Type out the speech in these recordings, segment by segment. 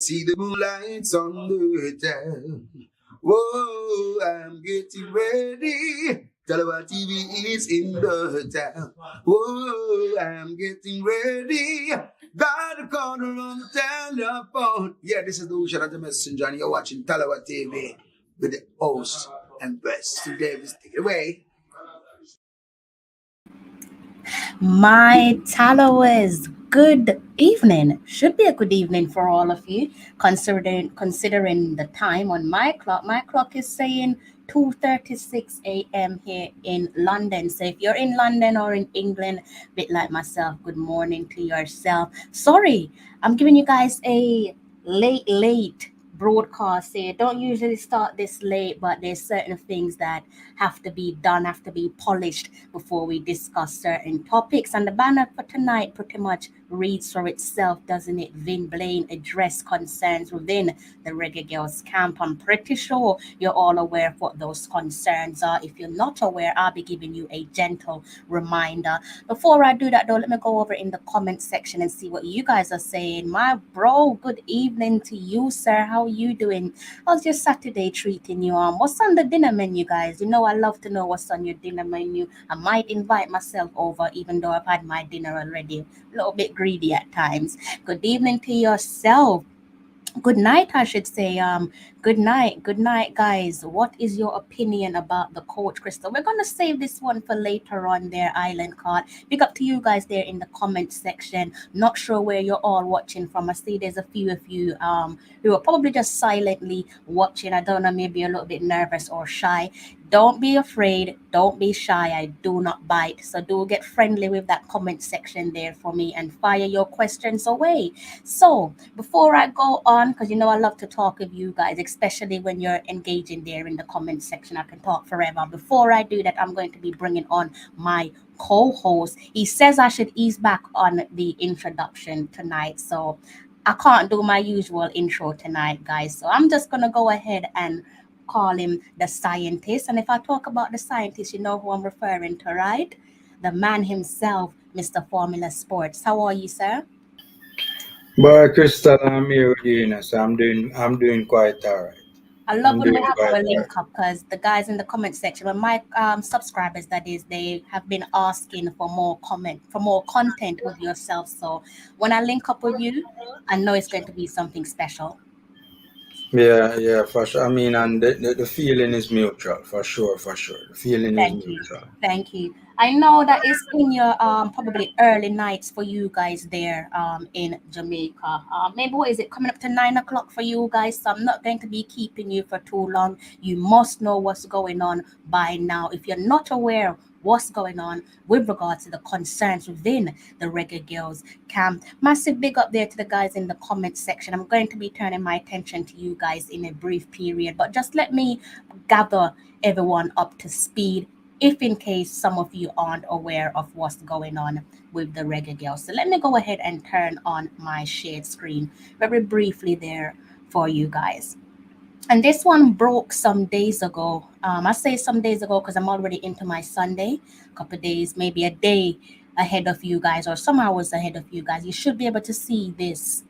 See the moonlights on the town. Whoa, I'm getting ready. Tallawah TV is in the town. Whoa, I'm getting ready. Got a corner on the telephone. Yeah, this is the Shout Out the Messenger, and you're watching Tallawah TV with the host and best. So Davis, take it away. My Tallawahs, good evening. Should be a good evening for all of you, considering the time on my clock. My clock is saying 2:36 a.m. here in London. So if you're in London or in England, bit like myself, good morning to yourself. Sorry, I'm giving you guys a late broadcast here. Don't usually start this late, but there's certain things that have to be done, have to be polished before we discuss certain topics. And the banner for tonight pretty much reads for itself, doesn't it? Vin Blaine address concerns within the Reggae Girls camp. I'm pretty sure you're all aware of what those concerns are. If you're not aware, I'll be giving you a gentle reminder. Before I do that, though, let me go over in the comment section and see what you guys are saying. My bro, good evening to you, sir. How are you doing? How's your Saturday treating you? What's on the dinner menu, guys? You know I love to know what's on your dinner menu. I might invite myself over, even though I've had my dinner already. A little bit greedy at times. Good evening to yourself. Good night, I should say. Good night, guys. What is your opinion about the coach, Crystal? We're gonna save this one for later on. There, Island Card. Big up to you guys there in the comment section. Not sure where you're all watching from. I see there's a few of you who are probably just silently watching. I don't know, maybe a little bit nervous or shy. Don't be afraid. Don't be shy. I do not bite. So do get friendly with that comment section there for me and fire your questions away. So before I go on, because you know I love to talk with you guys, especially when you're engaging there in the comment section. I can talk forever. Before I do that, I'm going to be bringing on my co-host. He says I should ease back on the introduction tonight. So I can't do my usual intro tonight, guys. So I'm just going to go ahead and call him the scientist. And if I talk about the scientist, you know who I'm referring to, right? The man himself, Mr. Formula Sports. How are you, sir? But Crystal, I'm here with you, so I'm doing quite alright. I love I'm when we doing have quite our alright. link up because the guys in the comment section, when my subscribers, that is, they have been asking for more content with yourself. So when I link up with you, I know it's going to be something special. Yeah, for sure. I mean, and the feeling is mutual, for sure, for sure. The feeling is Thank you. mutual. Thank you. I know that it's in your probably early nights for you guys there in Jamaica. Maybe what is it coming up to 9 o'clock for you guys? So I'm not going to be keeping you for too long. You must know what's going on by now. If you're not aware what's going on with regards to the concerns within the Reggae Girls camp, massive big up there to the guys in the comment section. I'm going to be turning my attention to you guys in a brief period, but just let me gather everyone up to speed if in case some of you aren't aware of what's going on with the Reggae Girls. So let me go ahead and turn on my shared screen very briefly there for you guys. And this one broke some days ago. I say some days ago because I'm already into my Sunday, a couple of days, maybe a day ahead of you guys or some hours ahead of you guys. You should be able to see this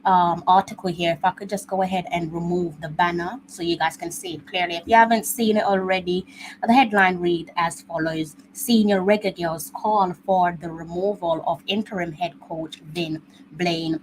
article here. If I could just go ahead and remove the banner so you guys can see it clearly. If you haven't seen it already, the headline read as follows: Senior Reggae Girls call for the removal of interim head coach Vin Blaine.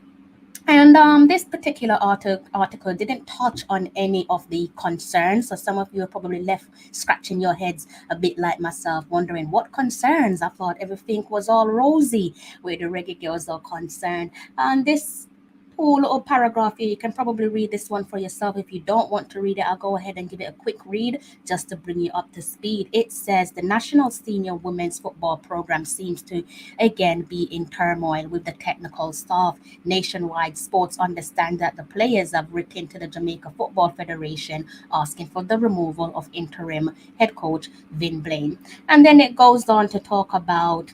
And this particular article didn't touch on any of the concerns. So some of you are probably left scratching your heads a bit like myself, wondering what concerns. I thought everything was all rosy where the Reggae Girls are concerned. And this cool little paragraph here, you can probably read this one for yourself. If you don't want to read it, I'll go ahead and give it a quick read just to bring you up to speed. It says the National Senior Women's Football Program seems to again be in turmoil with the technical staff. Nationwide Sports understand that the players have written to the Jamaica Football Federation asking for the removal of interim head coach Vin Blaine. And then it goes on to talk about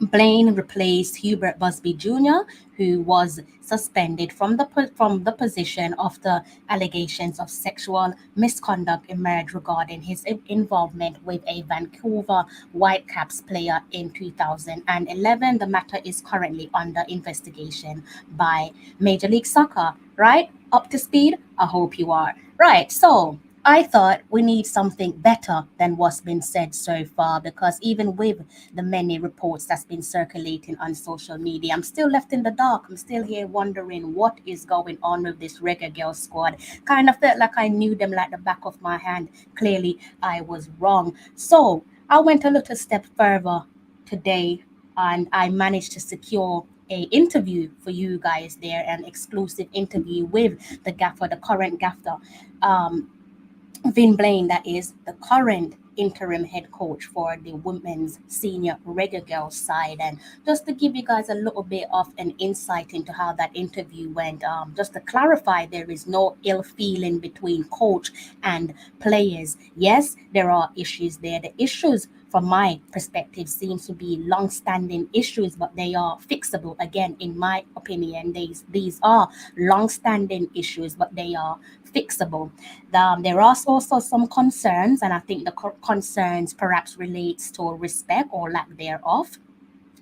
Blaine replaced Hubert Busby Jr., who was suspended from the position after allegations of sexual misconduct emerged regarding his involvement with a Vancouver Whitecaps player in 2011. The matter is currently under investigation by Major League Soccer. Right? Up to speed? I hope you are. Right. So I thought we need something better than what's been said so far, because even with the many reports that's been circulating on social media, I'm still left in the dark. I'm still here wondering what is going on with this Reggae Girl squad. Kind of felt like I knew them like the back of my hand. Clearly, I was wrong. So I went a little step further today, and I managed to secure a interview for you guys there, an exclusive interview with the gaffer, the current gaffer, um, Vin Blaine, that is the current interim head coach for the women's senior Reggae Girls side. And just to give you guys a little bit of an insight into how that interview went, just to clarify, there is no ill feeling between coach and players. Yes, there are issues there. The issues from my perspective seems to be long-standing issues, but they are fixable. Again, in my opinion, these are long-standing issues, but they are fixable. There are also some concerns, and I think the concerns perhaps relates to respect or lack thereof.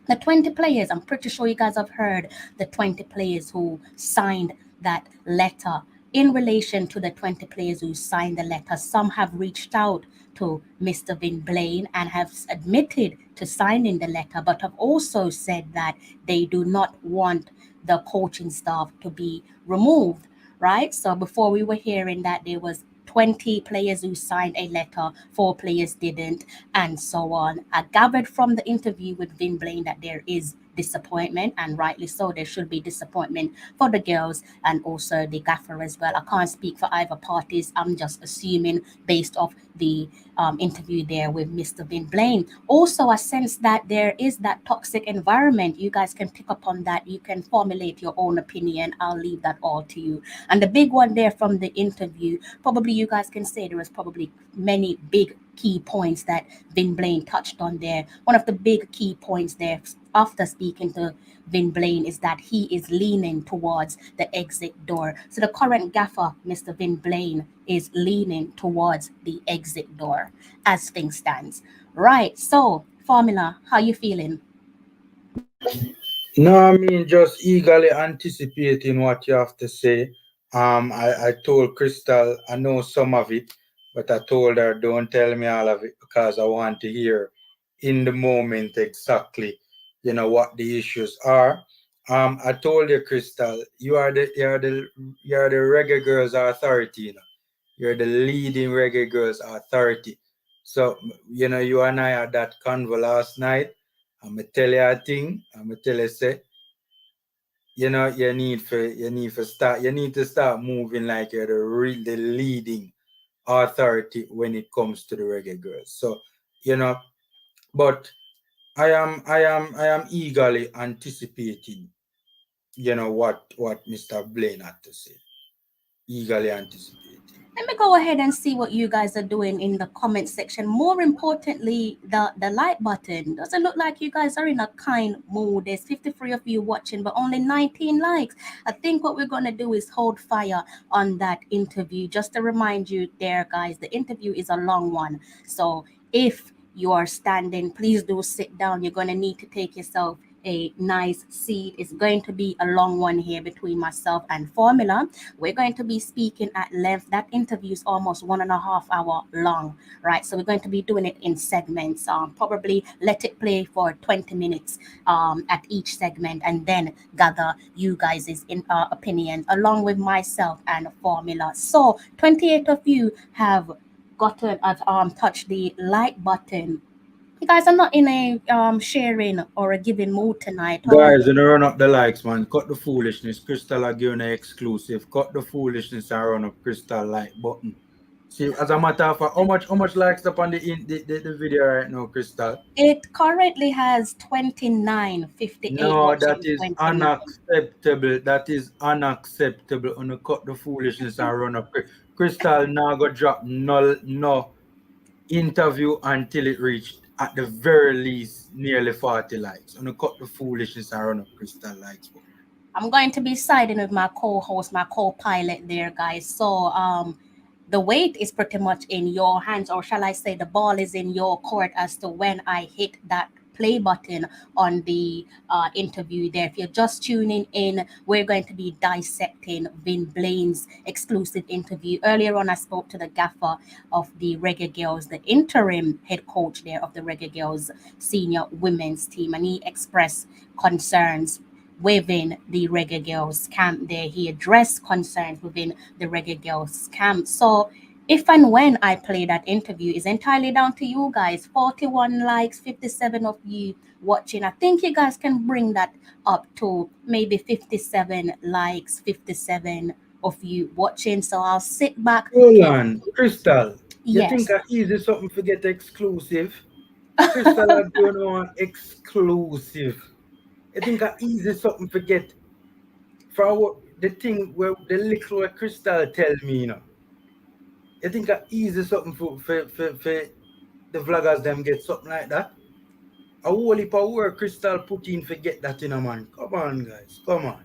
The 20 players, I'm pretty sure you guys have heard the 20 players who signed that letter. In relation to the 20 players who signed the letter, some have reached out to Mr. Vin Blaine and have admitted to signing the letter, but have also said that they do not want the coaching staff to be removed, right? So before we were hearing that there was 20 players who signed a letter, 4 players didn't, and so on. I gathered from the interview with Vin Blaine that there is disappointment, and rightly so. There should be disappointment for the girls and also the gaffer as well. I can't speak for either parties. I'm just assuming based off the interview there with Mr. Vin Blaine. Also, I sense that there is that toxic environment. You guys can pick up on that. You can formulate your own opinion. I'll leave that all to you. And the big one there from the interview, probably you guys can say there was probably many big key points that Vin Blaine touched on there. One of the big key points there after speaking to Vin Blaine is that he is leaning towards the exit door. So the current gaffer, Mr. Vin Blaine, is leaning towards the exit door as things stands. Right. So, Formula, how you feeling? No, I mean just eagerly anticipating what you have to say. I told Crystal I know some of it, but I told her don't tell me all of it because I want to hear in the moment exactly, what the issues are. I told you, Crystal, you are the Reggae Girls Authority. You're the leading Reggae Girls Authority. So you and I had that convo last night. I'ma tell you a thing. I'ma tell you say, you need to start moving like you're the leading authority when it comes to the Reggae Girls. So, you know, but I am eagerly anticipating, what Mr. Blaine had to say. Eagerly anticipating. Let me go ahead and see what you guys are doing in the comment section. More importantly, the like button. Doesn't look like you guys are in a kind mood. There's 53 of you watching, but only 19 likes. I think what we're gonna do is hold fire on that interview. Just to remind you there, guys, the interview is a long one. So if you are standing, please do sit down. You're gonna need to take yourself a nice seat. It's going to be a long one here between myself and Formula. We're going to be speaking at length. That interview is almost 1.5 hour long, right? So we're going to be doing it in segments. Probably let it play for 20 minutes at each segment, and then gather you guys' opinion along with myself and Formula. So 28 of you have gotten touched the like button. You guys are not in a sharing or a giving mood tonight. Oh, Guys, run up the likes, man. Cut the foolishness. Crystal are giving an exclusive. Cut the foolishness and run up Crystal like button. See, as a matter of fact, how much likes up on the video right now, Crystal? it currently has 29, 58 No, that watching is 29. unacceptable. That is unacceptable. On cut the foolishness and run up. Crystal now go drop no interview until it reached at the very least nearly 40 likes. And cut the foolishness and run up Crystal likes. I'm going to be siding with my co-host, my co-pilot there, guys. So the weight is pretty much in your hands, or shall I say the ball is in your court as to when I hit that play button on the interview there. If you're just tuning in, we're going to be dissecting Vin Blaine's exclusive interview. Earlier on, I spoke to the gaffer of the Reggae Girls, the interim head coach there of the Reggae Girls senior women's team, and he expressed concerns within the Reggae Girls camp there. He addressed concerns within the Reggae Girls camp. So if and when I play that interview is entirely down to you guys. 41 likes, 57 of you watching. I think you guys can bring that up to maybe 57 likes, 57 of you watching. So I'll sit back. Hold on, Crystal. You think Yes. I easy something to get exclusive? Crystal, I don't want exclusive. You think I easy something to get for the thing where the little where Crystal tell me, you know. You think I easy something for the vloggers them get something like that? A whole heap of work Crystal put in for get that in a man. Come on, guys. Come on.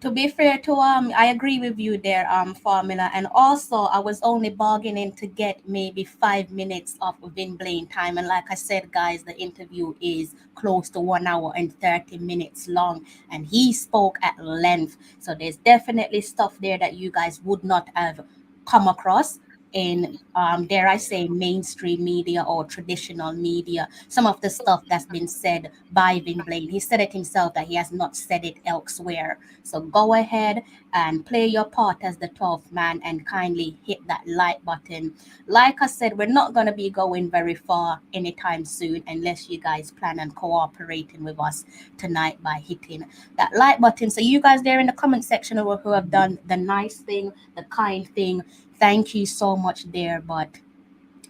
To be fair to I agree with you there, Formula, and also I was only bargaining to get maybe 5 minutes of Vin Blaine time, and like I said, guys, the interview is close to 1 hour and 30 minutes long, and he spoke at length. So there's definitely stuff there that you guys would not have come across in dare I say mainstream media or traditional media. Some of the stuff that's been said by Vin Blaine, he said it himself that he has not said it elsewhere. So go ahead and play your part as the 12th man and kindly hit that like button. Like I said, we're not going to be going very far anytime soon unless you guys plan on cooperating with us tonight by hitting that like button. So you guys there in the comment section who have done the nice thing, the kind thing, thank you so much there. But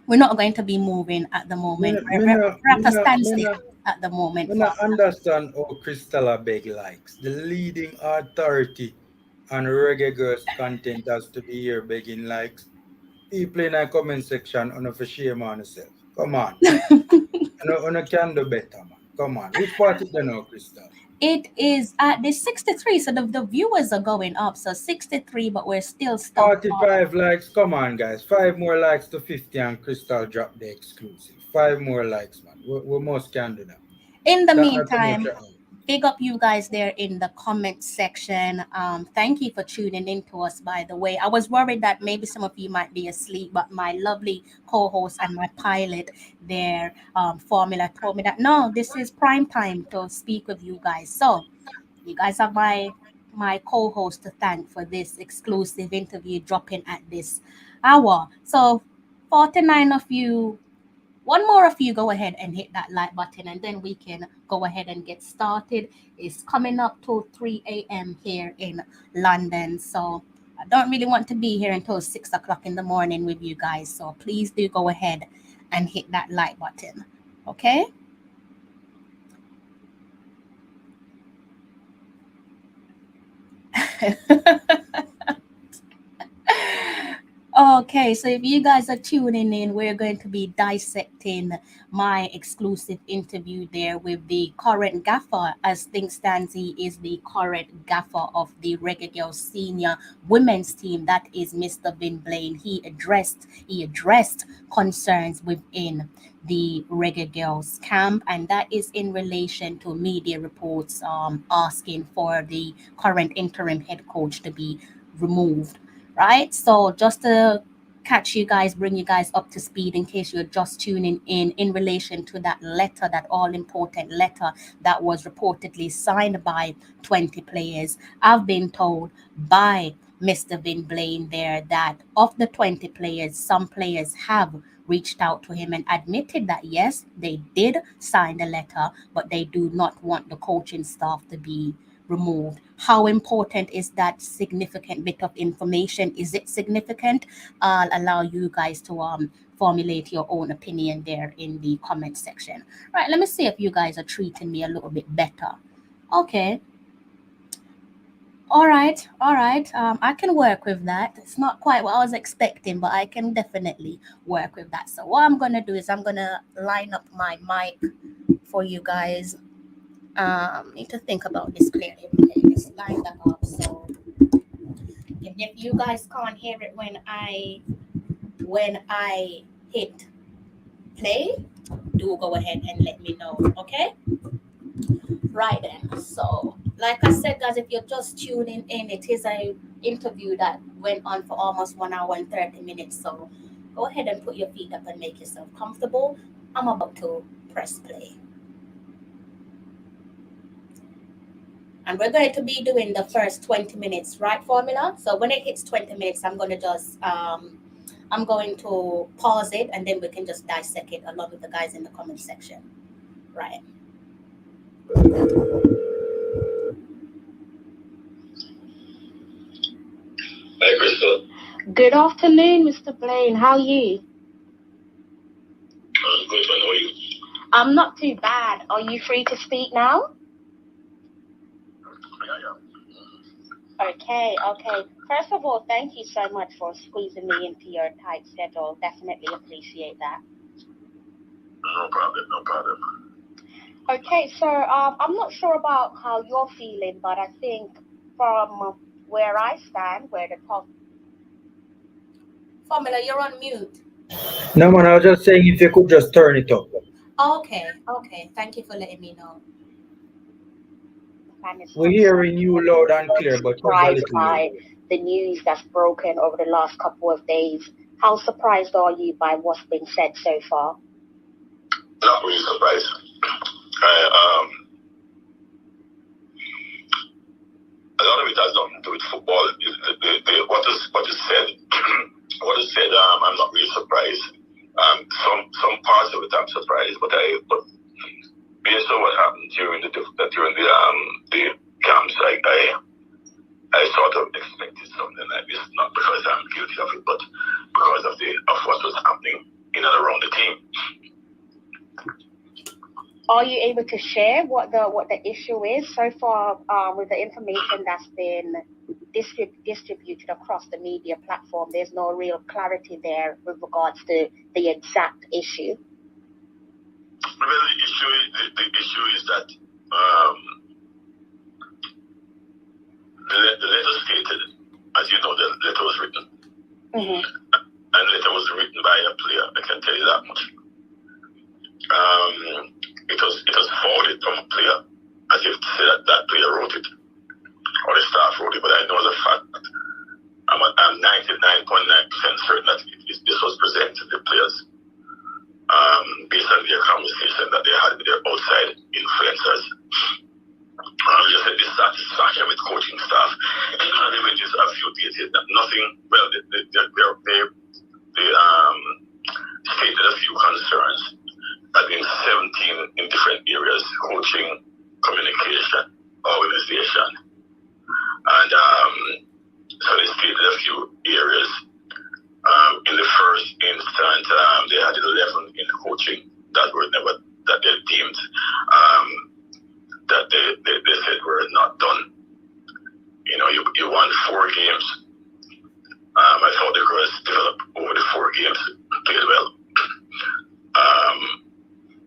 we're not going to be moving at the Me, moment. me, We're, no, we're me, at a no, me, standstill no, at the moment. me not understand how Crystal a beg likes. The leading authority on Reggae Girls content has to be here begging likes. People in the comment section on for shame on yourself. Come on. On a can do better, man. Come on. Which part is there now, Crystal? It is at the 63, so the viewers are going up. So 63, but we're still stuck. 45 likes. Come on, guys. 5 more likes to 50 and Crystal drop the exclusive. 5 more likes, man. We must can do that. In the That not too much meantime, at all. big up you guys there in the comment section. Thank you for tuning in to us, by the way. I was worried that maybe some of you might be asleep, but my lovely co-host and my pilot there, Formula, told me that no, this is prime time to speak with you guys. So you guys are my co-host to thank for this exclusive interview dropping at this hour. So 49 of you, one more of you go ahead and hit that like button, and then we can go ahead and get started. It's coming up to 3 a.m. here in London. So I don't really want to be here until 6 o'clock in the morning with you guys. So please do go ahead and hit that like button. Okay? Okay, so if you guys are tuning in, we're going to be dissecting my exclusive interview there with the current gaffer. As things stands, he is the current gaffer of the Reggae Girls senior women's team. That is Mr. Vin Blaine. He addressed concerns within the Reggae Girls camp, and that is in relation to media reports asking for the current interim head coach to be removed, right? So just to catch you guys, bring you guys up to speed in case you're just tuning in relation to that letter, that all important letter that was reportedly signed by 20 players. I've been told by Mr. Vin Blaine there that of the 20 players, some players have reached out to him and admitted that yes, they did sign the letter, but they do not want the coaching staff to be removed. How important is that significant bit of information? Is it significant? I'll allow you guys to formulate your own opinion there in the comment section. Right, let me see if you guys are treating me a little bit better. Okay. All right, all right. I can work with that. It's not quite what I was expecting, but I can definitely work with that. So what I'm gonna do is I'm gonna line up my mic for you guys. Need to think about this clearly. Okay, just line that up. So if you guys can't hear it when I hit play, do go ahead and let me know. Okay. Right then. So, like I said, guys, if you're just tuning in, it is a interview that went on for almost 1 hour and 30 minutes. So, go ahead and put your feet up and make yourself comfortable. I'm about to press play, and we're going to be doing the first 20 minutes, right? Formula. So when it hits 20 minutes, I'm going to pause it, and then we can just dissect it along with the guys in the comment section. Right. Hi, Crystal. Good afternoon, Mr. Blaine. How are you? I'm good, man. How are you? I'm not too bad. Are you free to speak now? Yeah. Okay. First of all, thank you so much for squeezing me into your tight schedule. Definitely appreciate that. No problem. Okay, so I'm not sure about how you're feeling, but I think from where I stand, where the top. Formula, you're on mute. No, man, I was just saying if you could just turn it up. Okay. Thank you for letting me know. We're hearing you loud and clear, but it's a Surprised little by low. the news that's broken over the last couple of days. How surprised are you by what's been said so far? Not really surprised. A lot of it has nothing to do with football. What is said, I'm not really surprised. Some parts of it I'm surprised, but based on what happened during the camps, I sort of expected something like this, not because I'm guilty of it, but because of what was happening in and around the team. Are you able to share what the issue is so far with the information that's been distributed across the media platform? There's no real clarity there with regards to the exact issue. Well, the issue is that the letter stated, as you know, the letter was written, and the letter was written by a player. I can tell you that much. It was forwarded from a player, as if to say that player wrote it, or the staff wrote it. But I know the fact that I'm 99.9% certain that this was presented to the players, based on their conversation that they had with their outside influencers. You said dissatisfaction with coaching staff, and even just a few days that nothing. Well, they stated a few concerns. I've been 17 in different areas: coaching, communication, organization, and so they stated a few areas. In the first instance, they had 11 in coaching that they deemed that they said were not done. You know, you won 4 games. I thought the girls developed over the 4 games, played well.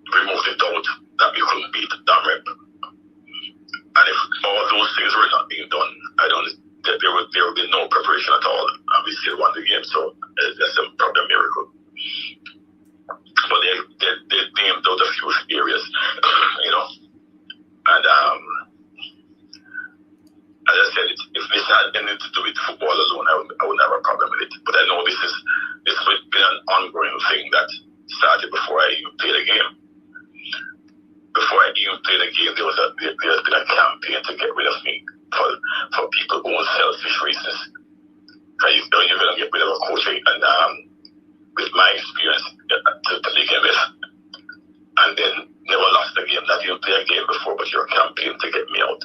Removed the doubt that we couldn't beat Damrep. And if all those things were not being done, there would be no preparation at all, and we still won the game. So that's probably a miracle. But they named out a few areas, you know. And as I said, if this had anything to do with football alone, I wouldn't have a problem with it. But I know this has been an ongoing thing that started before I even played a game. Before I even played a game, there's been a campaign to get rid of me for people who own selfish reasons. You're going to get rid of a coach, and with my experience to begin with, and then never lost a game, not even played a game before, but your campaign to get me out.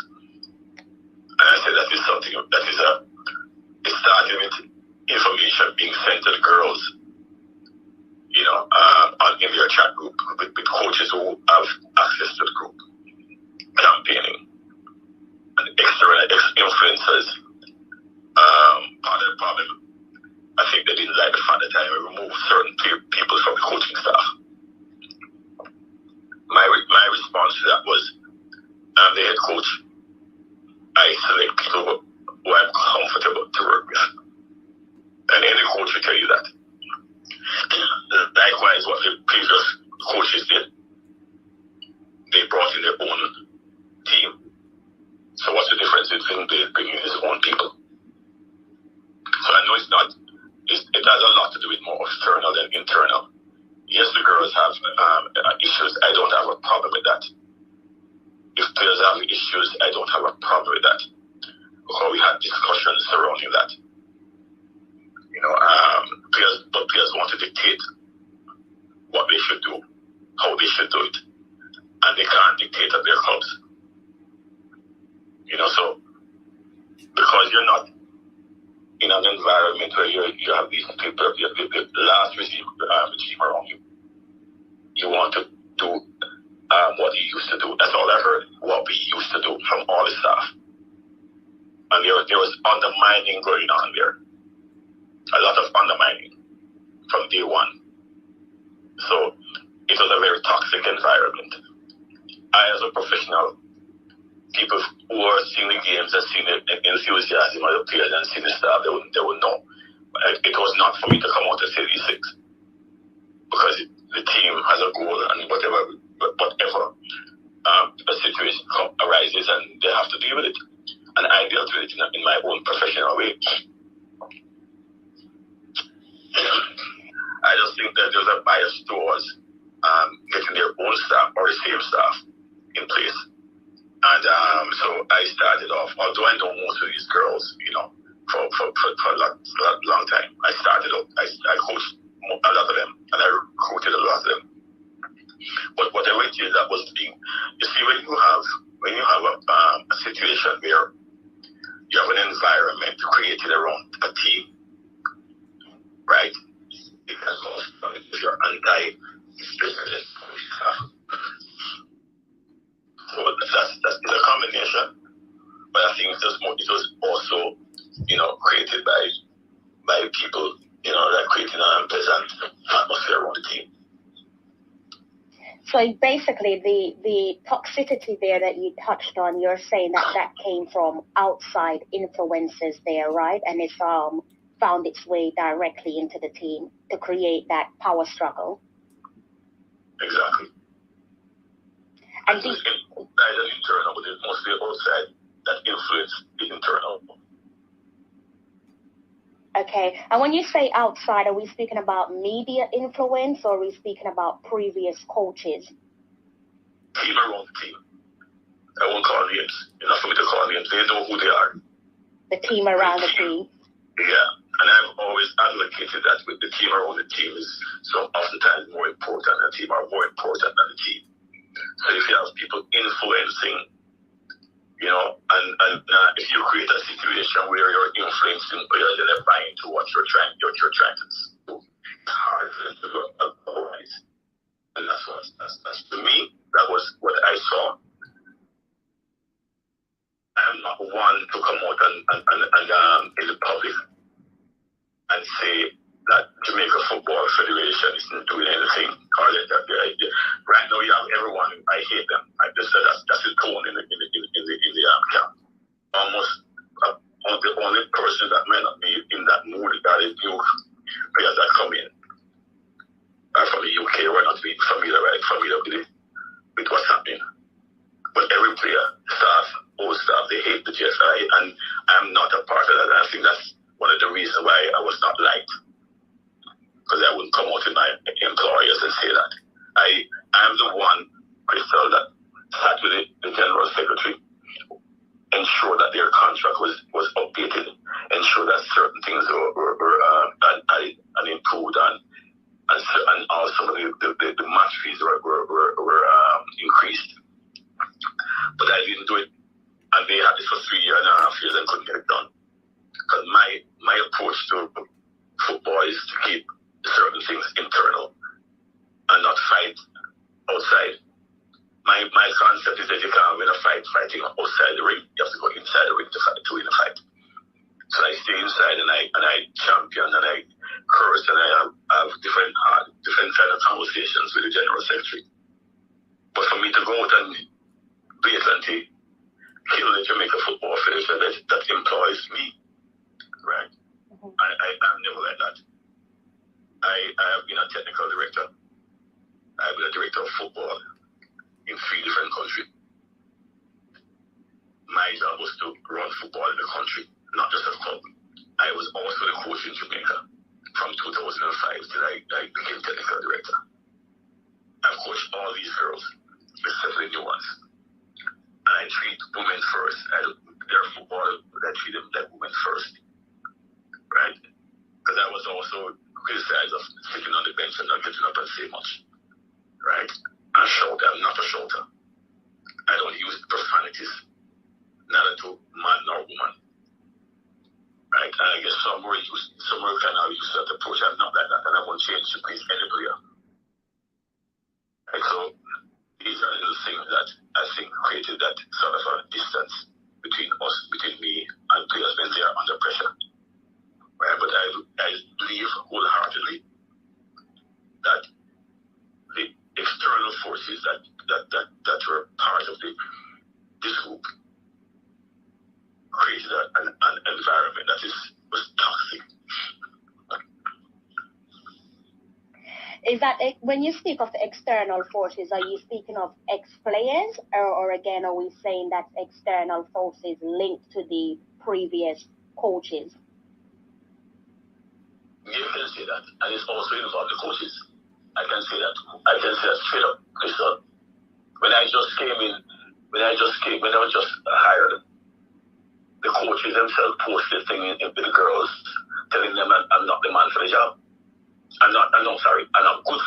And I said that is something that is it started with information being sent to the girls, you know, in their chat group with coaches who have access to the group, campaigning. external influences. Part of the problem, I think they didn't like the fact that I removed certain people from the coaching staff. My response to that was, I'm the head coach. I select people who I'm comfortable to work with. And any coach will tell you that. Likewise, what the previous coaches did, they brought in their own team. So what's the difference between bringing his own people? So I know it has a lot to do with more external than internal. Yes, the girls have issues. I don't have a problem with that. If players have issues, I don't have a problem with that. Because we had discussions surrounding that. Players want to dictate what they should do, how they should do it. And they can't dictate at their clubs. So because you're not in an environment where you have these people, the last regime around you, you want to do what you used to do. That's all I heard, what we used to do from all the staff. And there was undermining going on there. A lot of undermining from day one. So it was a very toxic environment. I, as a professional, people who are seeing the games and seeing the enthusiasm of the players and seeing the staff, they would know. It was not for me to come out and say these things. Because the team has a goal and whatever a situation arises and they have to deal with it. And I dealt with it in my own professional way. I just think that there's a bias towards getting their own staff or the same staff in place. And so I started off, although I know most of these girls, for a long time. I started up, I coached a lot of them, and I recruited a lot of them. But what I went to that was you see, when you have a situation where you have an environment created around a team, right? It has also, if you're anti-specialist staff. So that's a combination, but I think it was also, created by people, that creating an unpleasant atmosphere around the team. So basically, the toxicity there that you touched on, you're saying that came from outside influences there, right? And it's found its way directly into the team to create that power struggle. Exactly. And it's inside and internal, but it's mostly outside that influence the internal. Okay. And when you say outside, are we speaking about media influence or are we speaking about previous coaches? Team around the team. I won't call names. Enough for me to call names. They know who they are. The team around the team. Yeah. And I've always advocated that with the team around the team is so oftentimes more important, and the team are more important than the team. So if you have people influencing, and if you create a situation where you're influencing players and they're buying to what you're trying to do, it's hard for them to go otherwise. And that's to me, that was what I saw. I'm not one to come out and in the public and say that Jamaica Football Federation isn't doing anything. Or that right now you have everyone. I hate them. I just said that's the tone in the camp. Almost the only person that may not be in that mood that is new players that come in are from the UK. We're not being familiar with what's happening. But every player, staff, old staff, they hate the GSI, and stay inside and I champion and I curse and I have different kind of conversations with the general secretary. But for me to go out and blatantly kill the Jamaica Football Federation, that employs me, right? I'm never like that. I have been a technical director. I've been a director of football in 3 different countries. My job was to run football in the country, not just a club. I was also the coach in Jamaica from 2005 till I became technical director. I've coached all these girls, especially new ones. And I treat women first. Their football, I treat them like women first. Right? Because I was also criticized of sitting on the bench and not getting up and say much. Right? And shout. I'm not a shouter. I don't use profanities, neither to man nor woman. Right? And I guess some were kind of used that approach. I'm not like that, and I won't change to please any player. Right? So these are little things that I think created that sort of a distance between me and players when they are under pressure. Right? But I believe wholeheartedly that the external forces that were part of this group created an environment that was toxic. Is that when you speak of the external forces, are you speaking of ex-players, or again, are we saying that external forces linked to the previous coaches? You can say that, and it's also involved the coaches. I can say that straight up, Crystal. When I was just hired, the coaches themselves posted thing in the girls, telling them I'm not the man for the job. I'm not good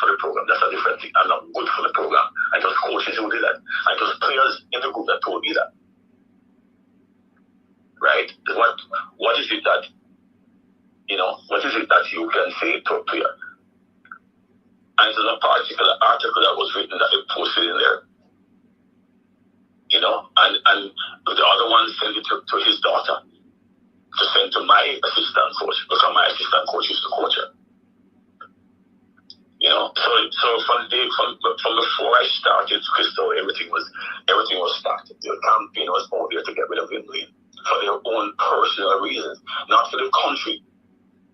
for the program. That's a different thing. I'm not good for the program. I just coaches who did that. I just players in the group that told me that. Right? What is it that you can say to a player? And there's a particular article that was written that they posted in there. And the other one sent it to his daughter to send to my assistant coach, because my assistant coach used to coach her. So from before I started Crystal, everything was started. The campaign was out there to get rid of Vin Blaine for their own personal reasons, not for the country.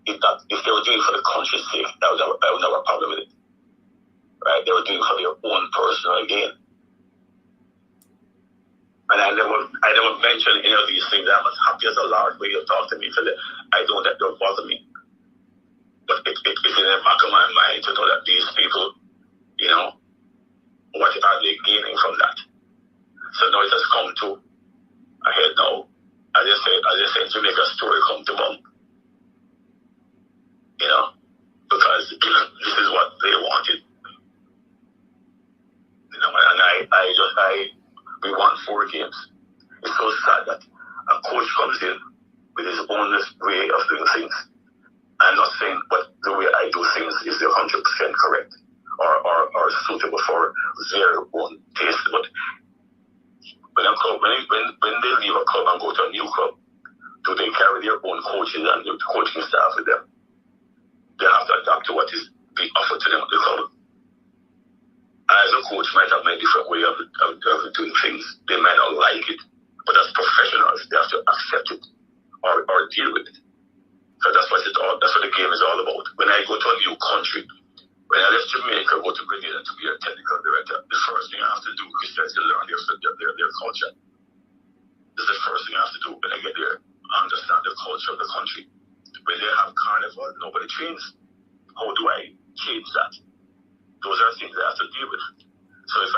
If they were doing it for the country's sake, I would have a problem with it. Right? They were doing it for their own personal gain. And I never mentioned any of these things. I'm as happy as a large way you talk to me, so that I don't let them bother me. But it's in the back of my mind to know that these people, what are they gaining from that? So now it has come to a head now. As I said, to make a story come to bump. Because this is what they wanted. And we won 4 games. It's so sad that a coach comes in with his own way of doing things. I'm not saying, but the way I do things is 100% correct or suitable for their own taste. But when they leave a club and go to a new club, do they carry their own coaches and the coaching staff with them? They have to adapt to what is being offered to them at the club. As a coach might have my different way of doing things. They might not like it, but as professionals, they have to accept it or deal with it. So that's what the game is all about. When I go to a new country, when I left Jamaica, go to Mediator to be a technical director, the first thing I have to do is to learn their culture. This is the first thing I have to do when I get there. Understand the culture of the country. When they have carnival, nobody trains. How do I change that? Those are things I have to deal with. So if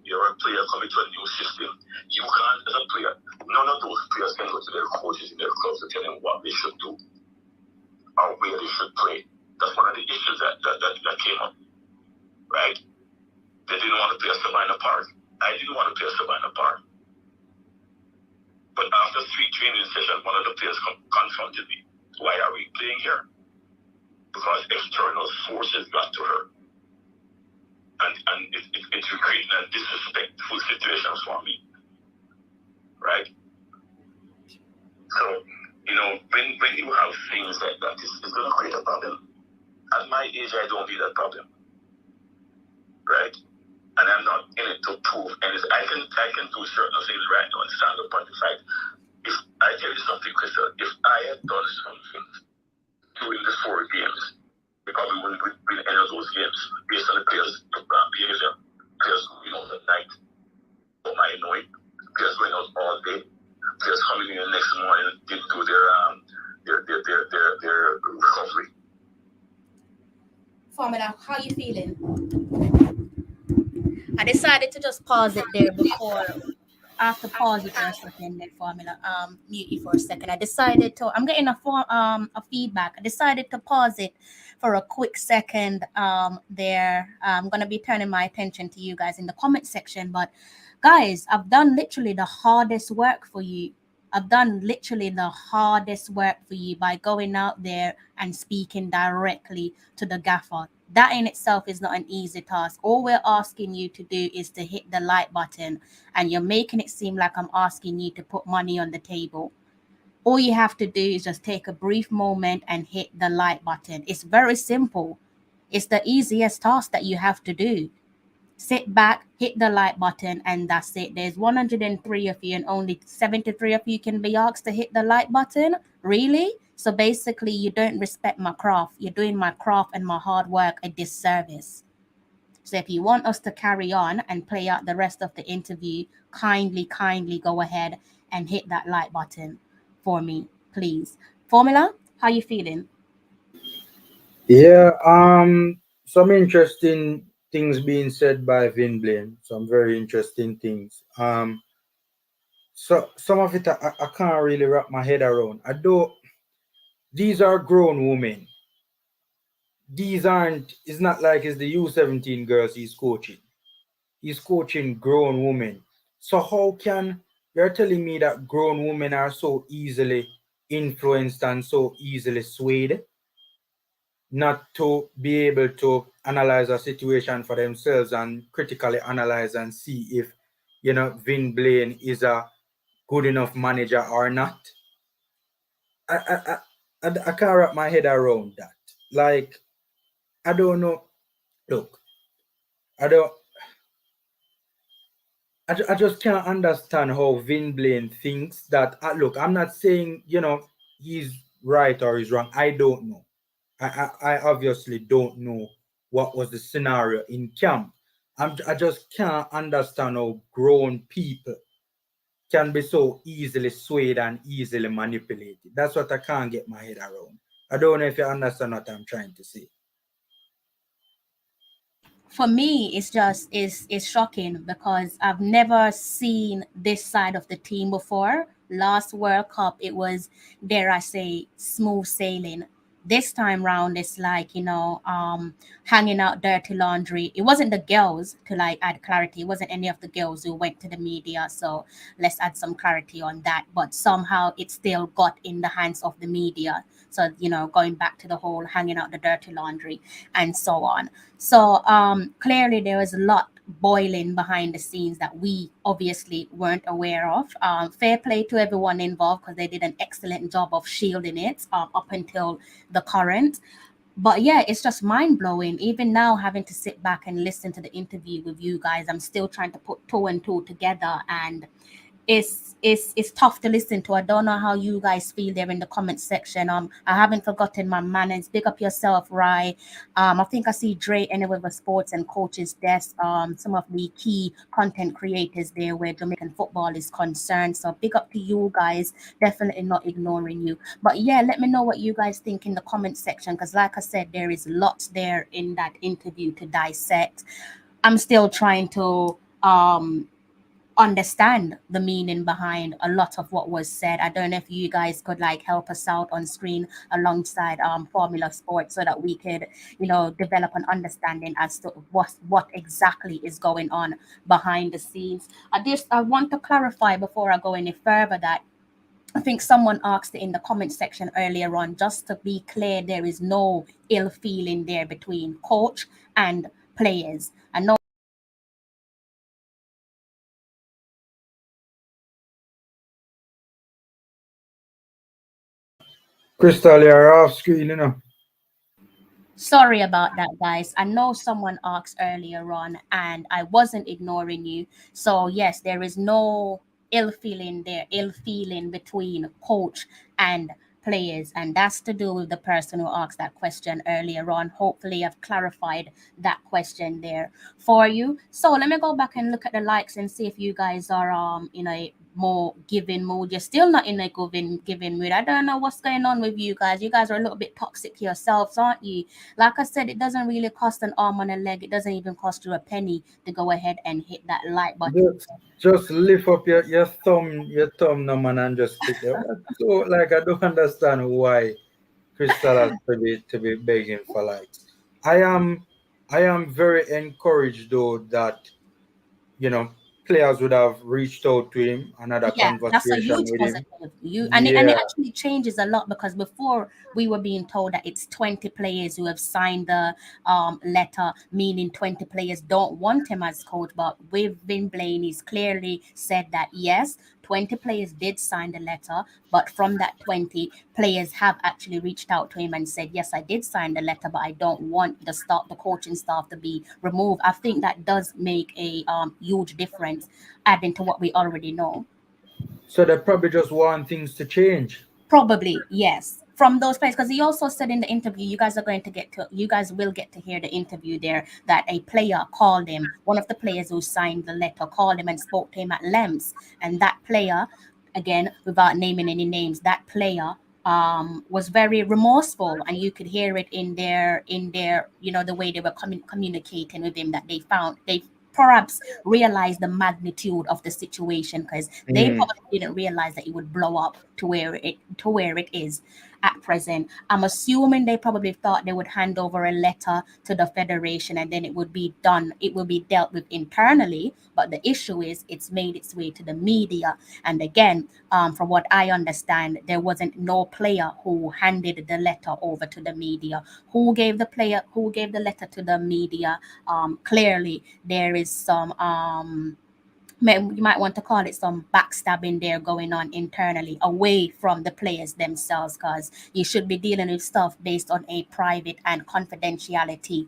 you're a player coming to a new system, you can't, as a player, none of those players can go to their coaches in their clubs to tell them what they should do or where they should play. That's one of the issues that came up, right? They didn't want to play a Savannah Park. I didn't want to play a Savannah Park. But after 3 training sessions, one of the players confronted me. Why are we playing here? Because external forces got to her. And it's creating a disrespectful situation for me. Right? So when you have things like that, it's going to create a problem. At my age, I don't need that problem, right? And I'm not in it to prove anything. I can do certain things right now and stand up and fight. If I tell you something, Crystal, if I had done something during the 4 games, we probably wouldn't win any of those games based on the players' behavior. Players going out at night, don't mind knowing. Players going out all day. Players coming in the next morning didn't do their recovery. Formula, how you feeling? I decided to just pause it there before. I have to pause it for a second, then Formula, mute you for a second. I'm getting a feedback. I decided to pause it for a quick second there. I'm going to be turning my attention to you guys in the comment section. But guys, I've done literally the hardest work for you. I've done literally the hardest work for you by going out there and speaking directly to the gaffer. That in itself is not an easy task. All we're asking you to do is to hit the like button, and you're making it seem like I'm asking you to put money on the table. All you have to do is just take a brief moment and hit the like button. It's very simple. It's the easiest task that you have to do. Sit back, hit the like button, and that's it. There's 103 of you, and only 73 of you can be asked to hit the like button. Really? So basically, you don't respect my craft. You're doing my craft and my hard work a disservice. So if you want us to carry on and play out the rest of the interview, kindly go ahead and hit that like button for me, please. Formula, how you feeling? Yeah, some interesting things being said by Vin Blaine. Some very interesting things. So some of it I can't really wrap my head around. I don't. These are grown women. These aren't. It's not like it's the U17 girls he's coaching. He's coaching grown women. So how can you're telling me that grown women are so easily influenced and so easily swayed, not to be able to analyze a situation for themselves and critically analyze and see if Vin Blaine is a good enough manager or not? I can't wrap my head around that. Like, I don't know. Look, I don't. I just can't understand how Vin Blaine thinks that. Look, I'm not saying he's right or he's wrong. I don't know. I obviously don't know what was the scenario in camp. I just can't understand how grown people can be so easily swayed and easily manipulated. That's what I can't get my head around. I don't know if you understand what I'm trying to say. For me, it's shocking because I've never seen this side of the team before. Last World Cup, it was, dare I say, smooth sailing. This time round, it's like hanging out dirty laundry. It wasn't the girls, to like add clarity. It wasn't any of the girls who went to the media. So let's add some clarity on that. But somehow it still got in the hands of the media. So going back to the whole hanging out the dirty laundry and so on. So clearly there was a lot boiling behind the scenes that we obviously weren't aware of. Fair play to everyone involved because they did an excellent job of shielding it up until the current. But yeah, it's just mind blowing. Even now, having to sit back and listen to the interview with you guys, I'm still trying to put two and two together, and it's tough to listen to. I don't know how you guys feel there in the comment section. I haven't forgotten my manners. Big up yourself, Rye. I think I see Dre anyway with sports and coaches desk. Some of the key content creators there where Jamaican football is concerned. So big up to you guys. Definitely not ignoring you. But yeah, let me know what you guys think in the comment section, because like I said, there is lots there in that interview to dissect. I'm still trying to understand the meaning behind a lot of what was said. I don't know if you guys could like help us out on screen alongside Formula Sports so that we could, develop an understanding as to what exactly is going on behind the scenes. I want to clarify before I go any further that I think someone asked it in the comment section earlier on, just to be clear, there is no ill feeling there between coach and players. I know Crystal, you're off screen, you know. Sorry about that, guys. I know someone asked earlier on, and I wasn't ignoring you. So, yes, there is no ill feeling between coach and players, and that's to do with the person who asked that question earlier on. Hopefully, I've clarified that question there for you. So, let me go back and look at the likes and see if you guys are in a more giving mood. You're still not in a giving mood. I don't know what's going on with you guys. You guys are a little bit toxic yourselves, aren't you? Like I said, it doesn't really cost an arm and a leg. It doesn't even cost you a penny to go ahead and hit that like button. Just lift up your thumb, no man, and just click it. So, like, I don't understand why Crystal has to be begging for likes. I am, I am very encouraged though that you know players would have reached out to him and had a Yeah, that's a conversation huge with him. positive. And it Yeah. actually changes a lot because before we were being told that it's 20 players who have signed the letter, meaning 20 players don't want him as coach. But with Vin Blaine, he's clearly said that yes, 20 players did sign the letter, but from that 20 players have actually reached out to him and said, yes, I did sign the letter, but I don't want the coaching staff to be removed. I think that does make a huge difference, adding to what we already know. So they probably just want things to change. Probably, yes. From those places, because he also said in the interview, you guys will get to hear the interview there, that a player called him, one of the players who signed the letter called him and spoke to him at length. And that player, again, without naming any names, that player was very remorseful, and you could hear it in their the way they were communicating with him, that they perhaps realized the magnitude of the situation, because they Mm. probably didn't realize that it would blow up to where it is at present. I'm assuming they probably thought they would hand over a letter to the federation and then it would be done. It will be dealt with internally. But the issue is it's made its way to the media. And again, from what I understand, there wasn't no player who handed the letter over to the media. Who gave the letter to the media? Clearly, there is some you might want to call it some backstabbing there going on internally, away from the players themselves, because you should be dealing with stuff based on a private and confidentiality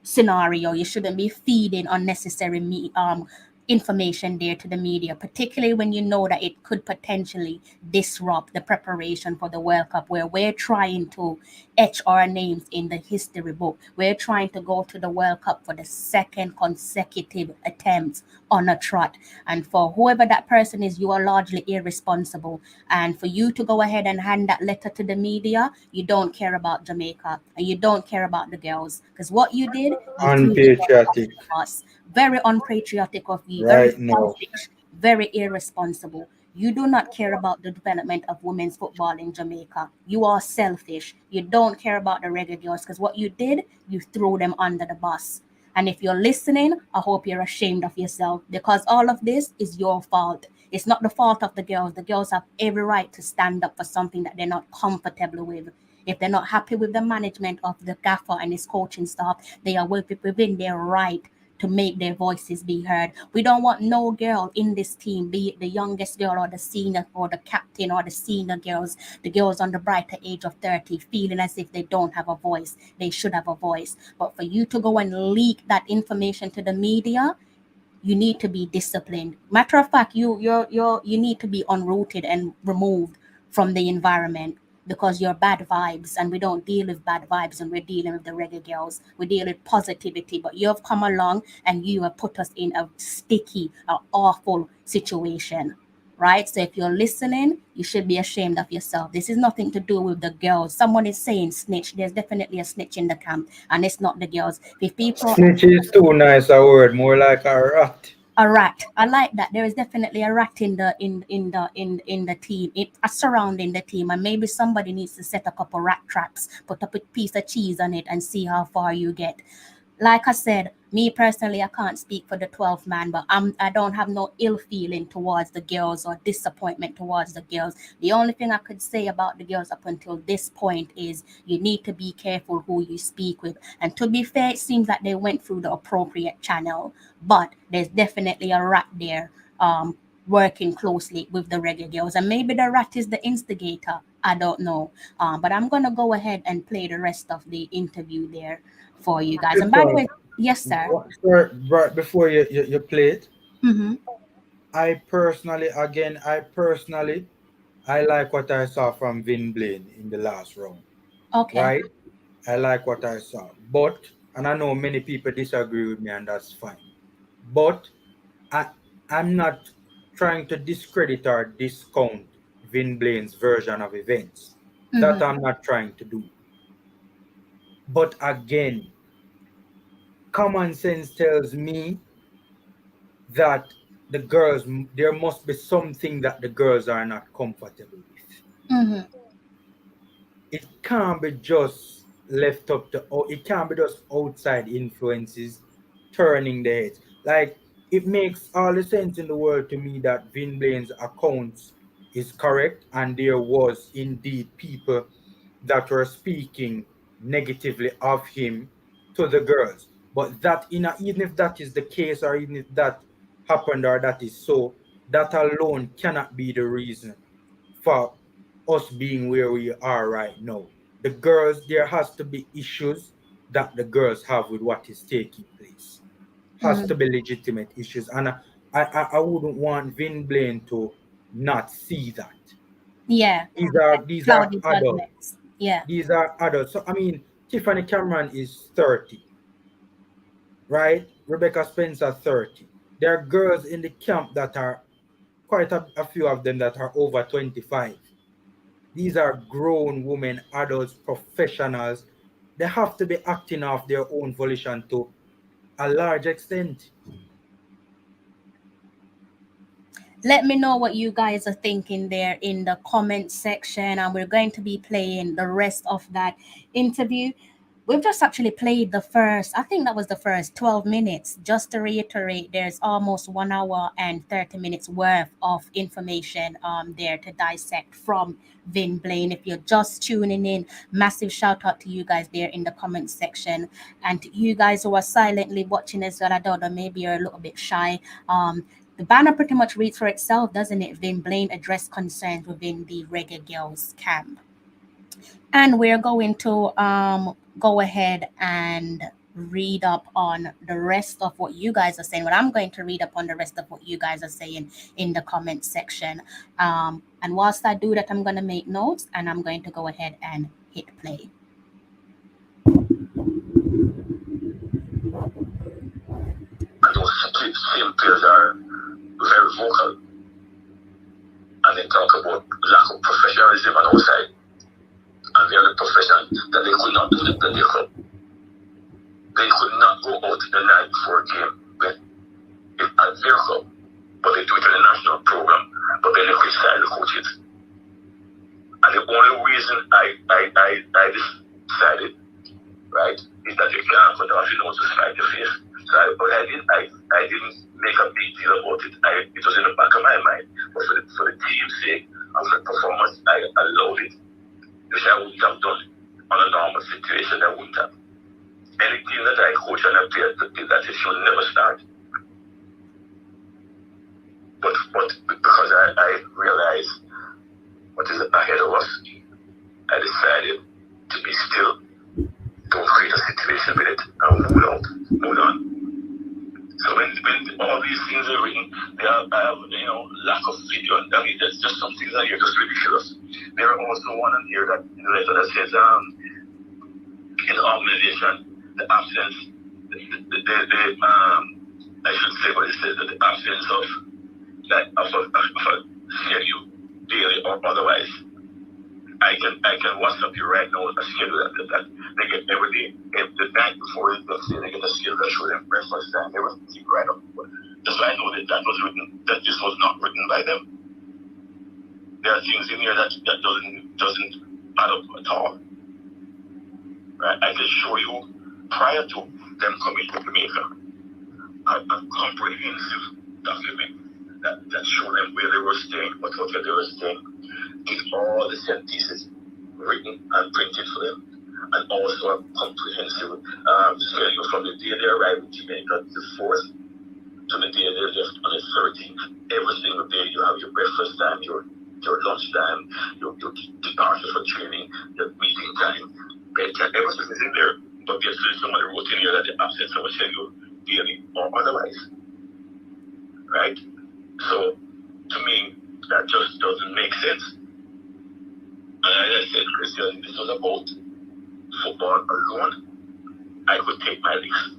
scenario. You shouldn't be feeding unnecessary information there to the media, particularly when you know that it could potentially disrupt the preparation for the World Cup, where we're trying to etch our names in the history book. We're trying to go to the World Cup for the second consecutive attempt on a trot. And for whoever that person is, you are largely irresponsible. And for you to go ahead and hand that letter to the media, you don't care about Jamaica and you don't care about the girls. Because what you did, you threw the girls Unpatriotic under the bus. Very unpatriotic of you, very right now. selfish, very irresponsible. You do not care about the development of women's football in Jamaica. You are selfish. You don't care about the Reggae Girls, because what you did, you threw them under the bus. And if you're listening, I hope you're ashamed of yourself, because all of this is your fault. It's not the fault of the girls. The girls have every right to stand up for something that they're not comfortable with. If they're not happy with the management of the gaffer and his coaching staff, they are within their right to make their voices be heard. We don't want no girl in this team, be it the youngest girl or the senior or the captain or the senior girls, the girls on the brighter age of 30, feeling as if they don't have a voice. They should have a voice. But for you to go and leak that information to the media, you need to be disciplined. Matter of fact, you need to be unrooted and removed from the environment, because you're bad vibes, and we don't deal with bad vibes and we're dealing with the Reggae Girls. We deal with positivity, but you have come along and you have put us in a sticky, awful situation. Right? So if you're listening, you should be ashamed of yourself. This is nothing to do with the girls. Someone is saying snitch. There's definitely a snitch in the camp, and it's not the girls. If people Snitch is too nice a word, more like a rat. a rat. I like that. There is definitely a rat in the team, surrounding the team, and maybe somebody needs to set a couple rat traps, put up a piece of cheese on it, and see how far you get. Like I said, me personally, I can't speak for the 12th man, but I don't have no ill feeling towards the girls or disappointment towards the girls. The only thing I could say about the girls up until this point is you need to be careful who you speak with. And to be fair, it seems like they went through the appropriate channel, but there's definitely a rat there working closely with the Reggae Girls. And maybe the rat is the instigator. I don't know. But I'm gonna go ahead and play the rest of the interview there for you guys. And by the Crystal, way, yes, sir. right before you play it, Mm-hmm. I personally, I like what I saw from Vin Blaine in the last round, Okay. right? I like what I saw. But, and I know many people disagree with me, and that's fine. But I, I'm not trying to discredit or discount Vin Blaine's version of events. That Mm-hmm. I'm not trying to do. But again, common sense tells me that the girls, there must be something that the girls are not comfortable with. Mm-hmm. It can't be just left up to, or it can't be just outside influences turning the heads. Like, it makes all the sense in the world to me that Vin Blaine's accounts is correct, and there was indeed people that were speaking negatively of him to the girls. But that, even if that is the case, or even if that happened, or that is so, that alone cannot be the reason for us being where we are right now. The girls, there has to be issues that the girls have with what is taking place. Has Mm-hmm. to be legitimate issues. And I wouldn't want Vin Blaine to not see that. Yeah. These are Cloudy adults. judgments. Yeah. These are adults. So I mean, Tiffany Cameron is 30, right? Rebecca Spencer 30. There are girls in the camp that are quite a few of them that are over 25. These are grown women, adults, professionals. They have to be acting off their own volition to a large extent. Let me know what you guys are thinking there in the comment section, and we're going to be playing the rest of that interview. We've just actually played the first, I think that was the first 12 minutes. Just to reiterate, there's almost 1 hour and 30 minutes worth of information there to dissect from Vin Blaine. If you're just tuning in, massive shout out to you guys there in the comment section. And to you guys who are silently watching as well, I don't know, maybe you're a little bit shy. The banner pretty much reads for itself, doesn't it? Vin Blaine addressed concerns within the Reggae Girls camp. And we're going to go ahead and read up on the rest of what you guys are saying. Well, I'm going to read up on the rest of what you guys are saying in the comment section. And whilst I do that, I'm going to make notes and I'm going to go ahead and hit play. And those same players are very vocal. And they talk about lack of professionalism on our side. And the other profession that they could not do it at their club. They could not go out the night before a game at their club, but they do it in a national program. But then they criticize the coaches. And the only reason I decided, right, is that you can't cut off your nose to spite your face. So I didn't make a big deal about it. It was in the back of my mind. But for the team's sake, and for the performance, I allowed it. Which I wouldn't have done on a normal situation. I wouldn't have. Any team that I coach and I play that it should never start. But because I realized what is ahead of us, I decided to be still. Don't create a situation with it and move on. So when all these things are written, I have lack of video. I mean, there's just some things that are just ridiculous. There are also one on here that in the letter that says in the organization, the absence, I should say what it says, that the absence of a schedule, daily or otherwise. I can WhatsApp you right now a schedule that they get every day. The night before it, they get a schedule that shows them breakfast time, everything right up. Just so I know that was written, that this was not written by them. There are things in here that doesn't add up at all. Right? I can show you prior to them coming to Jamaica a comprehensive document that showed them where they were staying, what hotel they were staying, with all the set pieces written and printed for them, and also a comprehensive schedule from the day they arrived in Jamaica, the 4th, to the day they left on the 13th. Every single day you have your breakfast time, your lunch time, your I said, Christian, this was about football alone. I could take my leaks.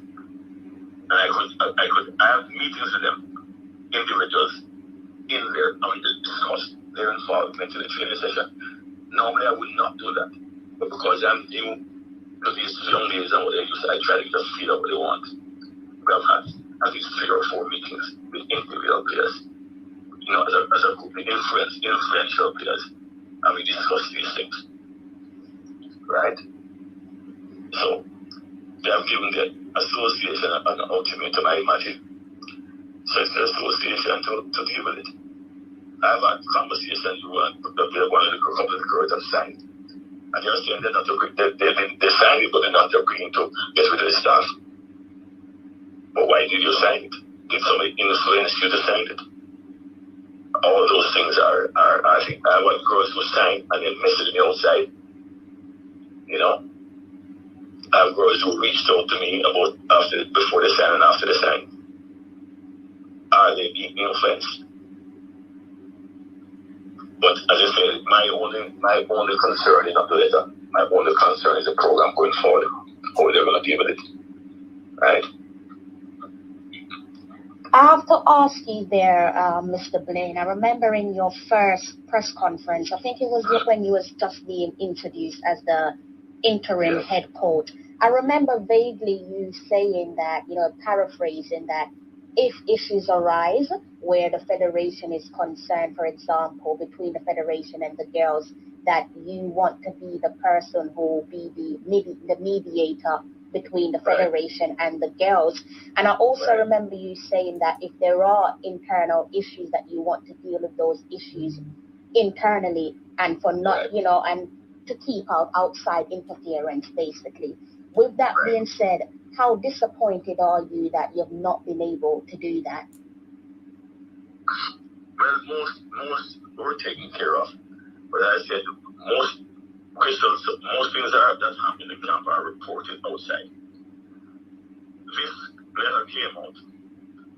And I could have meetings with them, individuals, in there, and we discuss their involvement in the training session. Normally, I would not do that. But because I'm new to these young ladies and what they use, I try to get a feel of what they want. We have had at least 3 or 4 meetings with individual players, as a group, influential players, and we discuss these things, right? So, they have given the association an ultimatum, I imagine. So it's the association to deal with it. I've had conversations with one of the girls have signed. And they're saying they're not agreeing. They signed it, but they're not agreeing to get rid of the staff. But why did you sign it? Did somebody influence you to sign it? All those things are I think, I want girls who sign and then message me outside. I have girls who reached out to me about before they sign and after they sign. Are they being influenced? But as I said, my only concern is not the letter. My only concern is the program going forward. How they're going to deal with it. Right? I have to ask you there, Mr. Blaine. I remember in your first press conference, I think it was when you was just being introduced as the interim head coach. I remember vaguely you saying that, paraphrasing that if issues arise where the federation is concerned, for example, between the federation and the girls, that you want to be the person who will be the mediator between the federation and the girls. And I also remember you saying that if there are internal issues, that you want to deal with those issues internally and for not, and to keep out outside interference, basically. With that being said, how disappointed are you that you've not been able to do that? Well, most were taken care of. But as I said, most things that happen in the camp are reported outside. This letter came out.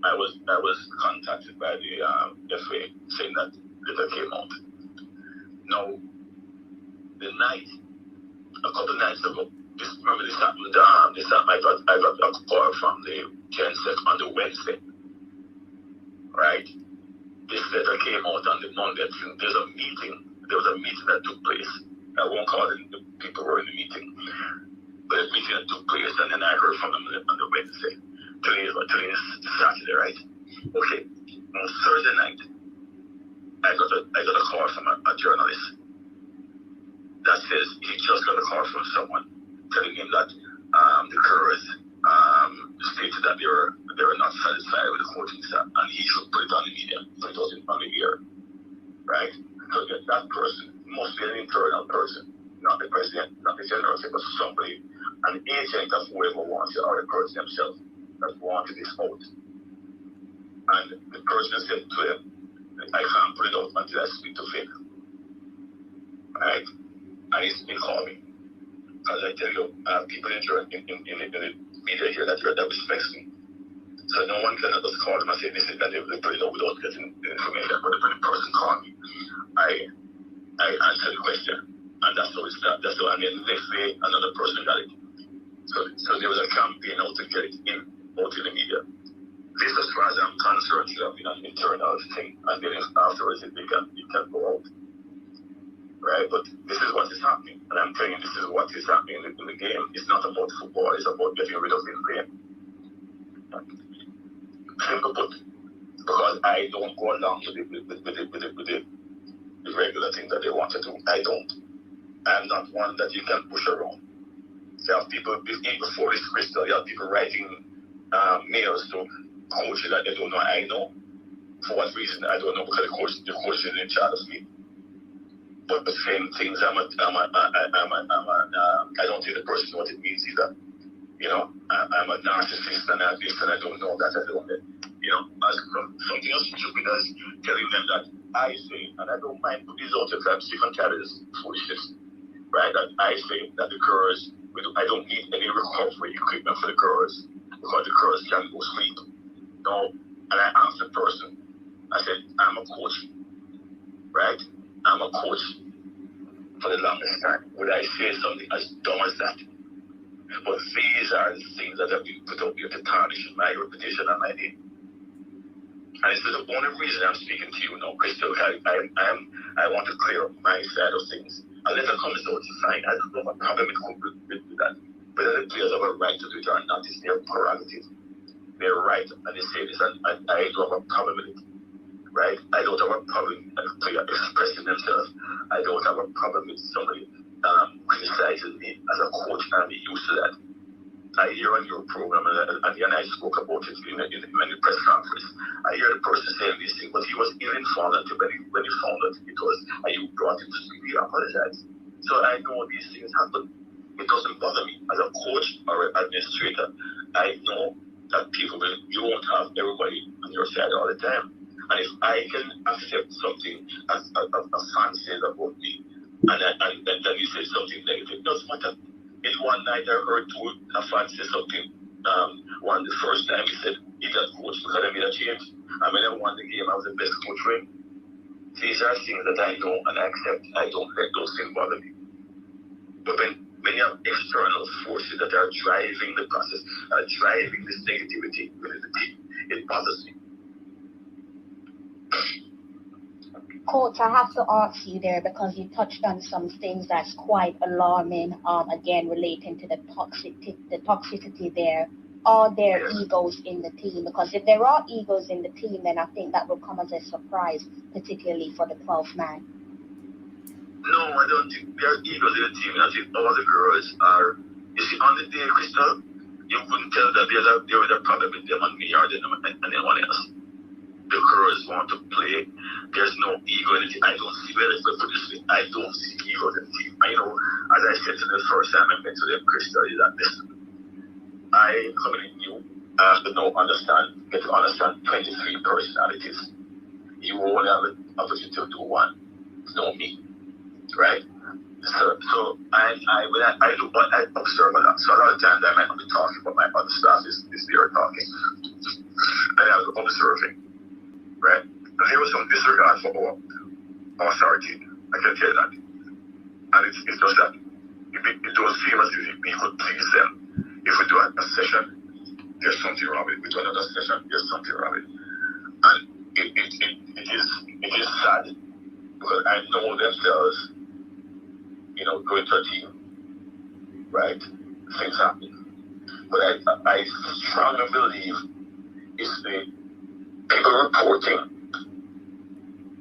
I was contacted by the FA saying that letter came out. Now, a couple nights ago, remember this happened. I got a call from the Dissect on the Wednesday, right? This letter came out on the Monday. There was a meeting that took place. I won't call it the people who were in the meeting, but a meeting that took place, and then I heard from them on the Wednesday. Today is Saturday, right? Okay. On Thursday night, I got a call from a journalist that says he just got a call from someone telling him that the Girls stated that they were not satisfied with the coaching staff, and he should put it on the media, put it on the air, right? So that person must be an internal person, not the president, not the general, but somebody, an agent of whoever wants it, or the person themselves that wanted this out. And the person said to him, I can't put it out until I speak to Finn. Right? And he called me. Because I tell you, people in the media here that respects me. So no one can just call them and say this is that they put it out without getting the information. But when the person called me, I answered the question. And that's how it started. That's how, and then the next day, another person got it. So there was a campaign out to get it out in the media. This, as far as I'm concerned, should have been an internal thing. And then afterwards, it can go out. Right? But this is what is happening. And I'm telling you, this is what is happening in the game. It's not about football. It's about getting rid of Vin Blaine. Simple put. Because I don't go along with the regular thing that they want to do. I don't. I'm not one that you can push around. You have people, even before this crystal, you have people writing mails to coaches that they don't know. I know. For what reason, I don't know, because the coach is in charge of me. But the same things, I don't think the person knows what it means either. I'm a narcissist and I don't know that I don't. As something else stupid as telling them that I say, and I don't mind putting these out if I'm sick and tired of this foolishness, right? That I say that the girls, I don't need any recovery equipment for the girls because the girls can go sleep. No, and I asked the person, I said, I'm a coach, right? I'm a coach. for the longest time. Would I say something as dumb as that? But these are the things that have been put up here to tarnish my reputation and my name. And it's the only reason I'm speaking to you now, Crystal. I want to clear up my side of things. A letter comes out, it's fine. I don't have a problem with that. Whether the players have a right to do it or not, it's their prerogative. They're right, and they say this, and I don't have a problem with it. Right? I don't have a problem with a player expressing themselves. I don't have a problem with somebody criticizing me as a coach, and I'm used to that. I hear on your program, and I spoke about it in the press conference. I hear the person saying this thing, but he was ill-informed until when he found out it was, and you brought him to speak, he apologized. So I know these things happen. It doesn't bother me. As a coach or an administrator, I know that you won't have everybody on your side all the time. And if I can accept something as a fan says about me, and then you say something negative, it doesn't matter. In one night I heard a fan say something. The first time he said he got coached because I made a change. And when I won the game, I was the best coach for him. These are things that I know and I accept. I don't let those things bother me. But when you have external forces that are driving the process, are driving this negativity within the team, it bothers me. Coach, I have to ask you there because you touched on some things that's quite alarming, again, relating to the toxicity there. Are there egos in the team? Because if there are egos in the team, then I think that will come as a surprise, particularly for the 12th man. No, I don't think there are egos in the team. I think all the girls are, you see, on the day, Crystal, you couldn't tell that there was a problem with them and me or them and anyone else. The girls want to play. There's no ego in the team. I don't see, let's put this way, I don't see egos in the team. I know, as I said to the first time I met to them, Crystal, is that listen, I coming in new, I have to get to understand 23 personalities. You only have an opportunity to do one. Know me. Right? So I look what I observe a lot. So a lot of times I might not be talking, but my other staff is there talking. And I was observing. Right? And there was some disregard for our authority. I can tell you that. And it's just that it don't seem as if we could please them. If we do a session, there's something wrong with it. We do another session, there's something wrong with it. And it is sad because I know themselves, going to a team, right? Things happen. But I strongly believe it's the people reporting,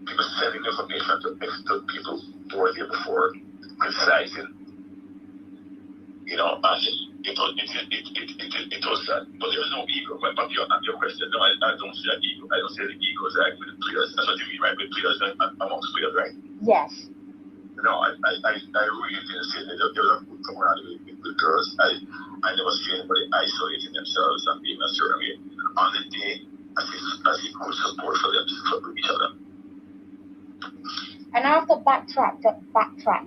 people sending information to people who were there before, criticizing, and it was that. But there's no ego. But your question, no, I don't see that ego. I don't see the ego is like with the players. That's what you mean, right? With players amongst players, right? Yes. No, I really didn't see that there was a good camaraderie with girls. I never see anybody isolating themselves and being a certain way. On the day, as if good support for them to support each other. And I have to backtrack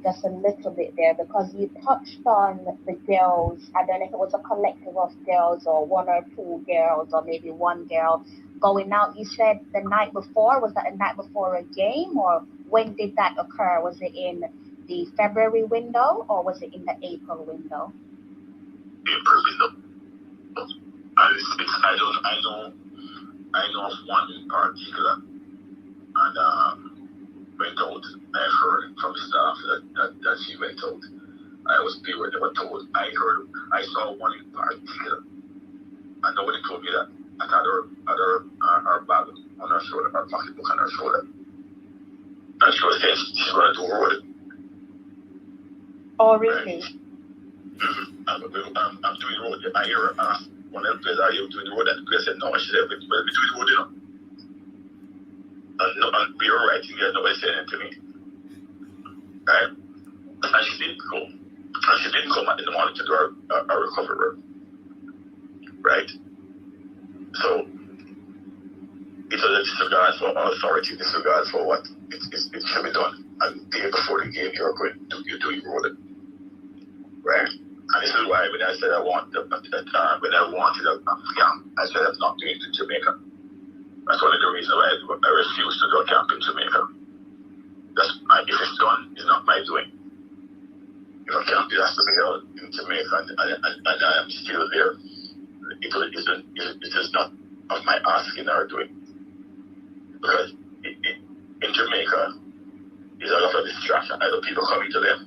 just a little bit there because you touched on the girls. I don't know if it was a collective of girls or one or two girls or maybe one girl going out. You said the night before. Was that the night before a game, or when did that occur? Was it in the February window or was it in the April window? April window. I know of one in particular, and went out. I heard from staff that she went out. I was there when they were told. I saw one in particular, and nobody told me that. I had her bag on her shoulder, her pocketbook on her shoulder, and she was saying she's going to do road. Oh, really? Right? I'm doing road. I hear her ask one of the players, "Are you doing road?" And the player said, "No." I said, "We're doing road, And we were writing there, nobody said anything to me. Right? And she didn't go. And she didn't come in the morning to do our recovery work. Right? So, it was a disregard for authority, disregard for what it should be done. And the day before the game, you're doing road. Right? And this is why when I said when I wanted a camp, I said I'm not doing it in Jamaica. That's one of the reasons why I refuse to do a camp in Jamaica. If it's done, it's not my doing. camp hospital in Jamaica, and I am still there. It is not of my asking or doing. Because in Jamaica, there's a lot of distraction. Other people coming to them.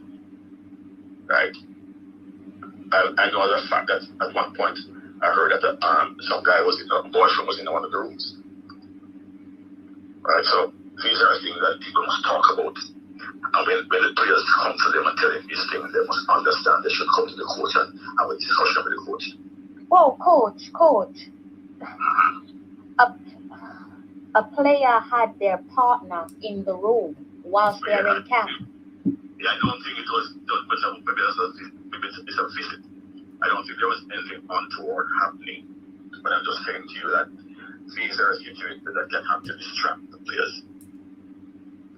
Right? I know the fact that at one point I heard that some guy boyfriend was in one of the rooms. Right? So these are things that people must talk about. And when the players come to them and tell them these things, they must understand they should come to the coach and have a discussion with the coach. Whoa, coach. A player had their partner in the room whilst they're in camp. Yeah, I don't think it was done, but maybe it's a visit. I don't think there was anything untoward happening. But I'm just saying to you that these are situations that can have to distract the players.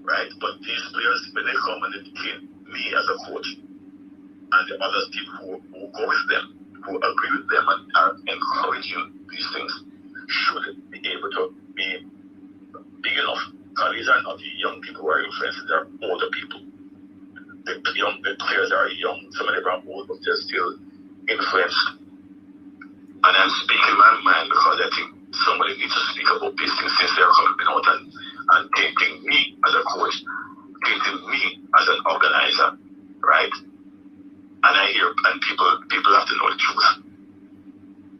Right? But these players, when they come and they detain me as a coach, and the other people who go with them, who agree with them and are encouraging these things, should be able to be big enough. Because these are not the young people who are influenced, they're older people. The players are young, some of them are old, but they're still influenced. And I'm speaking my mind because I think somebody needs to speak about these things since they're coming out and taking me as a coach, taking me as an organizer, right? And I hear, and people have to know the truth,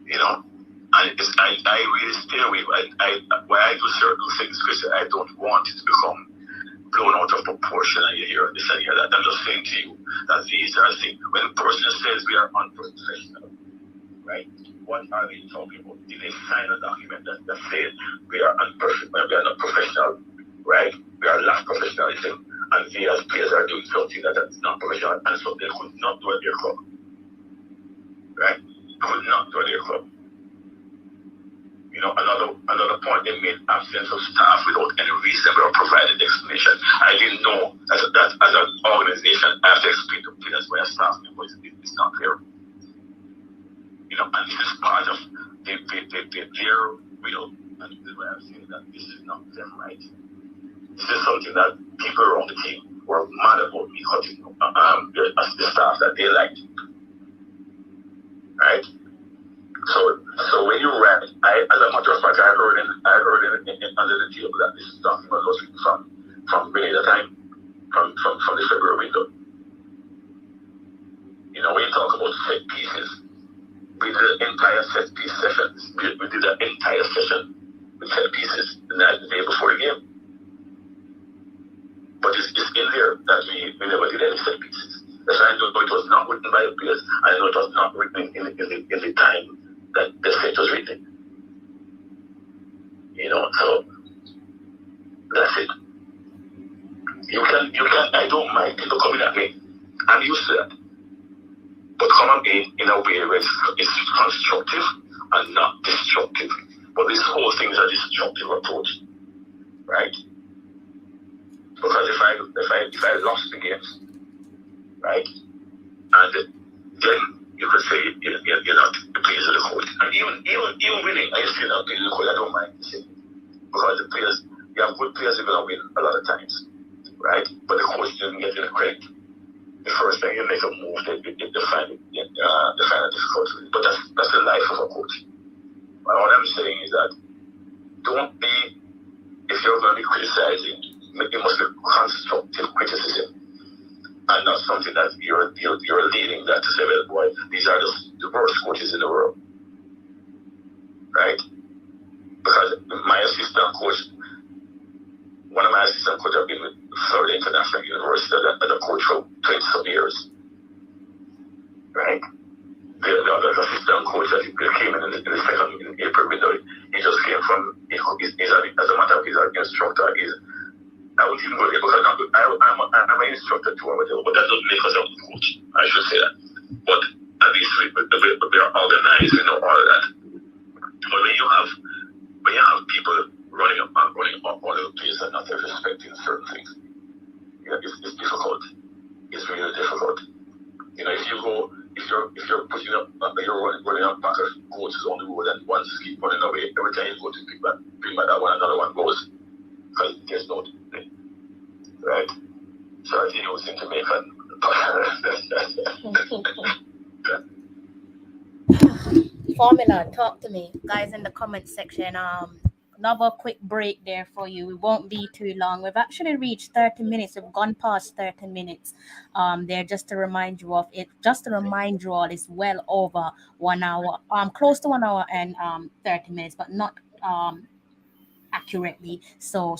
you know. And I really stay away. Why I do certain things, because I don't want it to become blown out of proportion, and you hear this and hear that. I'm just saying to you that these are things. When a person says we are unprofessional, right? What are they talking about? Did they sign a document that says we are unprofessional, we are not professional, right? We are lack professionalism, and we as players are doing something that is not professional, and so they could not do at their club, right? Could not do at their club. You know, another point they made, absence of staff without any reason or provided explanation. I didn't know that as an organization I have to explain to players why a staff member is not there. You know, and this is part of their will, and this is why I'm saying that this is not them right. This is something that people around the team were mad about me cutting the staff that they liked. Right? So when you read, as a matter of fact, I heard it under the table that this document was from Mediator time, from the February window. You know, when you talk about set pieces, we did an entire set piece session. We did an entire session with set pieces the day before the game. But it's in there that we never did any set pieces. That's why I know it was not written by the players. I know it was not written in the time that the set was written. You know, so that's it. You can I don't mind people coming at me. I'm used to that. But come at me in a way where it's constructive and not destructive. But this whole thing is a destructive approach. Right? Because if I lost the games, right, and then you could say you're not pleased with the coach, and even winning, I still not pleased with the coach. I don't mind saying it. Because the players, you have good players who are going to win a lot of times, right? But the coach didn't get any credit. The first time you make a move, they find it difficult. But that's the life of a coach. And what I'm saying is that don't be, if you're going to be criticizing, it must be constructive criticism, and not something that you're leading that to say, well, boy, these are the worst coaches in the world, right? Because my assistant coach, one of my assistant coaches, I've been with Florida International University as a coach for 20-some years, right? The other assistant coach that came in the second in April window, he just came from, as a matter of his instructor, I would even go there because I'm an instructor too, but that doesn't make us a coach. I should say that. But at least we are organized, we know all of that. But when you have people running up all over the place and not respecting certain things, yeah, it's difficult. It's really difficult. You know, if you're putting up, you're running up back of coaches on the road and one just keep running away, every time you go to bring back that one, another one goes. Because there's no discipline, right? So I think it was in Jamaica, Formula, talk to me, guys, in the comment section. Another quick break there for you. It won't be too long. We've actually reached 30 minutes. We've gone past 30 minutes. There just to remind you of it. Just to remind you all, it's well over 1 hour. Close to 1 hour and 30 minutes, but not accurately. So,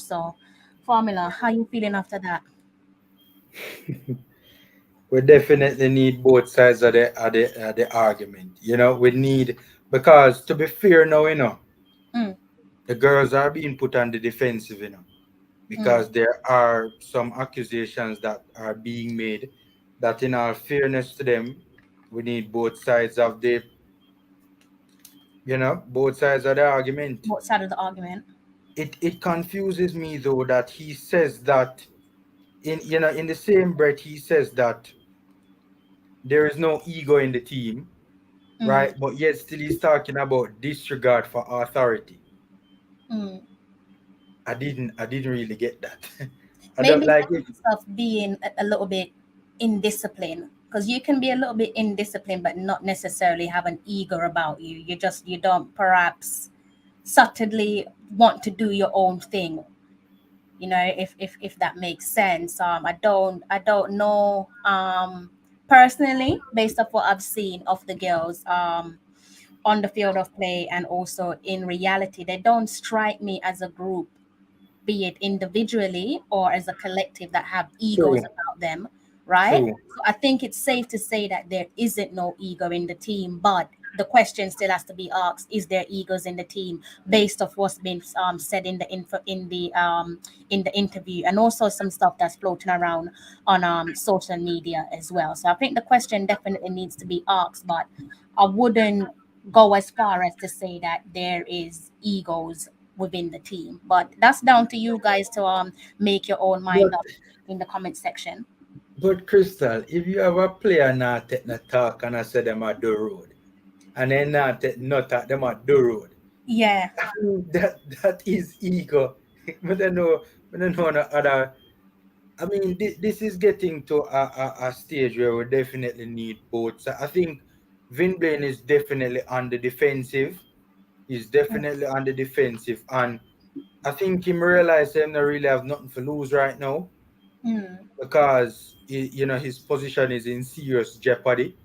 Formula, how you feeling after that? We definitely need both sides of the argument. We need, because to be fair now, Mm, the girls are being put on the defensive, because mm. there are some accusations that are being made that, in all fairness to them, we need both sides of the argument. What side of the argument? It confuses me though that he says that, in the same breath he says that there is no ego in the team, Mm, right? But yet still he's talking about disregard for authority. mm. I didn't really get that. I don't Maybe like it. sense of being a little bit indisciplined, because you can be a little bit indisciplined but not necessarily have an ego about you. You don't perhaps subtly want to do your own thing, if that makes sense. I don't know, personally, based off what I've seen of the girls on the field of play, and also in reality, they don't strike me as a group, be it individually or as a collective, that have egos True, about them, right? true. So I think it's safe to say that there isn't no ego in the team, but the question still has to be asked: is there egos in the team, based off what's been said in the info in the interview, and also some stuff that's floating around on social media as well. So I think the question definitely needs to be asked, but I wouldn't go as far as to say that there is egos within the team. But that's down to you guys to make your own mind But up in the comment section. but Crystal, if you have a player not take the talk and I say them at the road, and then not take not at them at the road, Yeah, that is ego. But I don't know no other. I mean, this is getting to a stage where we definitely need both. So I think Vin Blaine is definitely on the defensive. He's mm, definitely on the defensive, and I think him realize him not really have nothing to lose right now, mm, because his position is in serious jeopardy,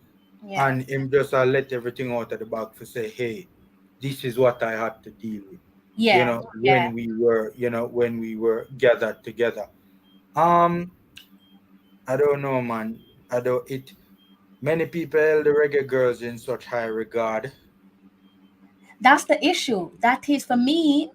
yeah, and him just let everything out of the bag for say, hey, this is what I had to deal with. yeah, yeah. When we were gathered together. Um, I don't know, man. I don't it. Many people held the Reggae Girls in such high regard. That's the issue. That is for me,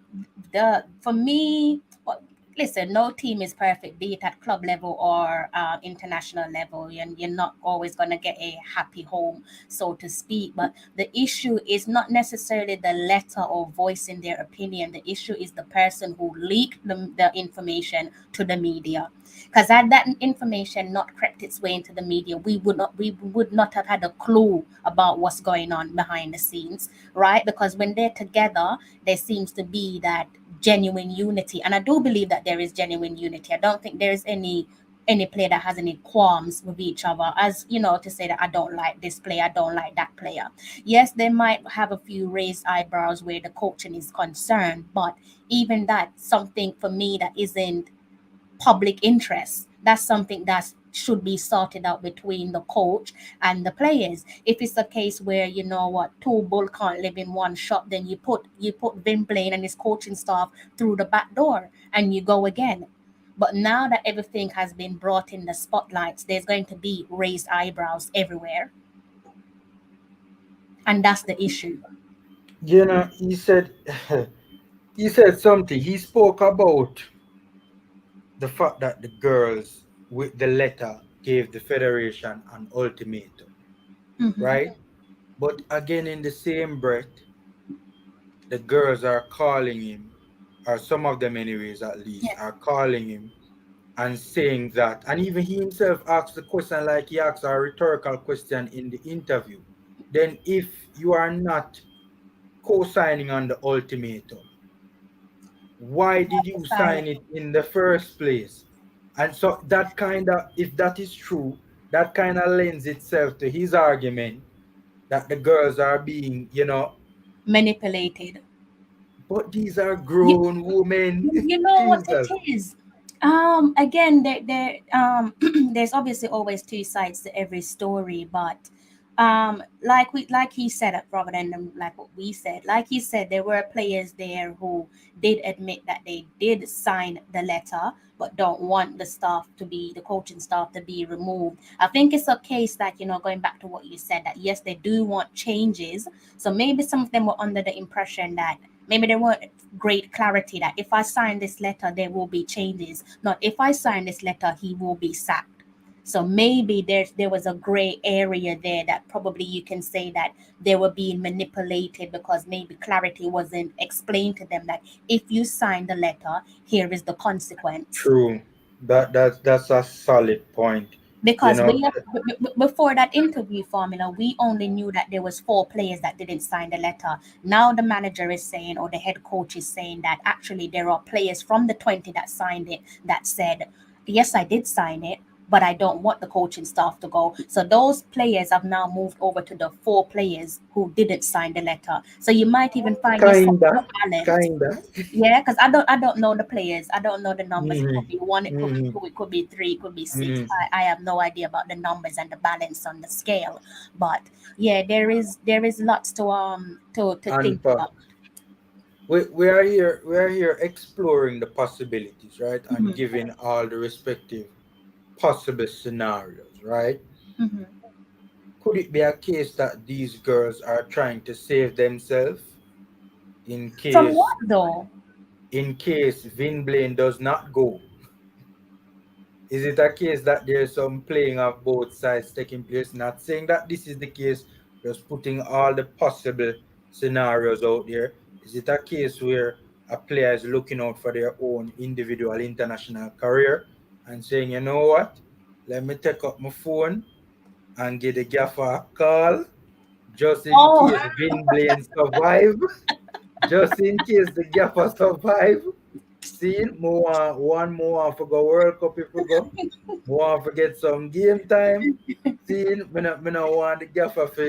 the for me. Well, listen, no team is perfect, be it at club level or international level, and you're not always gonna get a happy home, so to speak. But the issue is not necessarily the letter or voicing their opinion. The issue is the person who leaked the information to the media. Because had that information not crept its way into the media, we would not have had a clue about what's going on behind the scenes, right? Because when they're together, there seems to be that genuine unity, and I do believe that there is genuine unity. I don't think there is any player that has any qualms with each other, as to say that I don't like this player, I don't like that player. Yes, they might have a few raised eyebrows where the coaching is concerned, but even that's something for me that isn't public interest. That's something that should be sorted out between the coach and the players. If it's a case where two bull can't live in one shop, then you put Vin Blaine and his coaching staff through the back door and you go again. But now that everything has been brought in the spotlights, there's going to be raised eyebrows everywhere, and that's the issue. He said he said something. He spoke about the fact that the girls with the letter gave the federation an ultimatum, Hmm. right? But again, in the same breath, the girls are calling him, or some of them, anyways, at least, Yeah, are calling him and saying that, and even he himself asked the question like he asked a rhetorical question in the interview. Then, if you are not co signing on the ultimatum, why did you sign sign it. it in the first place? And so, that kind of, if that is true, that kind of lends itself to his argument that the girls are being, Manipulated. but these are You, grown women. you know what it Jesus. is. Again, there's obviously always two sides to every story, but like he said it rather than like what we said. Like he said, there were players there who did admit that they did sign the letter, but don't want the coaching staff to be removed. I think it's a case that, going back to what you said, that yes, they do want changes. So maybe some of them were under the impression that maybe they weren't great clarity that if I sign this letter, there will be changes. Not if I sign this letter, he will be sacked. So maybe there was a gray area there that probably you can say that they were being manipulated because maybe clarity wasn't explained to them that if you sign the letter, here is the consequence. True. That's a solid point. You Because know, before that interview formula, we only knew that there was four players that didn't sign the letter. Now the manager is saying, or the head coach is saying, that actually there are players from the 20 that signed it that said, yes, I did sign it, but I don't want the coaching staff to go. So those players have now moved over to the four players who didn't sign the letter. So you might even find yourself kinda, more balanced. kinda. Yeah, because I don't know the players. I don't know the numbers. It Hmm. could be one, it could be Hmm. two, it could be three, it could be six. Hmm. I have no idea about the numbers and the balance on the scale. But yeah, there is lots to think And for about. we are here exploring the possibilities, right? And Hmm. giving all the respective possible scenarios, right? Hmm. Could it be a case that these girls are trying to save themselves in From case what though? in case Vin Blaine does not go? Is it a case that there's some playing of both sides taking place? Not saying that this is the case, just putting all the possible scenarios out there. Is it a case where a player is looking out for their own individual international career and saying, you know what? Let me take up my phone and give the gaffer a call just in Oh, case Vin Blaine survive, just in case the gaffer survive. See, more one more for go World Cup if we go. Want to get some game time. See, me no want the gaffer for,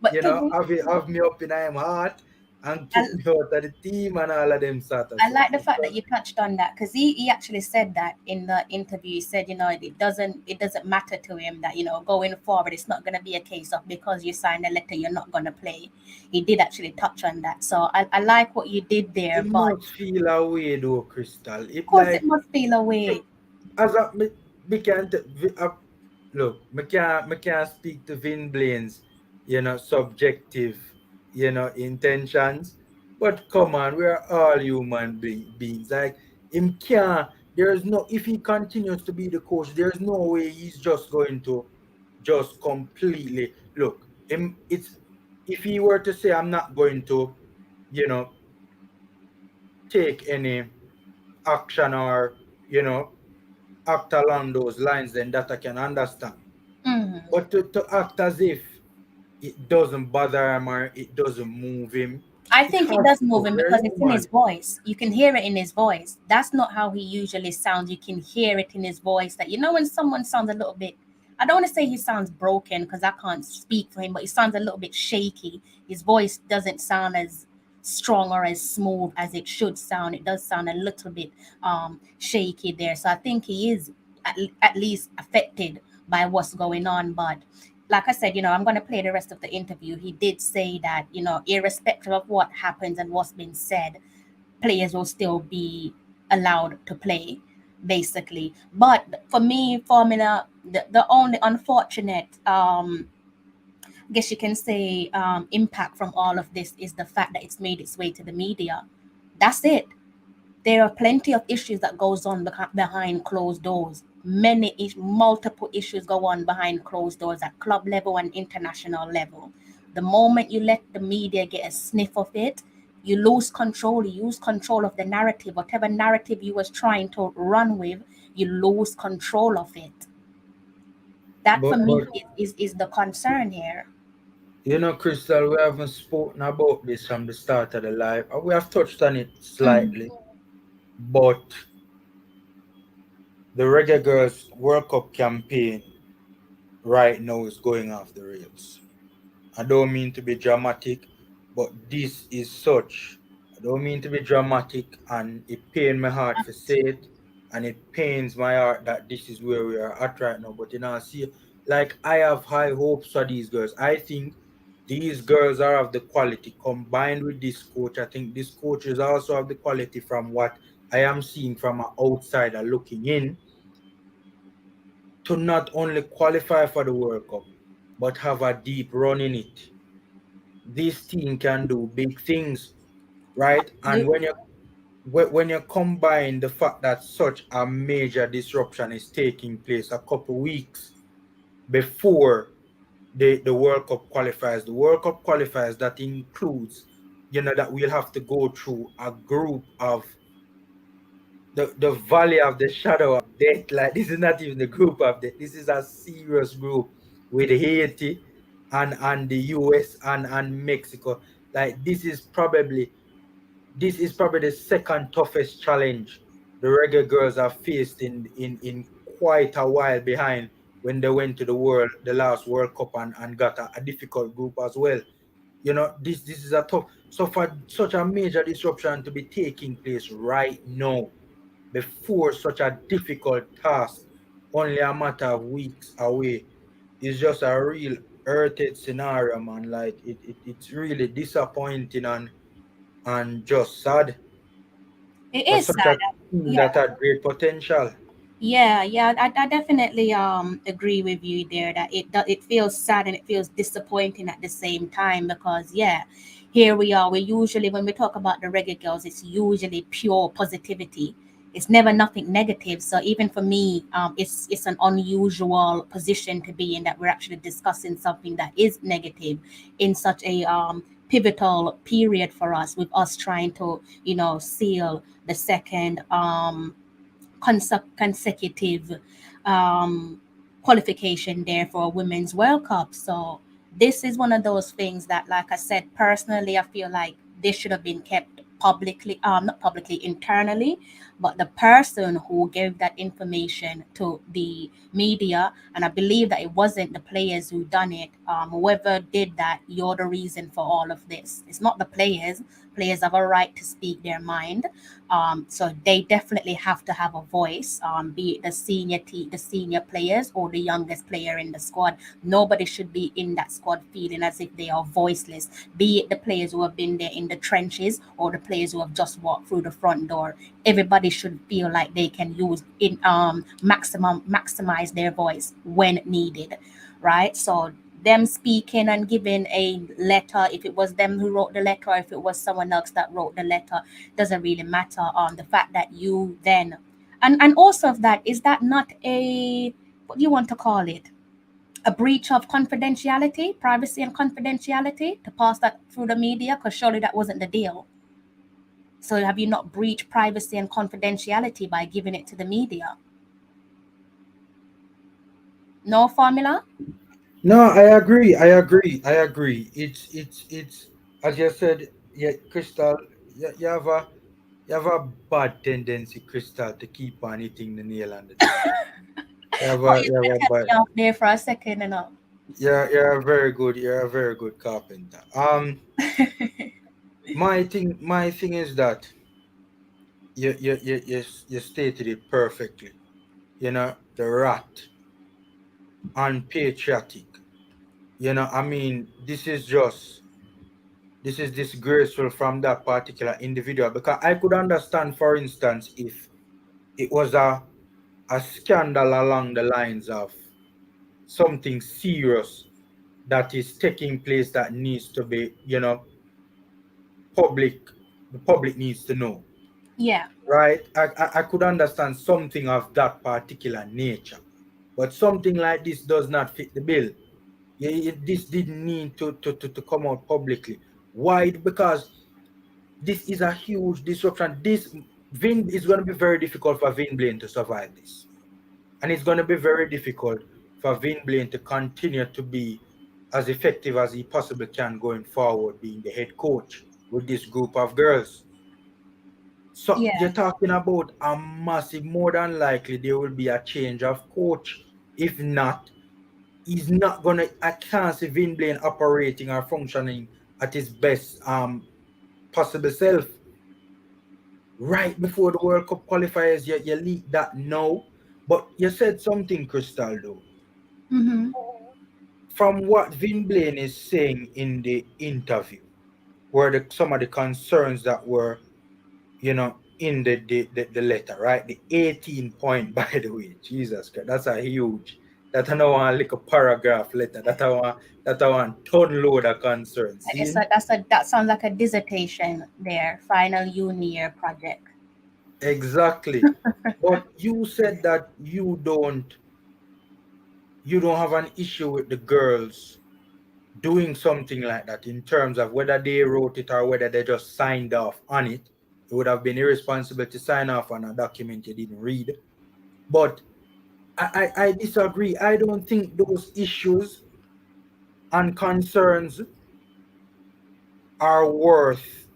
but to me, have me up in my heart and I, kick me out of the team and all of them sort of I stuff. like the fact that you touched on that because he actually said that in the interview. He said, it doesn't matter to him that going forward it's not going to be a case of because you signed a letter you're not going to play. He did actually touch on that, so I like what you did there. It But must feel a way though, Crystal. of It course, it like must feel a way. as a me can't look, me can't speak to Vin Blaine's, subjective, intentions. But come on, we are all human beings. Like him can't. There's no if he continues to be the coach, there's no way he's just going to just completely look. Him it's if he were to say I'm not going to, you know, take any action or, act along those lines, then that I can understand. Mhm. But to act as if it doesn't bother him or it doesn't move him, I it think it has does move to. him We're because it's in his human. voice. You can hear it in his voice. That's not how he usually sounds. You can hear it in his voice that when someone sounds a little bit, I don't want to say he sounds broken because I can't speak for him, but he sounds a little bit shaky. His voice doesn't sound as strong or as smooth as it should sound. It does sound a little bit shaky there. So I think he is at least affected by what's going on. But like I said, I'm going to play the rest of the interview. He did say that, irrespective of what happens and what's been said, players will still be allowed to play, basically. But for me, Formula, the only unfortunate, I guess you can say, impact from all of this is the fact that it's made its way to the media. That's it. There are plenty of issues that goes on behind closed doors. Multiple issues go on behind closed doors at club level and international level. The moment you let the media get a sniff of it, you lose control. You lose control of the narrative. Whatever narrative you was trying to run with, you lose control of it. That for But me is the concern here. Crystal, we haven't spoken about this from the start of the live. We have touched on it Mhm. slightly, but the Reggae Girls World Cup campaign. right now is going off the rails. I don't mean to be dramatic, but this is such. I don't mean to be dramatic, and it pains my heart to say it, and it pains my heart that this is where we are at right now. But see, like I have high hopes for these girls. I think these girls are of the quality combined with this coach. I think this coach is also of the quality from what I am seeing from an outsider looking in to not only qualify for the World Cup, but have a deep run in it. This team can do big things, right? And Absolutely. when you combine the fact that such a major disruption is taking place a couple weeks before the World Cup qualifiers, the World Cup qualifiers that includes, that we'll have to go through a group of the valley of the shadow of death. Like this is not even the group of death. This is a serious group with Haiti and the US and Mexico. Like this is probably the second toughest challenge the Reggae Girls have faced in quite a while behind when they went to the last World Cup and got a difficult group as well. This is a tough. So for such a major disruption to be taking place right now before such a difficult task, only a matter of weeks away, is just a real earthed scenario, man. Like it's really disappointing and just sad It for is such a sad. team Yeah. that had great potential. Yeah, I definitely agree with you there that it feels sad and it feels disappointing at the same time because yeah, here we are. We usually when we talk about the Reggae Girls, it's usually pure positivity. It's never nothing negative. So even for me, it's an unusual position to be in that we're actually discussing something that is negative in such a pivotal period for us with us trying to seal the second consecutive um, qualification there for a women's World Cup. So this is one of those things that, like I said, personally, I feel like this should have been kept publicly, not publicly, internally, but the person who gave that information to the media, and I believe that it wasn't the players who done it. Whoever did that, you're the reason for all of this. It's not the players. Players have a right to speak their mind, so they definitely have to have a voice, be it the senior players or the youngest player in the squad. Nobody should be in that squad feeling as if they are voiceless. Be it the players who have been there in the trenches or the players who have just walked through the front door. Everybody should feel like they can use in maximize their voice when needed, right? So them speaking and giving a letter, if it was them who wrote the letter or if it was someone else that wrote the letter, doesn't really matter. The fact that you then and also of that, is that not a, what do you want to call it, a breach of confidentiality, privacy and confidentiality, to pass that through the media? Because surely that wasn't the deal. So have you not breached privacy and confidentiality by giving it to the media? No formula. No, I agree. It's as you said, yeah, Crystal. You have a bad tendency, Crystal, to keep on hitting the nail on the door. Oh, you You have a cut bad. me off there for a second and all. You're a very good carpenter. My thing is that you stated it perfectly. The rat, unpatriotic. I mean, this is disgraceful from that particular individual, because I could understand, for instance, if it was a scandal along the lines of something serious that is taking place that needs to be, public, the public needs to know, Yeah, right? I could understand something of that particular nature, but something like this does not fit the bill. Yeah, this didn't need to come out publicly. Why? Because this is a huge disruption. This Vin is going to be very difficult for Vin Blaine to survive this, and it's going to be very difficult for Vin Blaine to continue to be as effective as he possibly can going forward, being the head coach with this group of girls. So yeah, you're talking about a massive, more than likely there will be a change of coach. If not, he's not gonna. I can't see Vin Blaine operating or functioning at his best possible self. Right before the World Cup qualifiers, you leak that now. But you said something, Crystal, though. Mm-hmm. From what Vin Blaine is saying in the interview, were some of the concerns that were, in the letter, right? The 18 point, by the way, Jesus Christ, that's a huge. That I don't want like a paragraph letter. That I want ton load of concerns. See? That sounds like a dissertation there, final uni year project. Exactly. But you said that you don't have an issue with the girls doing something like that in terms of whether they wrote it or whether they just signed off on it. It would have been irresponsible to sign off on a document you didn't read. But I disagree. I don't think those issues and concerns are worth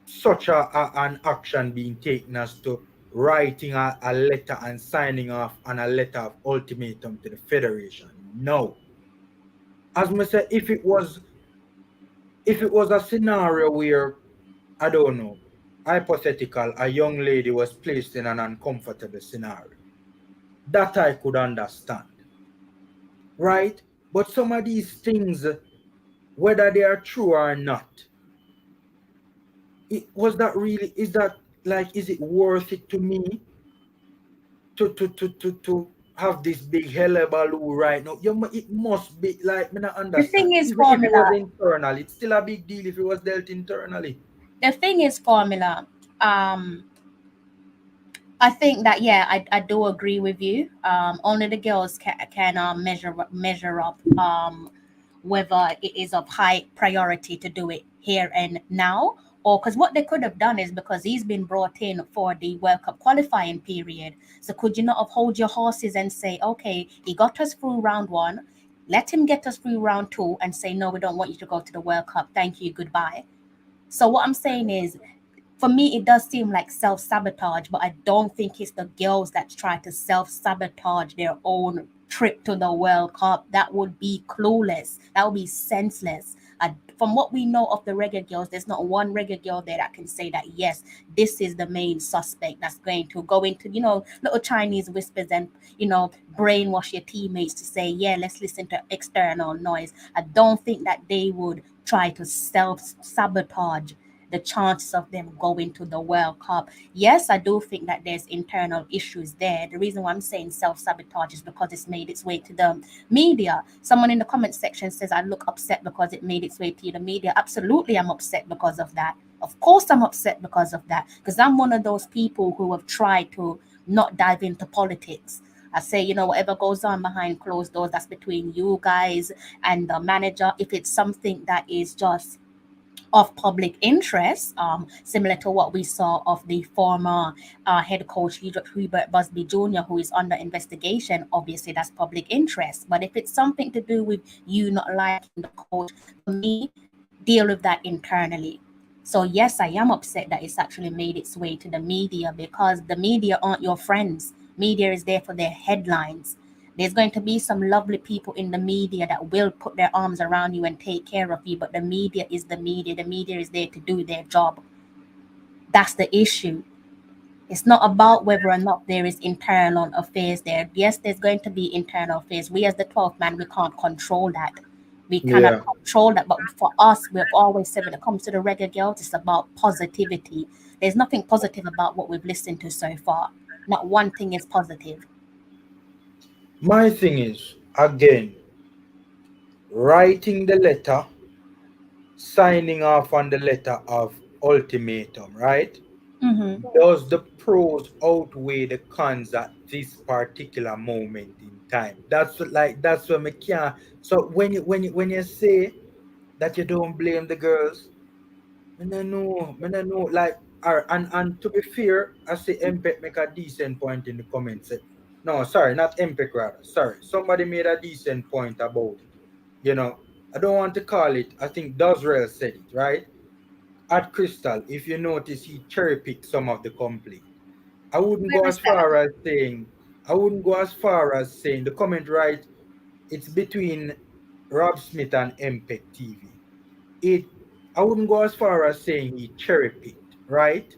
such an action being taken as to writing a letter and signing off on a letter of ultimatum to the Federation. No. As I said, if it was a scenario where, I don't know, hypothetical, a young lady was placed in an uncomfortable scenario, that I could understand, right? But some of these things, whether they are true or not, is it worth it to me to have this big hullabaloo right now? It must be like, me not The thing understand. is, Even if it was formula. internal, it's still a big deal if it was dealt internally. The thing is, formula. Um, I think that yeah, I do agree with you. Only the girls can measure up whether it is of high priority to do it here and now, or because what they could have done is because he's been brought in for the World Cup qualifying period. So could you not have hold your horses and say, okay, he got us through round one, let him get us through round two, and say no, we don't want you to go to the World Cup. Thank you, goodbye. So what I'm saying is, for me, it does seem like self sabotage, but I don't think it's the girls that try to self sabotage their own trip to the World Cup. That would be clueless. That would be senseless. From what we know of the Reggae Girls, there's not one Reggae Girl there that can say that, yes, this is the main suspect that's going to go into, little Chinese whispers and, brainwash your teammates to say, yeah, let's listen to external noise. I don't think that they would try to self sabotage the chances of them going to the World Cup. Yes, I do think that there's internal issues there. The reason why I'm saying self sabotage is because it's made its way to the media. Someone in the comment section says, I look upset because it made its way to the media. Absolutely, I'm upset because of that. Of course, I'm upset because of that. Because I'm one of those people who have tried to not dive into politics. I say, whatever goes on behind closed doors, that's between you guys and the manager. If it's something that is just of public interest, similar to what we saw of the former head coach Hubert Busby Jr., who is under investigation. Obviously, that's public interest. But if it's something to do with you not liking the coach, for me, deal with that internally. So yes, I am upset that it's actually made its way to the media because the media aren't your friends. Media is there for their headlines. There's going to be some lovely people in the media that will put their arms around you and take care of you, but the media is the media. The media is there to do their job. That's the issue. It's not about whether or not there is internal affairs there. Yes, there's going to be internal affairs. We as the 12th man, we can't control that. We cannot Yeah. control that. But for us, we've always said when it comes to the Reggae Girls, it's about positivity. There's nothing positive about what we've listened to so far. Not one thing is positive. My thing is, again, writing the letter, signing off on the letter of ultimatum, right? Mm-hmm. Does the pros outweigh the cons at this particular moment in time? That's what me can't. So when you say that you don't blame the girls, me no know. Like, and to be fair, I say MPEC make a decent point in the comments. No, sorry, not MPEC rather. Sorry, somebody made a decent point about it. You know, I don't want to call it. I think Dosrell said it right at Crystal. If you notice, he cherry picked some of the complaint. I wouldn't go Where is as that? far as saying I wouldn't go as far as saying the comment right. It's between Rob Smith and MPEG TV. I wouldn't go as far as saying he cherry picked, right?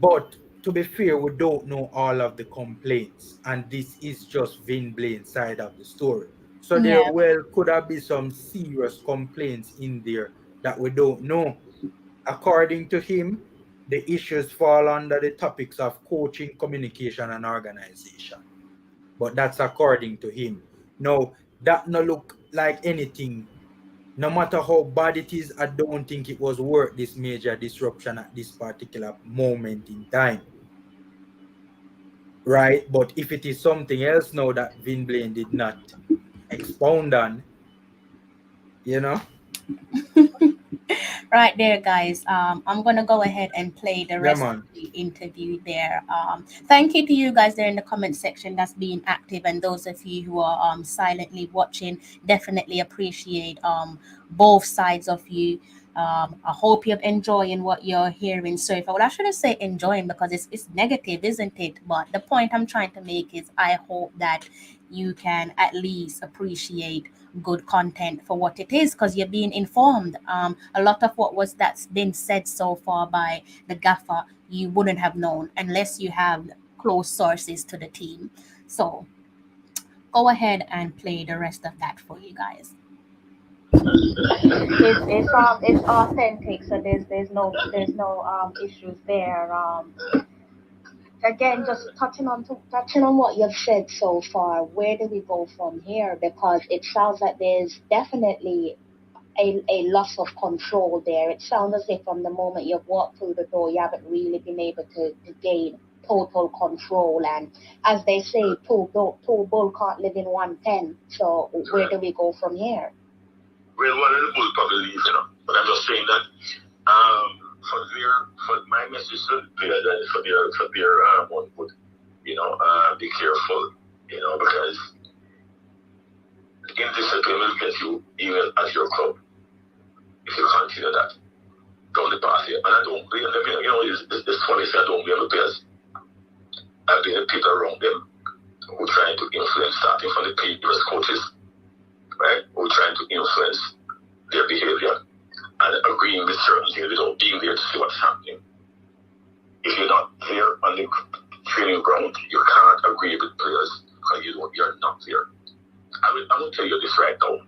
But to be fair, we don't know all of the complaints, and this is just Vin Blaine's side of the story. So there Yeah. well could have been some serious complaints in there that we don't know. According to him, the issues fall under the topics of coaching, communication, and organization. But that's according to him. Now, that no look like anything. No matter how bad it is, I don't think it was worth this major disruption at this particular moment in time. Right? But if it is something else now that Vin Blaine did not expound on, you know? Right there, guys. I'm gonna go ahead and play the Yeah, rest of man. the interview there. Thank you to you guys there in the comment section that's being active, and those of you who are silently watching. Definitely appreciate both sides of you. I hope you're enjoying what you're hearing. So if I shouldn't say enjoying because it's negative, isn't it? But the point I'm trying to make is I hope that you can at least appreciate good content for what it is because you're being informed. A lot of what was that's been said so far by the gaffer you wouldn't have known unless you have close sources to the team. So go ahead and play the rest of that for you guys. It's authentic, so there's no issues there. Again, just touching on what you've said so far. Where do we go from here? Because it sounds like there's definitely a loss of control there. It sounds as if from the moment you've walked through the door, you haven't really been able to gain total control. And as they say, two bull can't live in one pen. So where do we go from here? Well, one of the bull probably leave, but I'm just saying that for my message to the players and for their output, be careful, because indiscipline will get you even at your club if you continue that down the path here. And I don't blame them, it's funny, I don't blame the players. I blame the people around them who are trying to influence, starting from the previous coaches, right, who are trying to influence their behavior and agreeing with certain things without being there to see what's happening. If you're not there on the training ground, you can't agree with players because you're not there. I'm going to tell you this right now.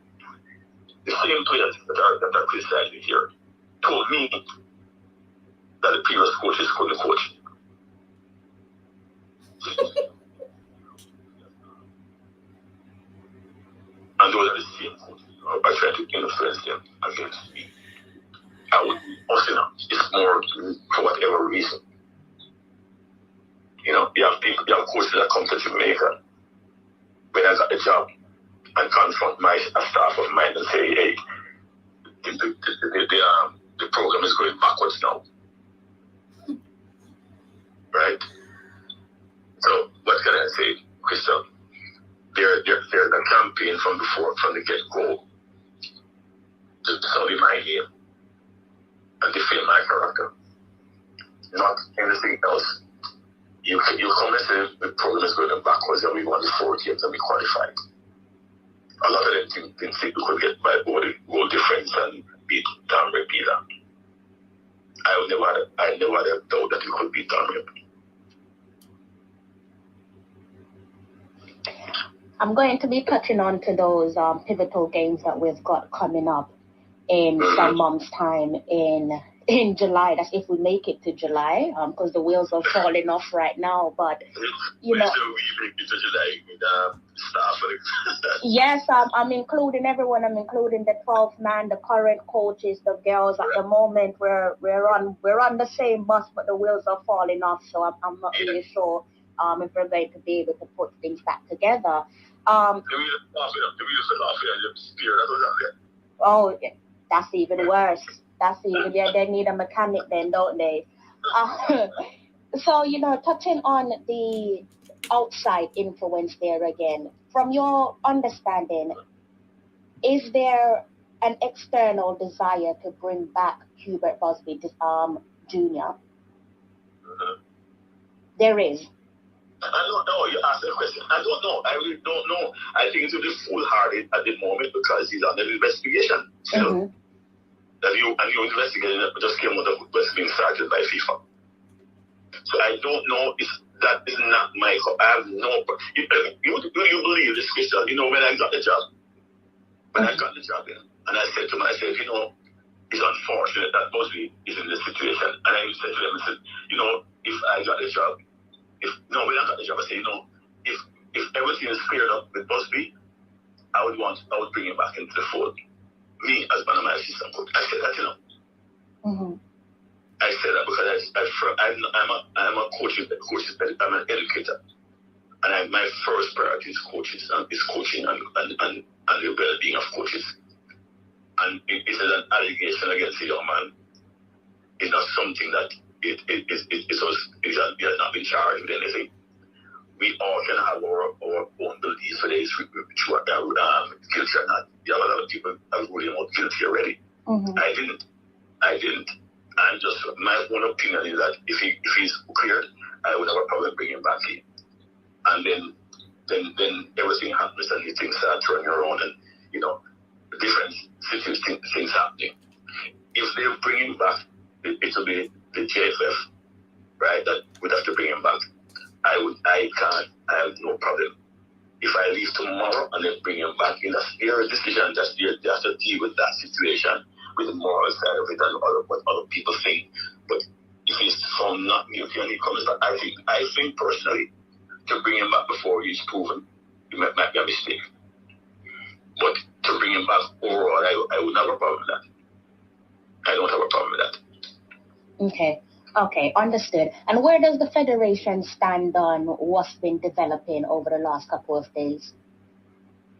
The same players that are criticizing here told me that the previous coaches couldn't coach. And those are the same coaches who are trying to influence them against me. I would also know it's more for whatever reason. You have coaches that come to Jamaica when I got the job and confront a staff of mine and say, hey, the program is going backwards now. Right? So what can I say, Crystal? There's a campaign from the get-go to sully my name and defame my character. Not anything else. You come and say the program is going backwards and we won the 4 games and we qualified. A lot of them didn't think we could get by goal difference and beat Tamre Pila. I never had a doubt that we could beat Tamre. I'm going to be touching on to those pivotal games that we've got coming up in some months' time in July. That's if we make it to July, because the wheels are falling off right now. But we make it to July with staff. Yes, I'm including everyone. I'm including the 12th man, the current coaches, the girls. At the moment, we're on the same bus, but the wheels are falling off. So I'm not really sure if we're going to be able to put things back together. Oh, that's even worse. They need a mechanic then, don't they? So, touching on the outside influence there again, from your understanding, is there an external desire to bring back Hubert Busby Jr.? There is. I don't know. You asked the question. I don't know. I really don't know. I think it would be foolhardy at the moment because he's under investigation. Still. That you investigating just came out of what's being started by FIFA. So I don't know if that is not my. I have no. You believe this, Christian? You know, when I got the job, and I said to myself, you know, it's unfortunate that Busby is in this situation. And I said to them, I said, you know, if I got the job, when I got the job, I said, you know, if everything is cleared up with Busby, I would bring him back into the fold. Me as one of my assistant coach, I said that, you know. I said that because I'm a coach. I'm an educator, and my first priority is coaches and is coaching and the well-being of coaches. And it is an allegation against a young man. It's not something that it has not been charged with anything. We all can have our own beliefs, whether it's guilty or not. You have a lot of people have ruling out guilty already. I didn't. And just my own opinion is that if he's cleared, I would have a problem bringing him back in. And then everything happens and things start turning around and, you know, different things happening. If they bring him back, it will be the JFF, right, that would have to bring him back. I have no problem. If I leave tomorrow and then bring him back in, that's their decision, they have to deal with that situation, with the moral side of it and what other people think. But if he's found not guilty and he comes back, I think personally, to bring him back before he's proven, it might be a mistake. But to bring him back overall, I would not have a problem with that. I don't have a problem with that. Okay, understood. And where does the Federation stand on what's been developing over the last couple of days?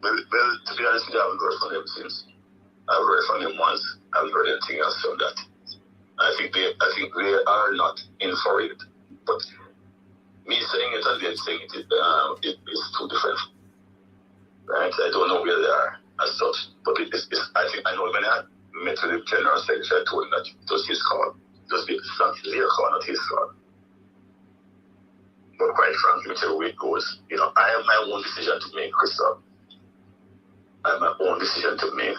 Well, to be honest with you, I haven't heard from him since. I've heard from him once. I haven't heard anything else from that. I think they are not in for it. But me saying it and them saying it is two different. Right? I don't know where they are as such. But I know when I met with the General Secretary, I told him that it was his call. Just be their call, not his call. But quite frankly, whichever way it goes, you know, I have my own decision to make, Crystal. I have my own decision to make.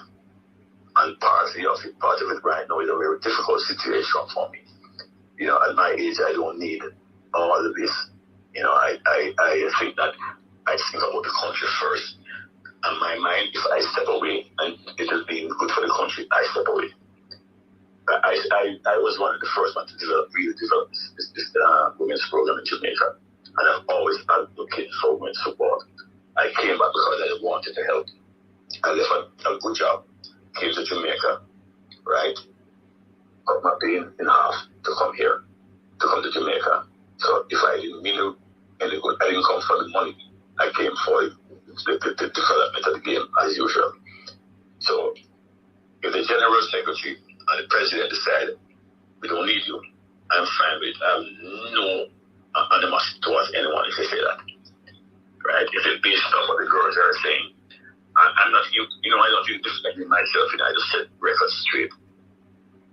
And part of it right now is a very difficult situation for me. You know, at my age, I don't need all of this. You know, I think that I think about the country first. And my mind, if I step away and it has been good for the country, I step away. I was one of the first ones to really develop this women's program in Jamaica. And I've always advocated for women's support. I came back because I wanted to help. I left a good job, came to Jamaica, right? Cut my pay in half to come here, to come to Jamaica. So if I didn't mean any good, I didn't come for the money. I came for the development of the game as usual. So if the General Secretary and the President decide we don't need you, I'm fine with it. I have no animosity towards anyone if they say that. Right? If it's based on what the girls are saying, I'm not, I don't feel disrespecting myself, I just said record straight.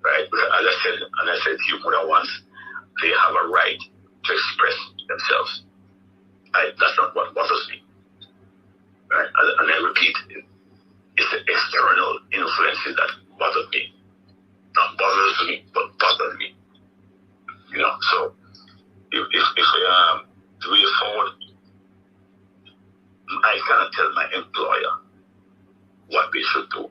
Right? Because as I said to you more than once, they have a right to express themselves. That's not what bothers me. Right? And I repeat, it's the external influences that bother me. Not bothers me, but bother me. You know, so if the way forward, I cannot tell my employer what they should do.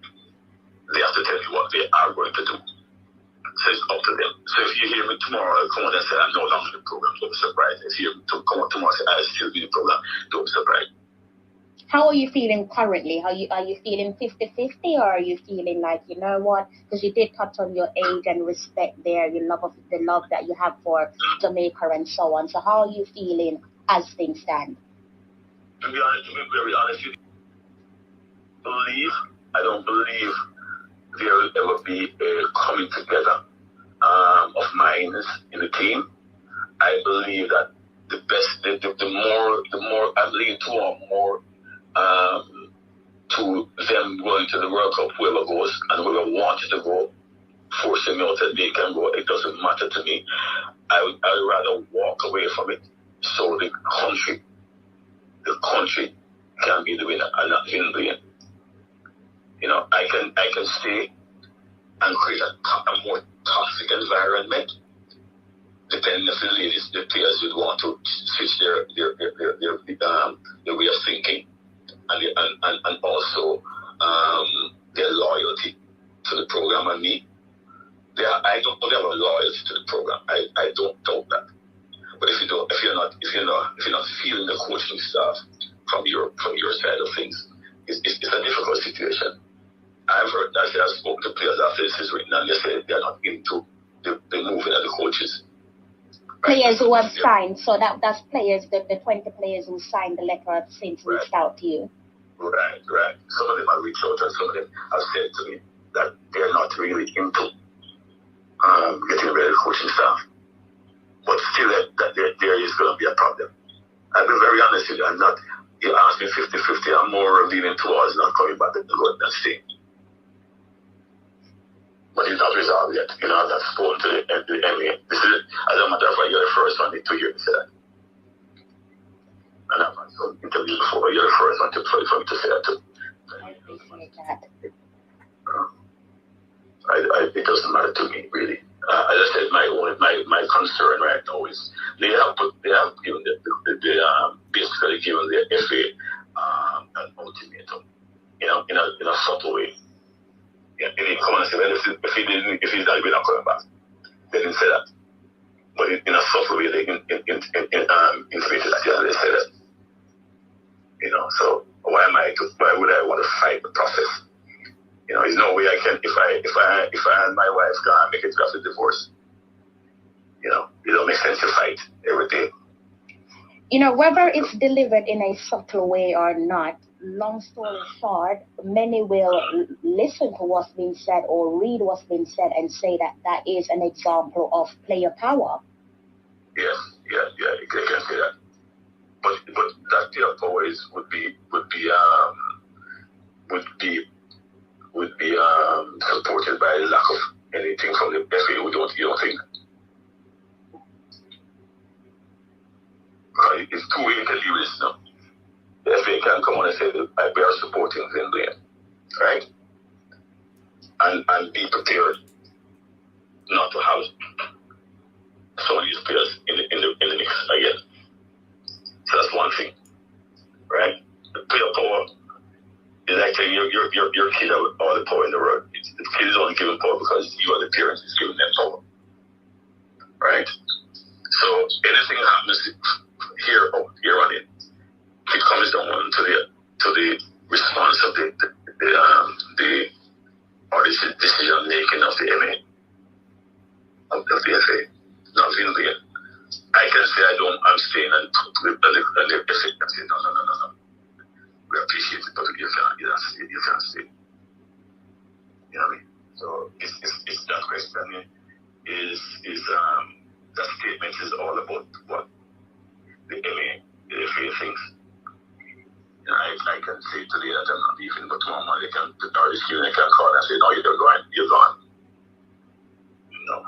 They have to tell me what they are going to do. So it's up to them. So if you hear me tomorrow, I'll come on and say I'm no longer in the program, don't be surprised. If you hear me come on tomorrow and say I'll still be in the program, don't be surprised. How are you feeling currently? Are you feeling 50-50, or are you feeling like, you know what, because you did touch on your age and respect there, the love that you have for Jamaica and so on. So how are you feeling as things stand? To be very honest with you, I don't believe there will ever be a coming together of minds in the team. I believe that the more I believe more to them going to the World Cup, whoever goes and whoever wanted to go, forcing me out that they can go, it doesn't matter to me. I would rather walk away from it, so the country can be the winner and not Vin Blaine. You know, I can stay and create a more toxic environment, depending if the players would want to switch their way of thinking and also their loyalty to the program and me. I don't have a loyalty to the program. I don't doubt that. But if you're not feeling the coaching staff from your side of things, it's a difficult situation. I've spoken to players after this is written, and they say they're not into the moving of the coaches. Right? Players who have signed, so that's players, the 20 players who signed the letter have since reached out to you. Right. Some of them have reached out, and some of them have said to me that they're not really into getting rid of the coaching staff. But still, that there is going to be a problem. I've been very honest with you. You asked me 50-50, I'm more leaning towards not coming back to the road than staying. But it's not resolved yet. You know, that's spoken to the MA. This is, as a matter of fact, you're the first one to hear me say that. And I've had some interviews before, but you're the first one for me to say that too. I appreciate that. It doesn't matter to me, really. As I said, my concern right now is they have given basically given the FA an ultimatum, you know, in a subtle way. Yeah, he didn't come and say, well, if he's not coming back, they didn't say that. But in a subtle way, they inflated that. Yeah, they said that. You know, so why would I want to fight the process? You know, there's no way I can, if I and my wife can't make it after divorce. You know, it don't make sense to fight every day. You know, whether it's delivered in a subtle way or not, long story short, many will listen to what's being said or read what's being said and say that is an example of player power. Yes, you can say that. But that player power would be supported by lack of anything from the FA. You don't think? It's too way to leave this now. The FA can come on and say that we are supporting Vin Blaine, right? And be prepared not to have some of these players in the mix again. So that's one thing, right? The player power is actually your kid have all the power in the world. The kid is only given power because you are the parents is giving them power, right? So anything happens here on it, it comes down to the response of the decision making of the MA of the FA, not Vin Blaine. I can say I'm staying and the FA can say no. We appreciate it, but you can't stay. You know what I mean? So it's that question is that statement is all about what the MA, the FA thinks. You know, I can say today that I'm not leaving, but tomorrow they can call and say, no, you're gone. You know,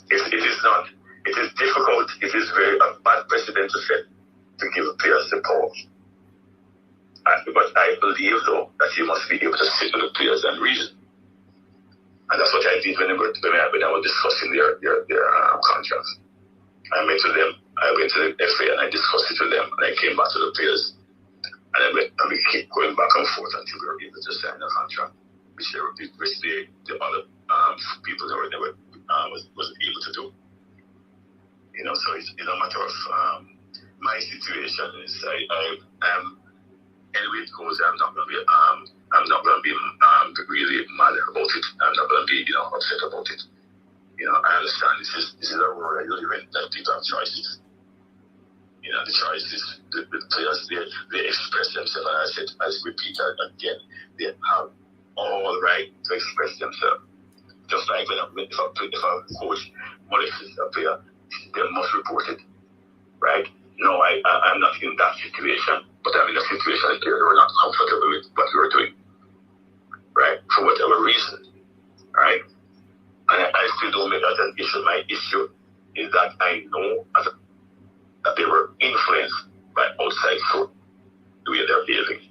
it is difficult, it is a bad precedent to set to give players the power. But I believe, though, that you must be able to sit with the players and reason. And that's what I did when I was discussing their contracts. I went to the FA and I discussed it with them, and I came back to the players. And we keep going back and forth until we were able to sign a contract, which the other people that were never was able to do. You know, so it's a matter of my situation is I am. Anyway, it goes. I'm not going to be really mad about it. I'm not going to be upset about it. You know, I understand this is a world I live in that people have choices. You know, the choices, the players, they express themselves, and I said, I repeat that again, they have all right to express themselves. Just like if a coach molests a player, they must report it, right? No, I'm not in that situation, but I'm in a situation that they were not comfortable with what we were doing, right? For whatever reason, right? And I still don't make that an issue. My issue is that I know that they were influenced like so the way they're behaving.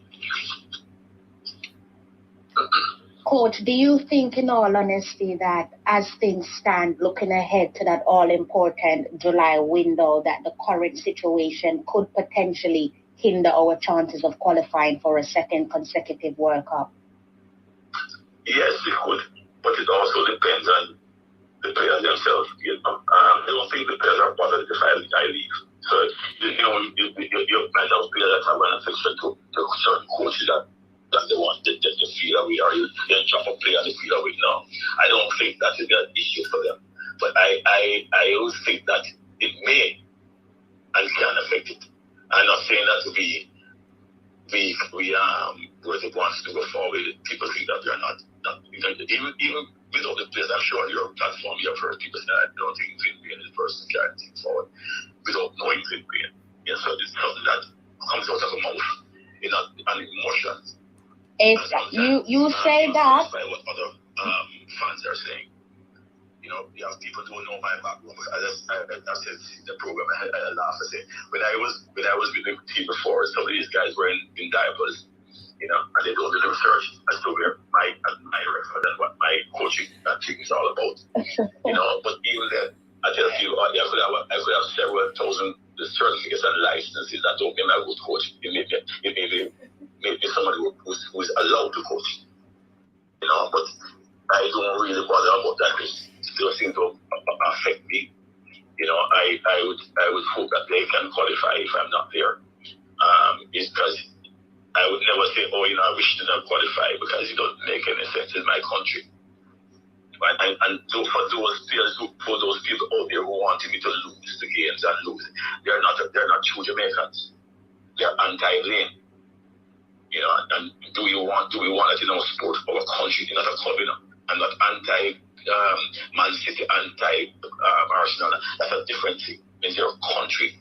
Coach, do you think, in all honesty, that as things stand, looking ahead to that all-important July window, that the current situation could potentially hinder our chances of qualifying for a second consecutive World Cup? Yes, it could, but it also depends on the players themselves. I don't think the players are bothered if I leave. So, you might have players that have an affection to certain coaches that they want to feel away, or you drop a player and they feel away. No, I don't think that is an issue for them. But I always think that it may and can affect it. I'm not saying that we were the ones to go forward. People think that we are not even without the players. I'm sure on your platform you have heard people say, I don't think Vin Blaine is the person carrying things forward without knowing Vin Blaine. Yes, so it's something that comes out of the mouth, not an emotions. You say that by what other fans are saying. You know, you have people who know my background. I said the program. I laugh. I say when I was with the team before, some of these guys were in diapers. You know, and they do the research as to where my record and what my coaching team is all about. You know, but even then, I tell you, I could have several thousand certificates and licenses that don't make me a good coach. It may be somebody who is allowed to coach. You know, but I don't really bother about that. It still seems to affect me. You know, I would hope that they can qualify if I'm not there. Because I would never say, oh, you know, I wish to not qualify because it doesn't make any sense in my country. And so for those players, for those people out there who wanted me to lose the games and lose, they're not true Jamaicans. They're anti-lane. You know, and do we want it in our sport, our country, not a club, you know, and not anti Man City, anti Arsenal. That's a different thing. In your country,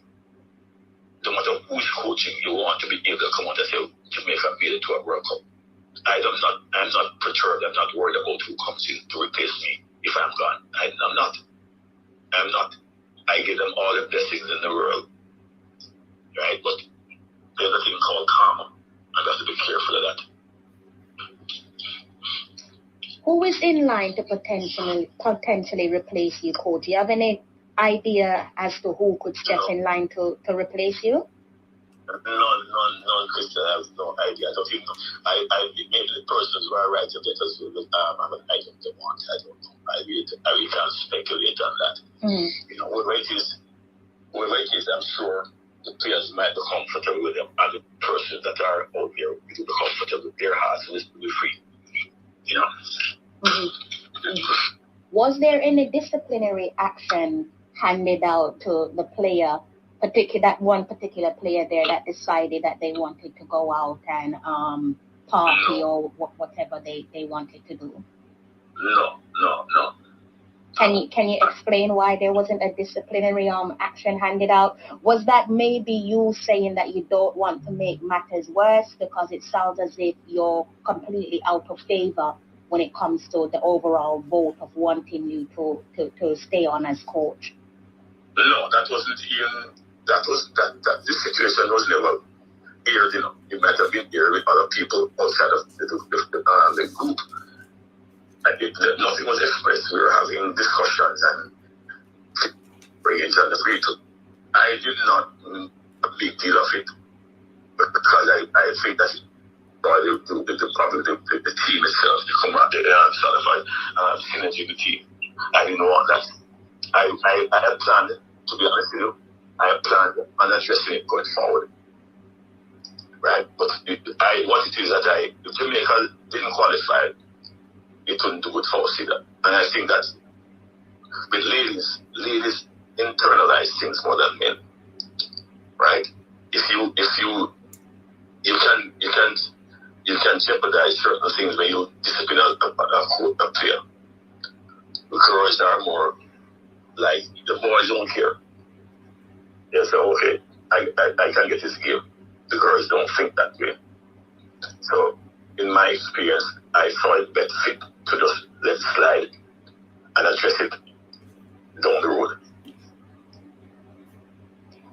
no matter who's coaching, you want to be able to come out and say Jamaica made it to a World Cup. I'm not perturbed. I'm not worried about who comes in to replace me if I'm gone. I'm not. I give them all the blessings in the world, right? But there's a thing called karma. I got to be careful of that. Who is in line to potentially replace you, Coach? Do you have any idea as to who could step in line to replace you? None, Christian. I have no idea. I don't even know. Maybe the persons who are writing letters will have an item they want. I don't know. I really can't speculate on that. You know, whoever it is, I'm sure the players might be comfortable with them, and the persons that are out there will be comfortable with their hearts will be free. You know. Was there any disciplinary action handed out to the player, that one particular player there that decided that they wanted to go out and party or whatever they wanted to do? No. Can you explain why there wasn't a disciplinary action handed out? Was that maybe you saying that you don't want to make matters worse because it sounds as if you're completely out of favor when it comes to the overall vote of wanting you to stay on as coach? No, that wasn't even. That this situation was never aired. You know, it might have been aired with other people outside of the group. Nothing was expressed. We were having discussions and bringing it and agreed to. I did not make a big deal of it because I think that the team itself, the camaraderie, sort of synergy with the team. I didn't want that. I had planned, to be honest with you, I had planned on addressing it going forward. Right? But what it is that if Jamaica didn't qualify, it wouldn't do good for us either. And I think that with ladies internalize things more than men. Right? If you can jeopardize certain things when you discipline a player. The girls are more like the boys don't care. They say, okay, I can get this game. The girls don't think that way. So in my experience, I saw it best fit to just let it slide and address it down the road.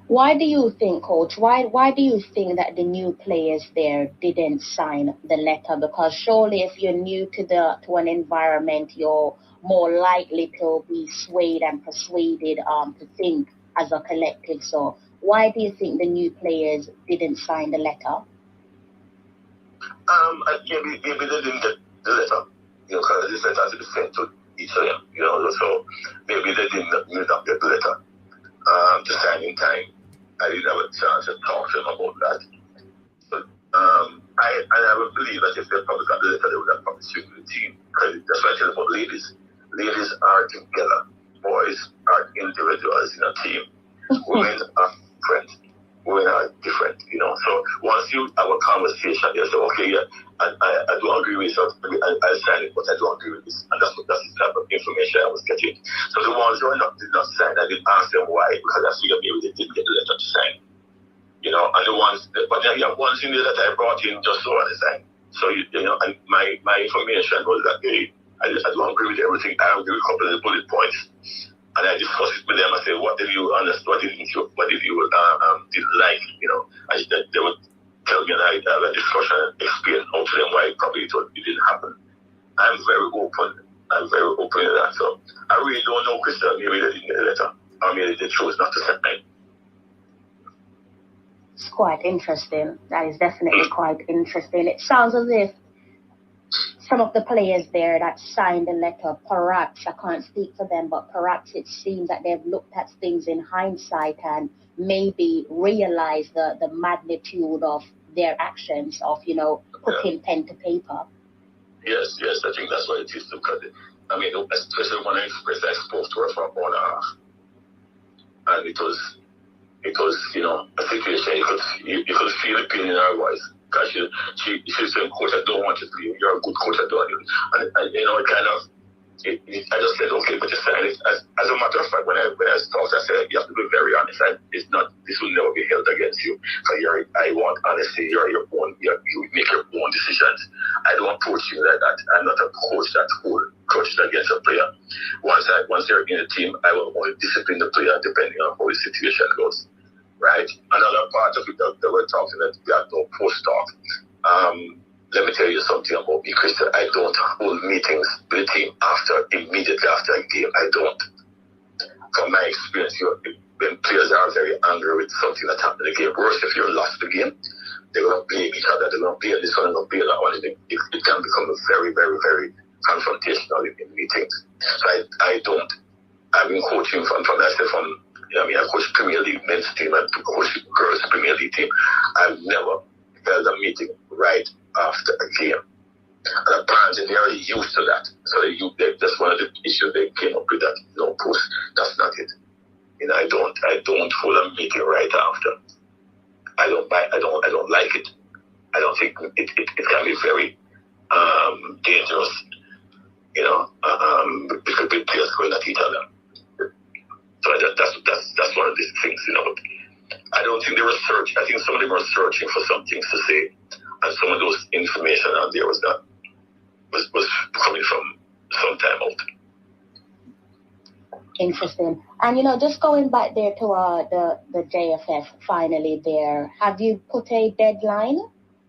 Why do you think, Coach? Why do you think that the new players there didn't sign the letter? Because surely, if you're new to an environment, you're more likely to be swayed and persuaded to think as a collective. So, why do you think the new players didn't sign the letter? Maybe they didn't get the letter, because this letter has to be sent to each of them, so maybe they didn't not get the letter to sign in time. I didn't have a chance to talk to them about that. But I would believe that if they probably got the letter, they would have probably switched the team. Because that's what I tell about ladies. Ladies are together. Boys are individuals in a team. Women are different. Women are different, So once you have a conversation, you say, okay, yeah, I don't agree with it, I'll sign it, but I don't agree with this. And that's the type of information I was getting. So the ones who did not sign, I didn't ask them why, because I figured maybe they didn't get the letter to sign. And the ones, but then you have ones in there that I brought in just so I sign. So, and my information was that I don't agree with everything. I agree with a couple of the bullet points. And I discussed it with them. I said, what did you understand? What did you didn't like? They would tell me, and I have a discussion and explain out to them why probably it didn't happen. I'm very open. To that. So I really don't know, Crystal. Maybe they didn't get a letter, or maybe they chose not to send it. It's quite interesting. That is definitely quite interesting. It sounds as if some of the players there that signed the letter, perhaps, I can't speak for them, but perhaps it seems that they've looked at things in hindsight and maybe realized the magnitude of their actions of, putting pen to paper. Yes, I think that's what it is. Because, especially when I spoke to her for 1 hour and a half. And it was a situation, you could feel the pain in her voice. Because she said, Coach, I don't want you to leave. You're a good coach, I don't want you. And I just said, okay, but just sign it. As a matter of fact, when I talked, I said, you have to be very honest. This will never be held against you. Because I want honesty. You're your own. You make your own decisions. I don't approach you like that. I'm not a coach that will coach against a player. Once they're in the team, I will only discipline the player depending on how the situation goes. Right? Another part of it that we're talking that we have no post talk. Let me tell you something about me, Crystal. I don't hold meetings with the team immediately after a game. I don't. From my experience, when players are very angry with something that happened in the game, worse if you're lost the game, they're going to blame each other. They're going to blame this one, they're going to blame that one. It can become very, very, very confrontational in meetings. So I don't. I've been coaching from myself I coach Premier League men's team and coach girls Premier League team. I've never held a meeting right after a game. And apparently they're already used to that. So that's one of the issues they came up with, that no post. That's not it. I don't hold a meeting right after. I don't like it. I don't think it can be very dangerous. Because the players going at each other. So that's one of these things, But I don't think they were searching. I think some of them were searching for some things to say, and some of those information out there was coming from some time out. Interesting. And just going back there to the JFF finally there, have you put a deadline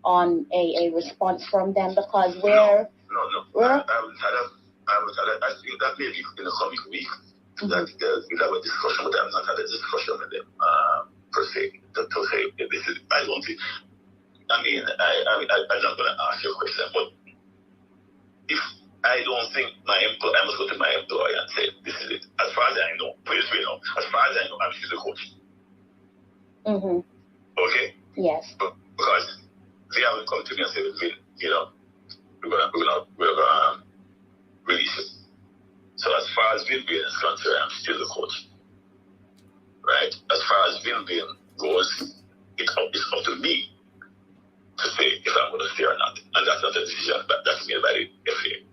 on a response from them? Because No. I think that maybe in the coming week. That we'll have a discussion with them. Not had a discussion with them per se to say this is. I don't think. I'm not going to ask you a question, but if I don't think my employer, I must go to my employer and say this is it. As far as I know, please know. As far as I know, I'm still the coach. Okay. Yes. Because they haven't come to me and said, we're gonna release it. So as far as Vin Blaine is concerned, I'm still the coach. Right? As far as Vin Blaine goes, it's up to me to say if I'm going to stay or not. And that's not a decision that's made by the FA.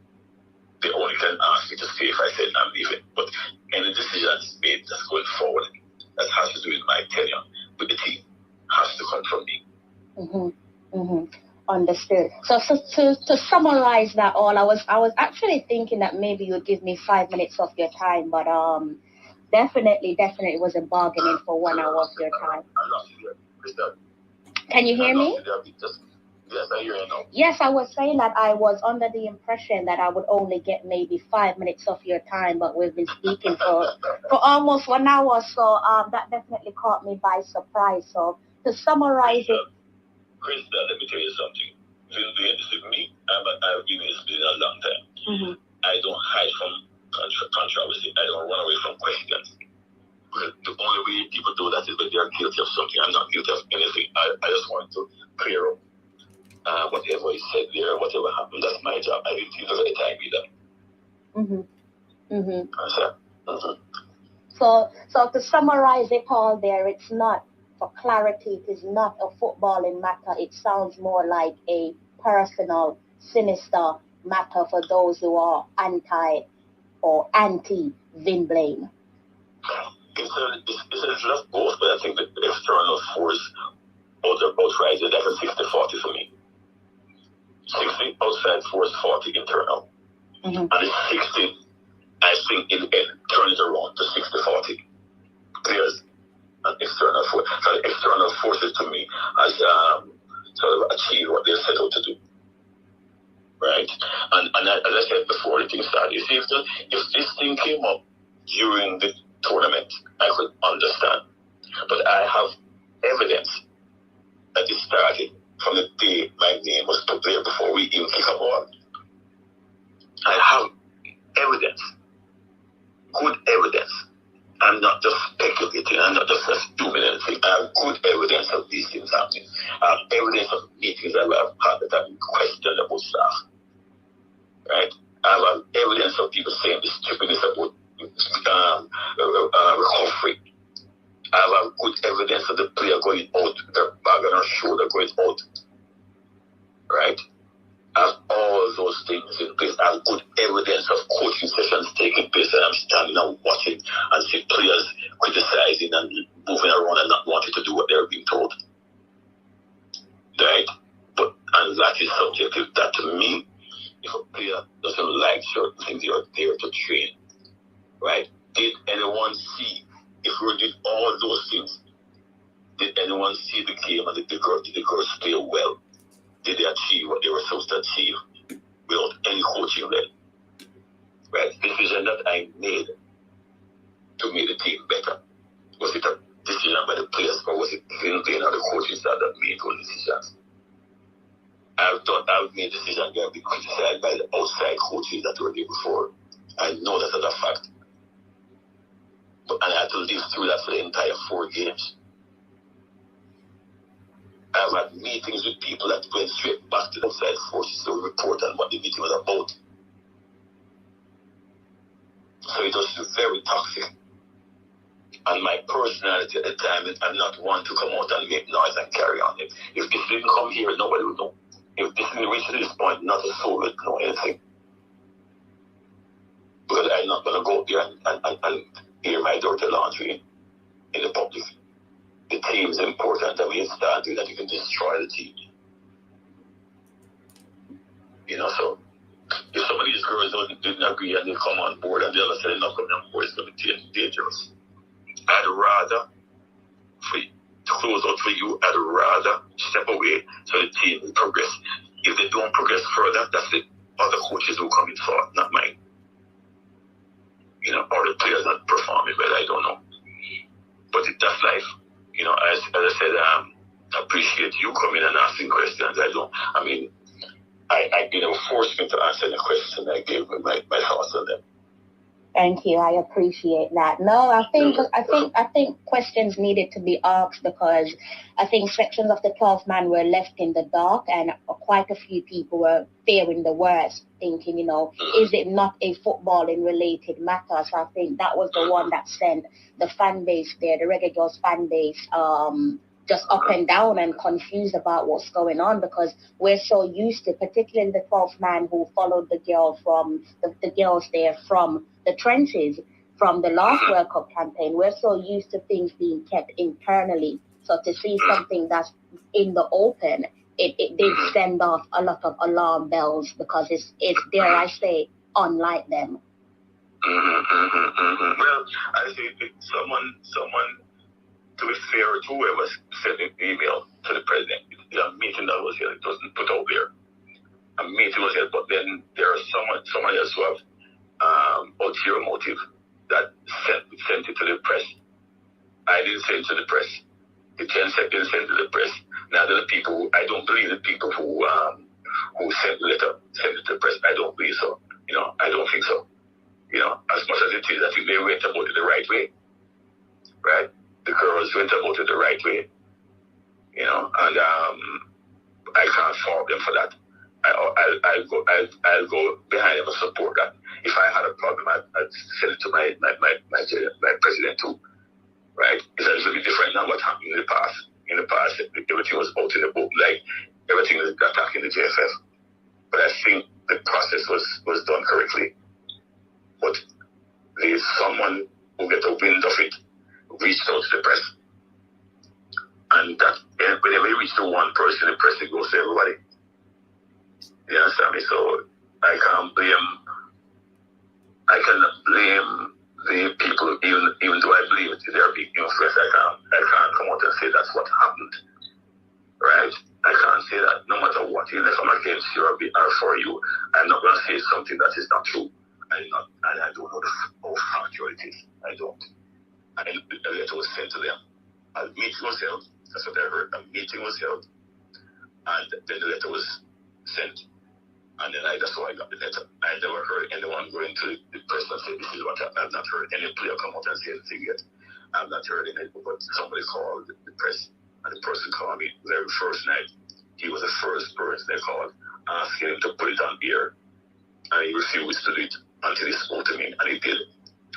They only can ask me to stay if I say I'm leaving. But any decisions made that's going forward that has to do with my tenure with the team has to come from me. Understood. So to summarize that all, I was actually thinking that maybe you would give me 5 minutes of your time, but Definitely was a bargaining for 1 hour of your time. I'm not here, Crystal. Can you hear me? Yes, I hear you now. Yes, I was saying that I was under the impression that I would only get maybe 5 minutes of your time, but we've been speaking for almost 1 hour, so that definitely caught me by surprise. So to summarize it, Krista, let me tell you something. Vin Blaine, this is me. I've been in this business a long time. Mm-hmm. I don't hide from controversy. I don't run away from questions. But the only way people do that is when they're guilty of something. I'm not guilty of anything. I just want to clear up whatever is said there, whatever happened. That's my job. I didn't feel the time either. So to summarize it all there, it's not, for clarity, it is not a footballing matter. It sounds more like a personal, sinister matter for those who are anti Vin Blaine. It's not both, but I think the external force outside is like a 60-40 for me. 60 outside force, 40 internal. Mm-hmm. And the 60, I think in the end, turns around to 60-40. There's an external force. So the external forces to me has sort of achieved what they're set out to do. Right? And as I said before the thing started, you see, if this thing came up during the tournament, I could understand. But I have evidence that it started from the day my name was put there before we even kick a ball. I have evidence, good evidence. I'm not just speculating, I'm not just assuming anything. I have good evidence of these things happening. I have evidence of meetings that I've had that have been questioned about staff. Right? I have evidence of people saying the stupidness about recovery. I have good evidence of the player going out, their bag on her shoulder going out. Right? I have all those things in place. I have good evidence of coaching sessions taking place, and I'm standing and watching and see players criticizing and moving around and not wanting to do what they're being told. Right? And that is subjective. That to me, if a player doesn't like certain things, you're there to train. Right? Did anyone see, if we did all those things, did anyone see the game and did the girls play well? Did they achieve what they were supposed to achieve without any coaching then? Right? The decision that I made to make the team better, was it a decision by the players, or was it Vin Blaine or the coaching staff that made those decisions? I've made decisions that have been criticized by the outside coaches that were there before. I know that as a fact. And I had to live through that for the entire 4 games. I've had meetings with people that went straight back to the outside forces to report on what the meeting was about. So it was very toxic. And my personality at the time, I'm not one to come out and make noise and carry on. If this didn't come here, nobody would know. If this didn't reach this point, not a soul would know anything. Because I'm not going to go there and air my dirty laundry in the public. The team is important that we start doing that you can destroy the team. So if some of these girls didn't agree and they come on board and the other side not coming on board, it's going to be dangerous. I'd rather, to close out for you, I'd rather step away so the team will progress. If they don't progress further, that's the other coaches who come in fault, not mine. Or the players not performing well, I don't know. But that's life. As I said, I appreciate you coming and asking questions. I forced me to answer the questions and I gave my thoughts on them. Thank you. I appreciate that. No, I think questions needed to be asked because I think sections of the 12 man were left in the dark and quite a few people were fearing the worst, thinking, is it not a footballing related matter? So I think that was the one that sent the fan base there, the Reggae Girls fan base, just up and down and confused about what's going on because we're so used to, particularly the 12th man who followed the girl from the girls there from the trenches, from the last World Cup campaign. We're so used to things being kept internally. So to see something that's in the open, it did send off a lot of alarm bells because it's dare I say, unlike them. Well, I say someone, to be fair to whoever sent an email to the president, a meeting that was here, it wasn't put out there. A meeting was here, but then there are someone else who have ulterior motive that sent it to the press. I didn't send it to the press. The 10 seconds sent it to the press. Now the people, I don't believe the people who sent the letter sent it to the press. I don't believe so. I don't think so. As much as it is, I think they went about it the right way. Right? The girls went about it the right way. And I can't fault them for that. I'll go behind them and support that. If I had a problem, I'd send it to my president too. Right? It's a little bit different than what happened in the past. In the past, everything was out in the book, like everything was attacking the JFF. But I think the process was done correctly. But there's someone who get a wind of it, reached out to the press. And that whenever you reach to one person, the press it goes to everybody. You understand me? So I cannot blame the people, even though I believe they're being influenced. I can't come out and say that's what happened. Right? I can't say that no matter what, even if I'm against you or for you, I'm not going to say something that is not true. And I don't know how factual it is. I don't. And the letter was sent to them. A meeting was held. That's what I heard. A meeting was held. And then the letter was sent. And then that's how I got the letter. I never heard anyone going to the press and say, this is what happened. I've not heard any player come out and say anything yet. I've not heard anything, but somebody called the press. And the person called me the very first night. He was the first person they called, asking him to put it on air. And he refused to do it until he spoke to me, and he did.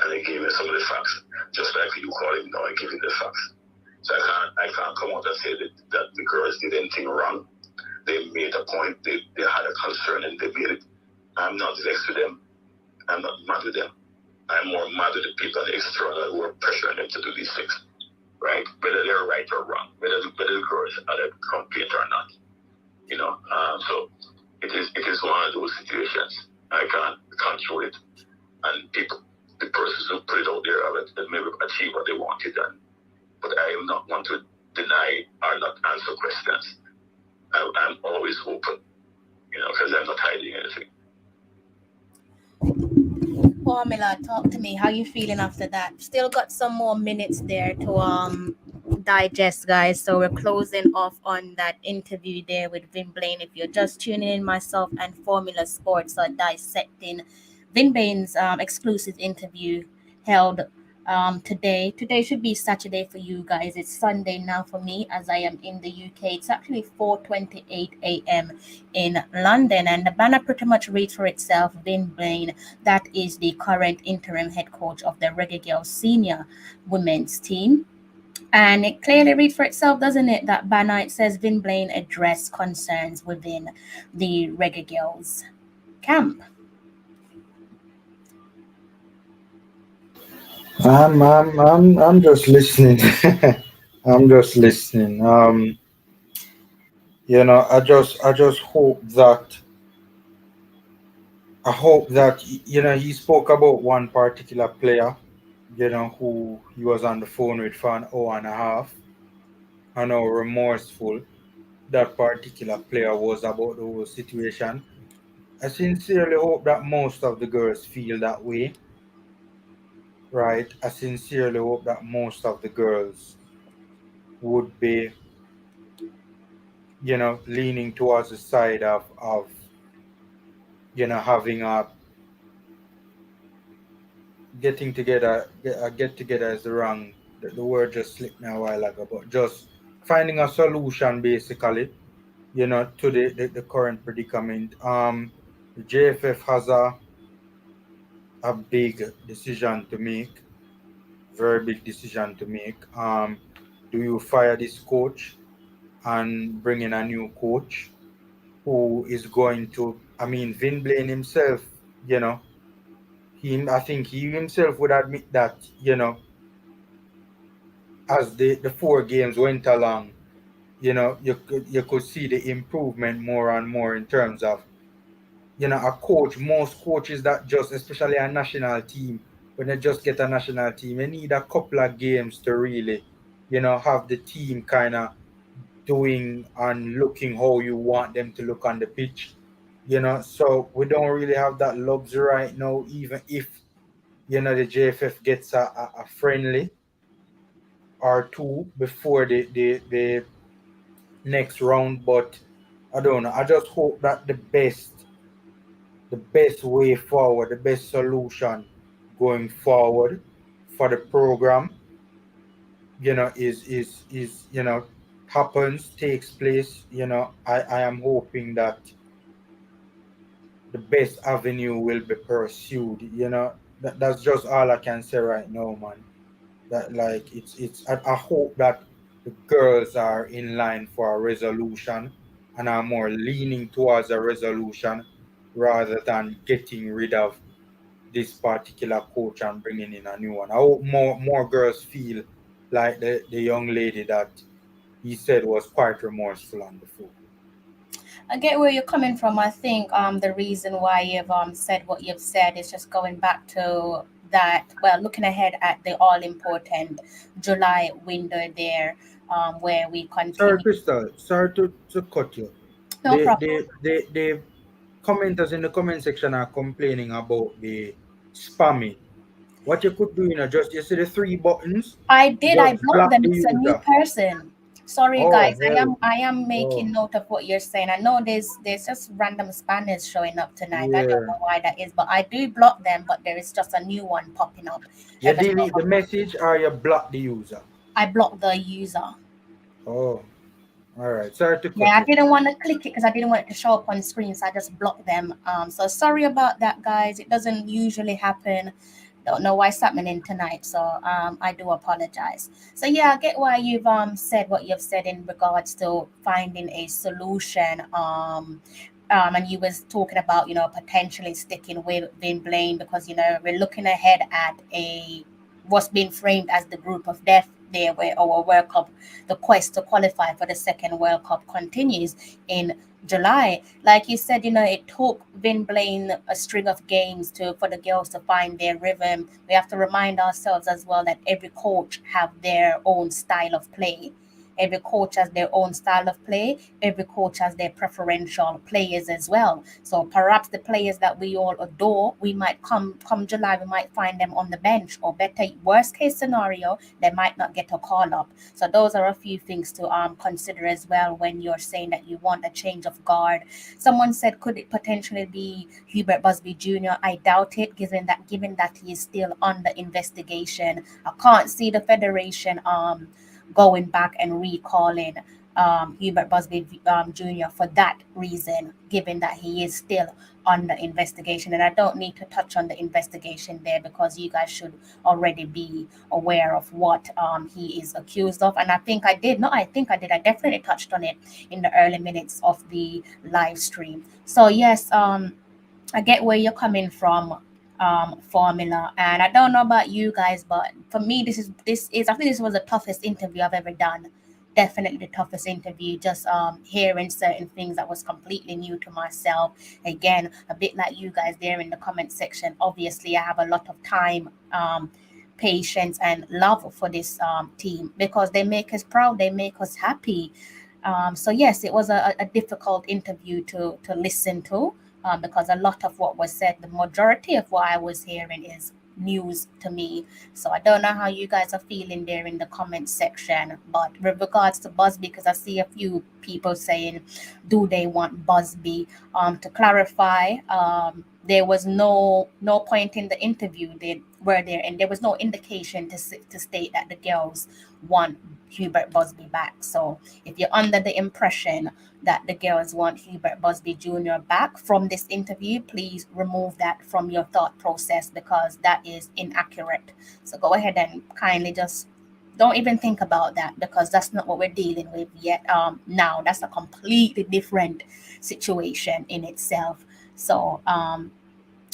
And he gave me some of the facts, just like you call him now and give him the facts. So I can't come out and say that the girls did anything wrong. They made a point, they had a concern, and they made it. I'm not vexed with them. I'm not mad with them. I'm more mad with the people external who are pressuring them to do these things. Right? Whether they're right or wrong, whether the girls are the complaint or not. So it is one of those situations. I can't control it. And the persons who put it out there have maybe achieved what they wanted. But I am not one to deny or not answer questions. I'm always open, because I'm not hiding anything. Formula, talk to me. How you feeling after that? Still got some more minutes there to digest, guys. So we're closing off on that interview there with Vin Blaine. If you're just tuning in, myself and Formula Sports are dissecting Vin Blaine's exclusive interview held today. Today should be Saturday for you guys. It's Sunday now for me, as I am in the UK. It's actually 4:28 a.m. in London, and the banner pretty much reads for itself. Vin Blaine, that is the current interim head coach of the Reggae Girls senior women's team. And it clearly reads for itself, doesn't it? That banner, it says Vin Blaine addressed concerns within the Reggae Girls camp. I'm just listening. I'm just listening. I just hope that he spoke about one particular player, who he was on the phone with for an hour and a half, and how remorseful that particular player was about the whole situation. I sincerely hope that most of the girls feel that way, right? I sincerely hope that most of the girls would be, leaning towards the side of having a getting together. Get together is the wrong. The word just slipped me a while ago, but just finding a solution, basically, to the current predicament. The JFF has a big decision to make, very big decision to make. Do you fire this coach and bring in a new coach who is going to? I mean, Vin Blaine himself, I think he himself would admit that, as the 4 games went along, you could see the improvement more and more in terms of, a coach, most coaches that just, especially a national team, when they just get a national team, they need a couple of games to really, have the team kind of doing and looking how you want them to look on the pitch. So we don't really have that luxury right now, even if, the JFF gets a friendly or two before the next round. But I don't know. I just hope that the best way forward, the best solution going forward for the program, is happens, takes place. I am hoping that the best avenue will be pursued. That's just all I can say right now, man. That like I hope that the girls are in line for a resolution and are more leaning towards a resolution rather than getting rid of this particular coach and bringing in a new one. I hope more girls feel like the young lady that he said was quite remorseful on the phone. I get where you're coming from. I think the reason why you've said what you've said is just going back to that. Well, looking ahead at the all important July window there, where we Sorry, continue. Crystal. Sorry to cut you. No problem. The commenters in the comment section are complaining about the spamming. What you could do, just you see the three buttons, I did. I just blocked block them. the It's a new user. person. Sorry, Oh guys. I hell. am. I am making Oh note of what you're saying. I know there's just random spammers showing up tonight. I don't yeah. know why that is, but I do block them. But there is just a new one popping up You ever so delete the often. message or you block the user. I block the user. Oh, all right. Sorry to Yeah, cut I you. didn't want to click it because I didn't want it to show up on screen, so I just blocked them. So sorry about that, guys. It doesn't usually happen. Don't know why it's happening tonight, so I do apologize. So yeah, I get why you've said what you've said in regards to finding a solution. And you was talking about potentially sticking with Vin Blaine because we're looking ahead at a what's being framed as the group of death there, where our World Cup, the quest to qualify for the second World Cup continues in July. Like you said, it took Vin Blaine a string of games for the girls to find their rhythm. We have to remind ourselves as well that every coach have their own style of play. Every coach has their own style of play. Every coach has their preferential players as well. So perhaps the players that we all adore, we might come July, we might find them on the bench, or better, worst case scenario, they might not get a call up. So those are a few things to consider as well when you're saying that you want a change of guard. Someone said, could it potentially be Hubert Busby Jr.? I doubt it, given that he is still under investigation. I can't see the federation going back and recalling Hubert Busby Jr. for that reason, given that he is still under investigation. And I don't need to touch on the investigation there because you guys should already be aware of what he is accused of. And I think I did. No, I think I did. I definitely touched on it in the early minutes of the live stream. So, yes, I get where you're coming from, formula. And I don't know about you guys, but for me, this is I think this was the toughest interview I've ever done. Definitely the toughest interview. Just hearing certain things that was completely new to myself. Again, a bit like you guys there in the comment section. Obviously, I have a lot of time. Patience and love for this team because they make us proud, they make us happy. So yes, it was a difficult interview to listen to because a lot of what was said, the majority of what I was hearing is news to me. So I don't know how you guys are feeling there in the comment section. But with regards to Busby, because I see a few people saying, do they want Busby? To clarify, there was no point in the interview they were there, and there was no indication to state that the girls want Hubert Busby back. So if you're under the impression that the girls want Hubert Busby Jr. back from this interview, please remove that from your thought process because that is inaccurate. So go ahead and kindly just don't even think about that because that's not what we're dealing with yet. Now that's a completely different situation in itself. So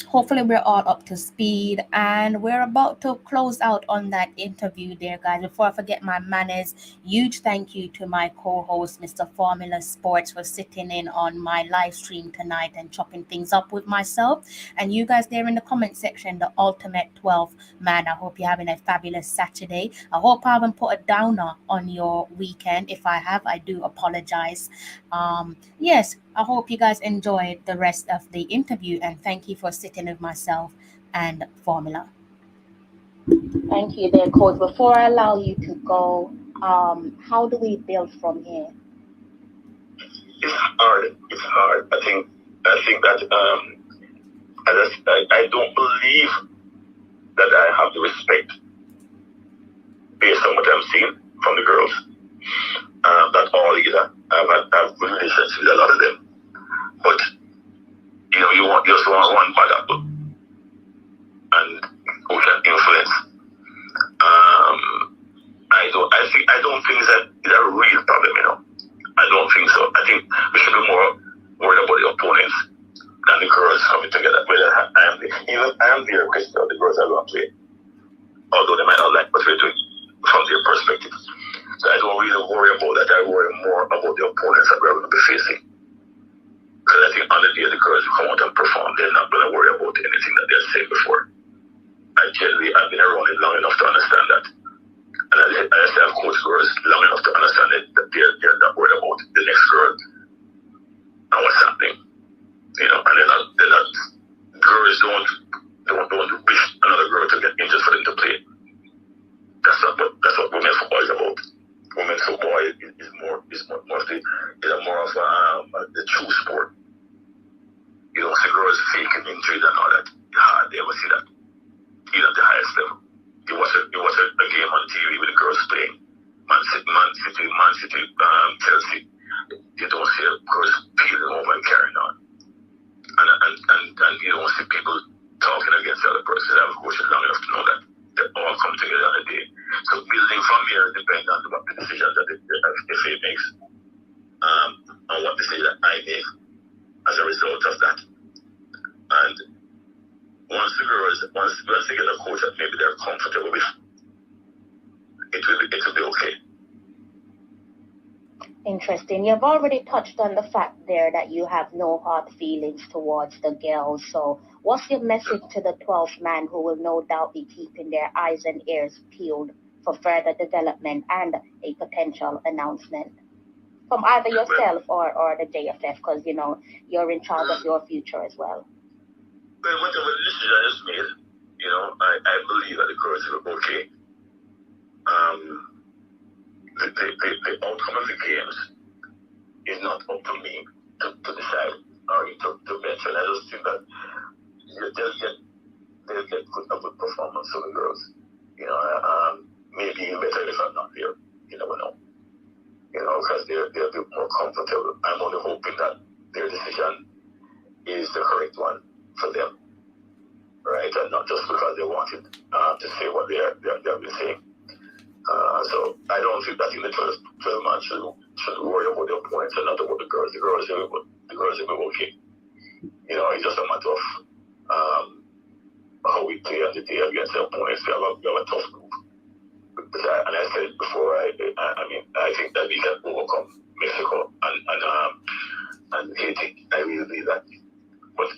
hopefully we're all up to speed, and we're about to close out on that interview there, guys. Before I forget my manners, huge thank you to my co-host Mr. Formula Sports for sitting in on my live stream tonight and chopping things up with myself. And you guys there in the comment section, the ultimate 12 man, I hope you're having a fabulous Saturday. I hope I haven't put a downer on your weekend. If I have, I do apologize. Yes, I hope you guys enjoyed the rest of the interview, and thank you for sitting with myself and Formula. Thank you there, Coach. Before I allow you to go, how do we build from here? It's hard. It's hard. I think that I don't believe that I have the respect based on what I'm seeing from the girls. Not all either. I've good relationships with a lot of them, but you just want one bad apple, and who can influence. I don't think that is a real problem. I don't think so. I think we should be more worried about the opponents than the girls coming together. Whether I am there, because the girls are going to play, although they might not like what we're doing from their perspective. So I don't really worry about that. I worry more about the opponents that we're going to be facing. Because I think on the day the girls will come out and perform, they're not going to worry about anything that they've said before. I've been around it long enough to understand that. And I have coached girls long enough to understand that they're not worried about the next girl and what's happening. And they're not girls don't wish another girl to get injured for them to play. That's what women's football is about. Women's football is more of the true sport. You don't see girls faking injuries and all that. You hardly ever see that. Even at the highest level. You watch a game on TV with the girls playing. Man City, Chelsea. You don't see girls peeling over and carrying on. And you don't see people talking against the other person. I've coached long enough to know that they all come together on a day. So building from here depends on what the decisions that the FA makes, and what decision that I make as a result of that. And once they get a coach that maybe they're comfortable with, it will be okay. Interesting. You've already touched on the fact there that you have no hard feelings towards the girls. So what's your message to the 12th man who will no doubt be keeping their eyes and ears peeled for further development and a potential announcement from either yourself or the JFF, because you're in charge of your future as well? Well, whatever decision I just made, I believe that the girls will be okay. The outcome of the games is not up to me to decide or to mention. I just think that they'll get good performance from the girls. Maybe even better if I'm not there. You never know. Because they're a bit more comfortable. I'm only hoping that their decision is the correct one for them, right? And not just because they wanted to say what they've been saying. So I don't think that in the 12 man should worry about the opponents and not about the girls. The girls will be okay. It's just a matter of how we play on the day against the opponents. We have a tough group. And I said before, I think that we can overcome Mexico and Haiti. I really believe that. But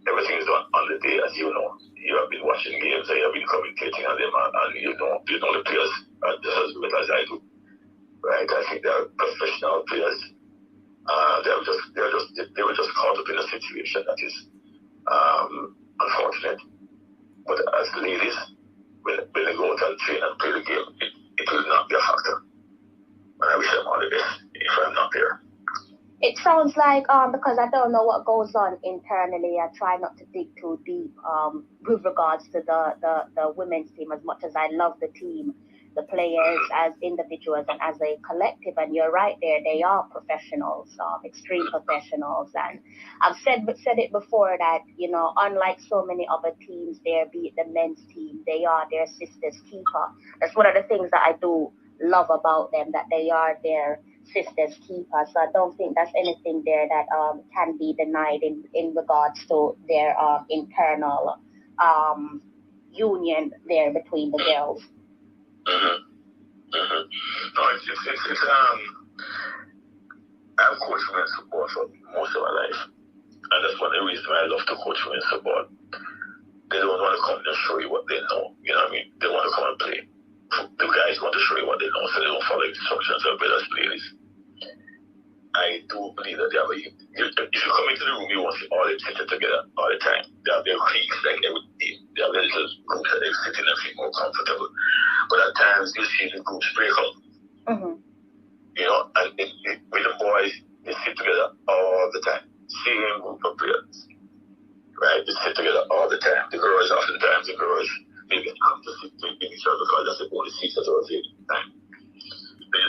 everything is done on the day, as you know. You have been watching games, and you have been commentating on them, and you know the players just as good as I do. Right? I think they're professional players. They were just caught up in a situation that is unfortunate. But as ladies, when they go out and train and play the game, it will not be a factor. And I wish them all the best if I'm not there. It sounds like, because I don't know what goes on internally, I try not to dig too deep with regards to the women's team, as much as I love the team, the players as individuals and as a collective. And you're right there, they are professionals, extreme professionals. And I've said it before that, unlike so many other teams there, be it the men's team, they are their sister's keeper. That's one of the things that I do love about them, that they are their sister's keeper. So I don't think there's anything there that can be denied in regards to their internal union there between the girls. No, it's I've coached women's support for most of my life. And that's one of the reasons why I love to coach women's support. They don't want to come and show you what they know. You know what I mean? They want to come and play. The guys want to show you what they know, so they don't follow instructions or better players. I do believe that they have if you come into the room, you won't see all them sitting together all the time. They have their cliques like every day. They have their little groups that they sit in and feel more comfortable. But at times you see the groups break up. You know, and with the boys, they sit together all the time. Same group of players. Right? They sit together all the time. The girls, oftentimes, maybe come to sit with each other because that's the only seats that are available at the time. You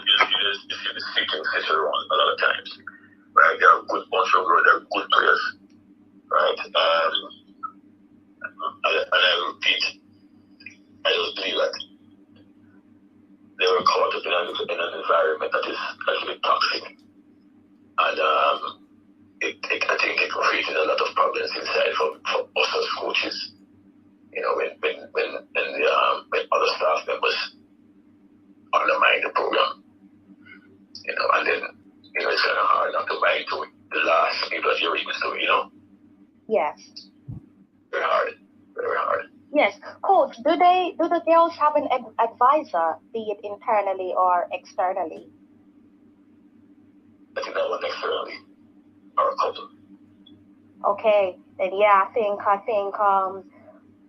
see the sitting sits around a lot of times. Right? They are a good bunch of girls, they're good players. Right? And I repeat, I just believe that they were caught up in an environment that is actually toxic. And I think it created a lot of problems inside for us as coaches. You know, when other staff members undermine the program. You know, and then, you know, it's kind of hard not to buy into the last people that you're even doing, you know? Yes. Very hard. Very hard. Yes. Coach, do the girls have an advisor, be it internally or externally? I think that one externally, or a couple. Okay. Then yeah, I think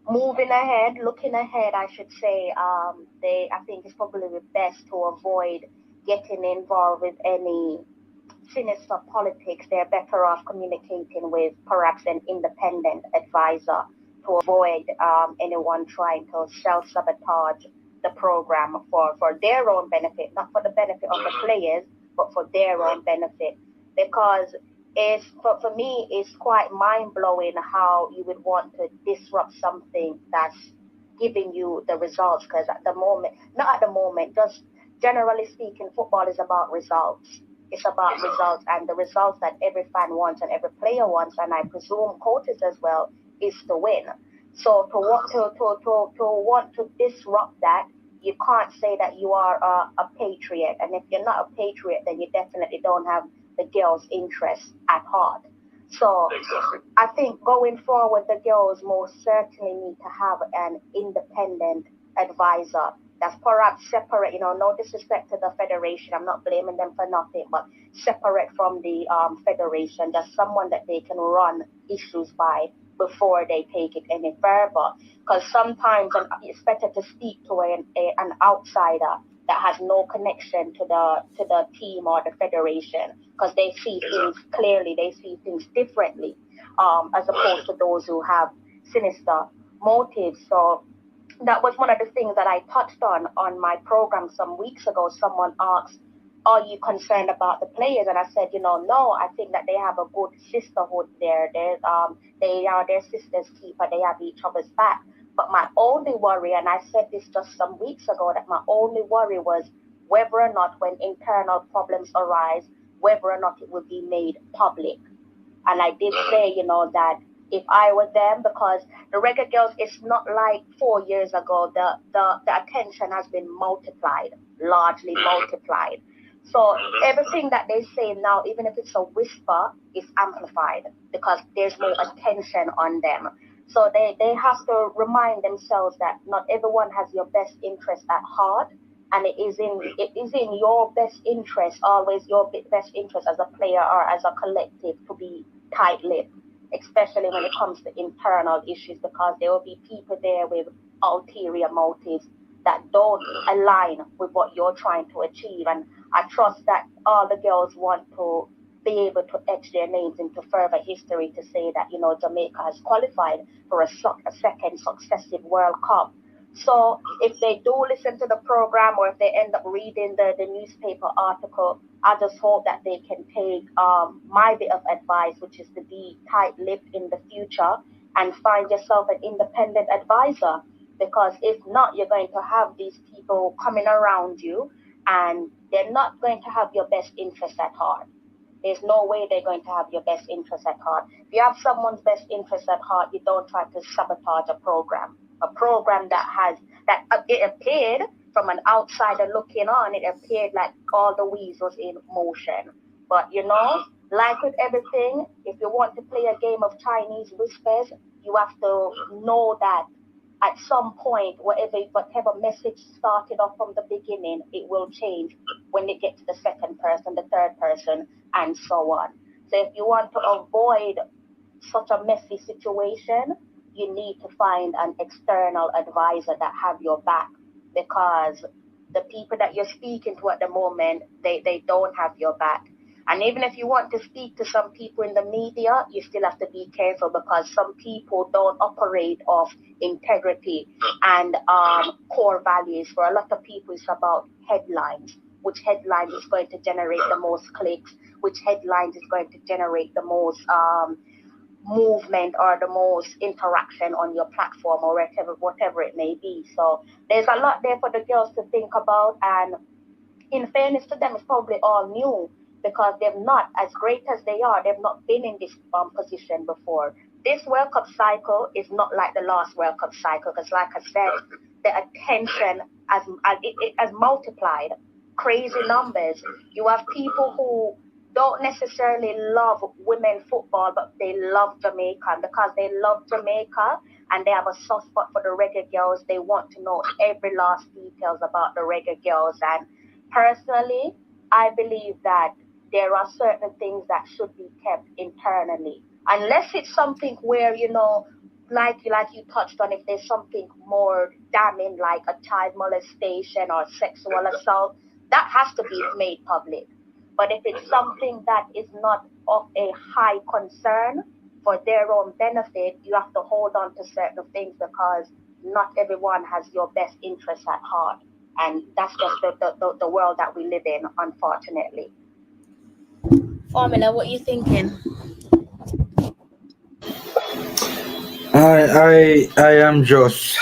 moving ahead, looking ahead, I should say, I think it's probably the best to avoid getting involved with any sinister politics. They're better off communicating with perhaps an independent advisor to avoid anyone trying to self-sabotage the program for their own benefit, not for the benefit of the players, but for their own benefit. Because for me, it's quite mind-blowing how you would want to disrupt something that's giving you the results. Because just generally speaking, football is about results. It's about results, and the results that every fan wants and every player wants, and I presume coaches as well, is to win. So to want to disrupt that, you can't say that you are a patriot. And if you're not a patriot, then you definitely don't have the girls' interests at heart. So I think going forward, the girls most certainly need to have an independent advisor that's perhaps separate, no disrespect to the federation. I'm not blaming them for nothing, but separate from the federation. Just someone that they can run issues by before they take it any further. Because sometimes it's better to speak to an outsider that has no connection to the team or the federation, because they see things clearly, they see things differently, as opposed to those who have sinister motives. So that was one of the things that I touched on my program some weeks ago. Someone asked, are you concerned about the players? And I said, no, I think that they have a good sisterhood there. They are their sister's keeper. They have each other's back. But my only worry, and I said this just some weeks ago, that my only worry was whether or not when internal problems arise, whether or not it will be made public. And I did say, that if I were them, because the Reggae Girls, it's not like 4 years ago, the attention has been multiplied, largely multiplied. So everything that they say now, even if it's a whisper, is amplified because there's more attention on them. So they have to remind themselves that not everyone has your best interest at heart, and it is in your best interest, always your best interest as a player or as a collective, to be tight-lipped, especially when it comes to internal issues, because there will be people there with ulterior motives that don't align with what you're trying to achieve. And I trust that all the girls want to be able to etch their names into further history to say that, Jamaica has qualified for a second successive World Cup. So if they do listen to the program, or if they end up reading the newspaper article, I just hope that they can take my bit of advice, which is to be tight-lipped in the future and find yourself an independent advisor. Because if not, you're going to have these people coming around you and they're not going to have your best interest at heart. There's no way they're going to have your best interest at heart. If you have someone's best interest at heart, you don't try to sabotage a program. A program it appeared from an outsider looking on, it appeared like all the wheels was in motion. But like with everything, if you want to play a game of Chinese whispers, you have to know that at some point, whatever message started off from the beginning, it will change when they get to the second person, the third person, and so on. So if you want to avoid such a messy situation, you need to find an external advisor that have your back, because the people that you're speaking to at the moment, they don't have your back. And even if you want to speak to some people in the media, you still have to be careful, because some people don't operate off integrity and core values. For a lot of people, it's about headlines. Which headlines is going to generate the most clicks? Which headlines is going to generate the most movement or the most interaction on your platform, or whatever it may be. So there's a lot there for the girls to think about, and in fairness to them, it's probably all new, because they've not, as great as they are, they've not been in this position before. This World Cup cycle is not like the last World Cup cycle, because like I said, the attention it has multiplied, crazy numbers. You have people who don't necessarily love women football, but they love Jamaica. And because they love Jamaica and they have a soft spot for the Reggae Girls, they want to know every last details about the Reggae Girls. And personally, I believe that there are certain things that should be kept internally, unless it's something where like you touched on, if there's something more damning like a child molestation or sexual assault, that has to be made public. But if it's something that is not of a high concern for their own benefit, you have to hold on to certain things, because not everyone has your best interest at heart. And that's just the world that we live in, unfortunately. Formula, what you thinking? I am just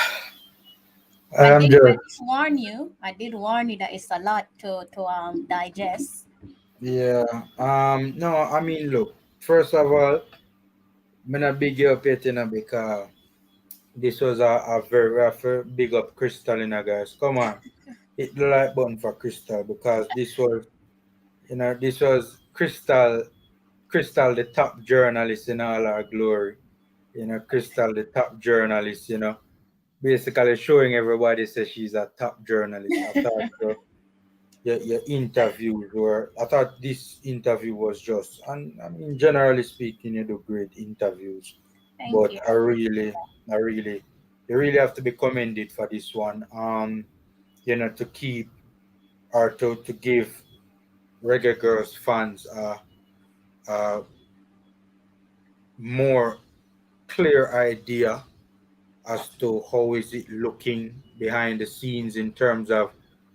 I I am did just warn you. I did warn you that it's a lot to digest. yeah. No, I mean look, first of all, I'm gonna big you up it, because this was a very rough big up Crystal, guys. Come on. Hit the like button for Crystal, because this was Crystal the top journalist in all our glory. Crystal the top journalist, basically showing everybody says she's a top journalist. I thought your interviews were, I thought this interview was just, and I mean, generally speaking, you do great interviews, Thank but you. you really have to be commended for this one. To keep or to give Reggae Girls fans a more clear idea as to how is it looking behind the scenes in terms of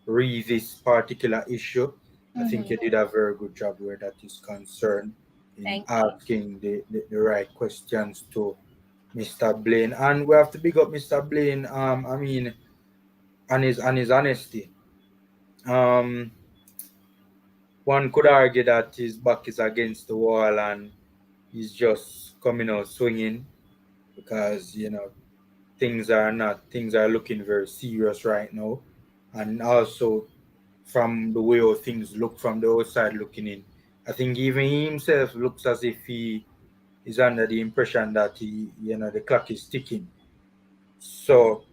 this particular issue. I think you did a very good job where that is concerned in Thank you. asking the right questions to Mr. Blaine. And we have to big up Mr. Blaine, I mean, and his honesty. Um One could argue that his back is against the wall and he's just coming out swinging, because things are looking very serious right now, and also from the way how things look from the outside looking in, I think even he himself looks as if he is under the impression that the clock is ticking. So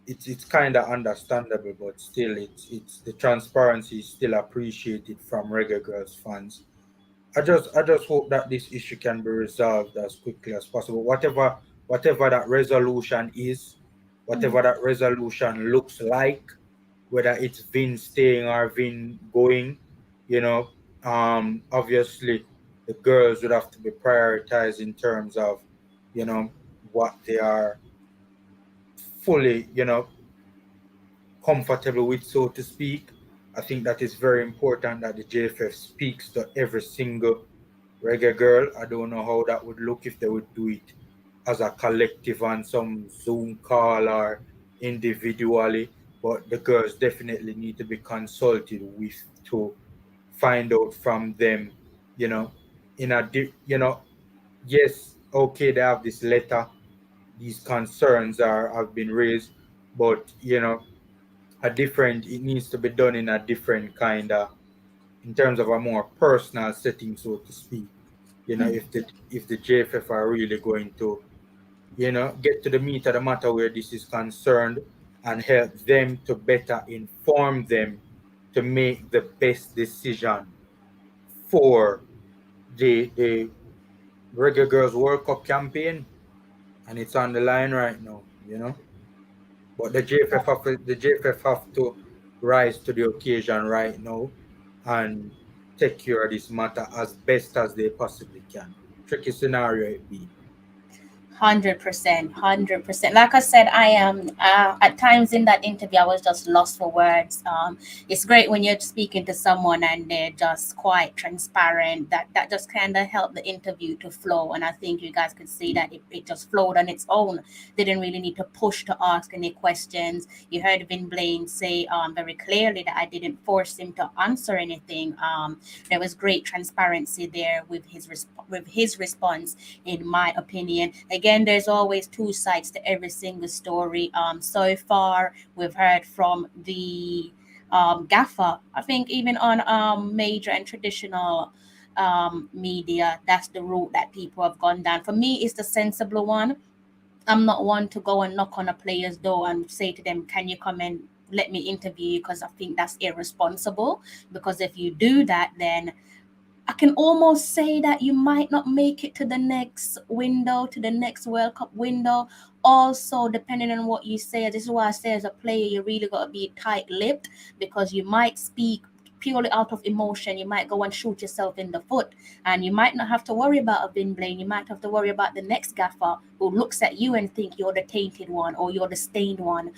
it's kind of understandable, but still it's the transparency is still appreciated from Reggae Girls fans. I just hope that this issue can be resolved as quickly as possible. Whatever that resolution is, whatever that resolution looks like, whether it's Vin staying or Vin going, you know, obviously the girls would have to be prioritized in terms of, what they are fully, comfortable with, so to speak. I think that is very important that the JFF speaks to every single Reggae Girl. I don't know how that would look if they would do it as a collective on some Zoom call or individually. but the girls definitely need to be consulted with to find out from them, you know, yes, okay, they have this letter, these concerns are have been raised, but a different it needs to be done in a different kind of in terms of a more personal setting, so to speak. If the JFF are really going to get to the meat of the matter where this is concerned and help them to better inform them to make the best decision for the Reggae Girls World Cup campaign, and it's on the line right now. But the JFF have to rise to the occasion right now and take care of this matter as best as they possibly can. Tricky scenario it be. 100%, 100%. Like I said, I am at times in that interview, I was just lost for words. It's great when you're speaking to someone and they're just quite transparent. That just kind of helped the interview to flow. And I think you guys could see that it just flowed on its own. Didn't really need to push to ask any questions. You heard Vin Blaine say very clearly that I didn't force him to answer anything. There was great transparency there with his response, in my opinion. Again, there's always two sides to every single story. So far, we've heard from the gaffer. I think even on major and traditional media, that's the route that people have gone down. For me, it's the sensible one. I'm not one to go and knock on a player's door and say to them, "Can you come and let me interview you?" Because I think that's irresponsible. Because if you do that, then I can almost say that you might not make it to the next window, to the next World Cup window. Also, depending on what you say, this is why I say as a player, you really got to be tight lipped, because you might speak purely out of emotion. You might go and shoot yourself in the foot, and you might not have to worry about a Vin Blaine. You might have to worry about the next gaffer who looks at you and think you're the tainted one, or you're the stained one.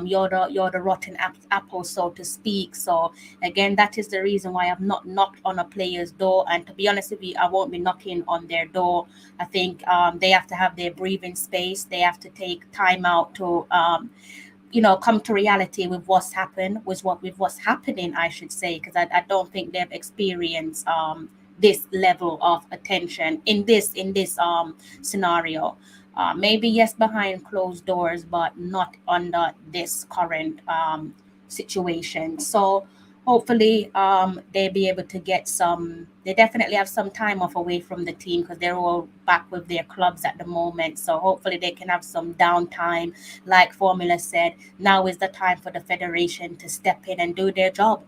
You're the rotten apple, so to speak. So again, that is the reason why I've not knocked on a player's door. And to be honest with you, I won't be knocking on their door. I think they have to have their breathing space. They have to take time out to come to reality with what's happened, with what's happening, I should say, because I don't think they've experienced this level of attention in this scenario. Maybe yes, behind closed doors, but not under this current situation. So hopefully they'll be able to get some. They definitely have some time off away from the team, because they're all back with their clubs at the moment. So hopefully they can have some downtime. Like Formula said, now is the time for the federation to step in and do their job.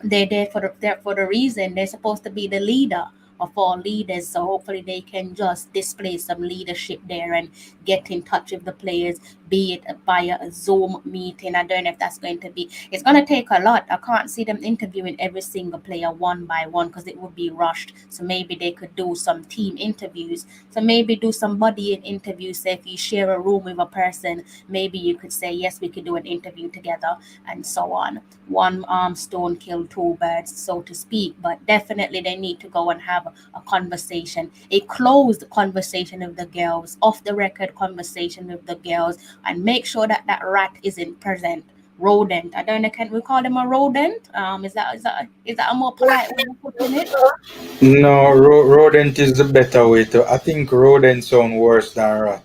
They're there for the reason. They're supposed to be the leader of all leaders. So hopefully they can just display some leadership there and get in touch with the players, be it via a Zoom meeting. I don't know if that's going to be. It's going to take a lot. I can't see them interviewing every single player one by one, because it would be rushed. So maybe they could do some team interviews. So maybe do some body interviews. Say if you share a room with a person, maybe you could say yes, we could do an interview together, and so on. One stone killed two birds, so to speak. But definitely they need to go and have a conversation, a closed conversation with the girls, off the record conversation with the girls, and make sure that that rat isn't present. Rodent. I don't know. Can we call them a rodent? Is that a more polite way of putting it? No, rodent is the better way to. I think rodent sound worse than rat.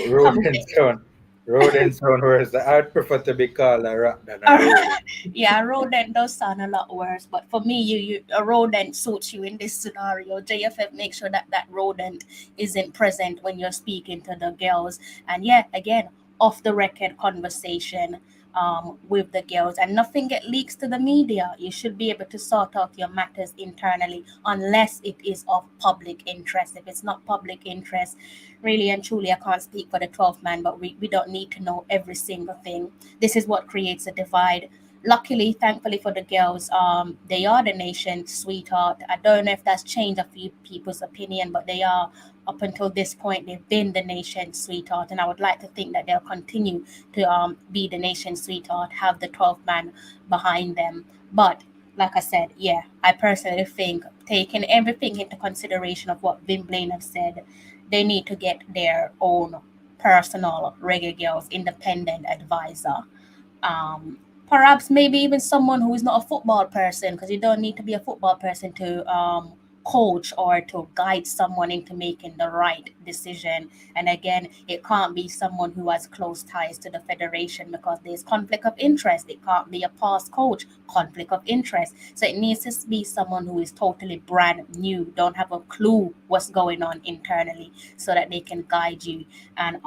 Rodent Compare. sound, rodent sound worse. I'd prefer to be called a rat than a rodent. Yeah, rodent does sound a lot worse, but for me, you a rodent suits you in this scenario. JFF makes sure that that rodent isn't present when you're speaking to the girls, and yeah, again, off the record conversation with the girls, and nothing get leaks to the media. You should be able to sort out your matters internally, unless it is of public interest. If it's not public interest, really and truly, I can't speak for the 12th man, but we don't need to know every single thing. This is what creates a divide. Luckily, thankfully for the girls, they are the nation's sweetheart. I don't know if that's changed a few people's opinion, but they are, up until this point, they've been the nation's sweetheart, and I would like to think that they'll continue to be the nation's sweetheart, have the 12th man behind them. But like I said, yeah, I personally think, taking everything into consideration of what Vin Blaine have said, they need to get their own personal Reggae Girls independent advisor. Perhaps maybe even someone who is not a football person, because you don't need to be a football person to coach or to guide someone into making the right decision. And again, it can't be someone who has close ties to the federation because there's conflict of interest. It can't be a past coach, conflict of interest. So it needs to be someone who is totally brand new, don't have a clue what's going on internally, so that they can guide you and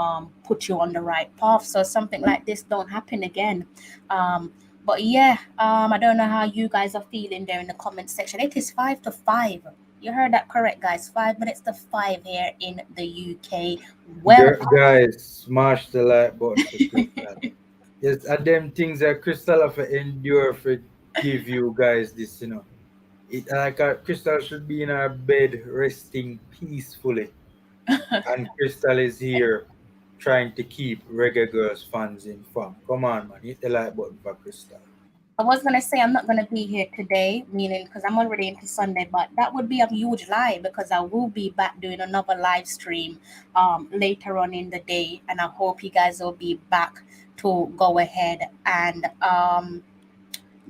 put you on the right path, so something like this don't happen again. But yeah, I don't know how you guys are feeling there in the comment section. It is 5 to 5. You heard that correct, guys. 5 minutes to 5 here in the UK. Well, Guys, smash the like button for Crystal. Yes, and them things that Crystal have to endure for give you guys this, It like Crystal should be in her bed resting peacefully, and Crystal is here trying to keep Reggae Girls fans informed. Come on, man, hit the like button for Crystal. I was gonna say I'm not gonna be here today, meaning because I'm already into Sunday, but that would be a huge lie because I will be back doing another live stream later on in the day, and I hope you guys will be back to go ahead and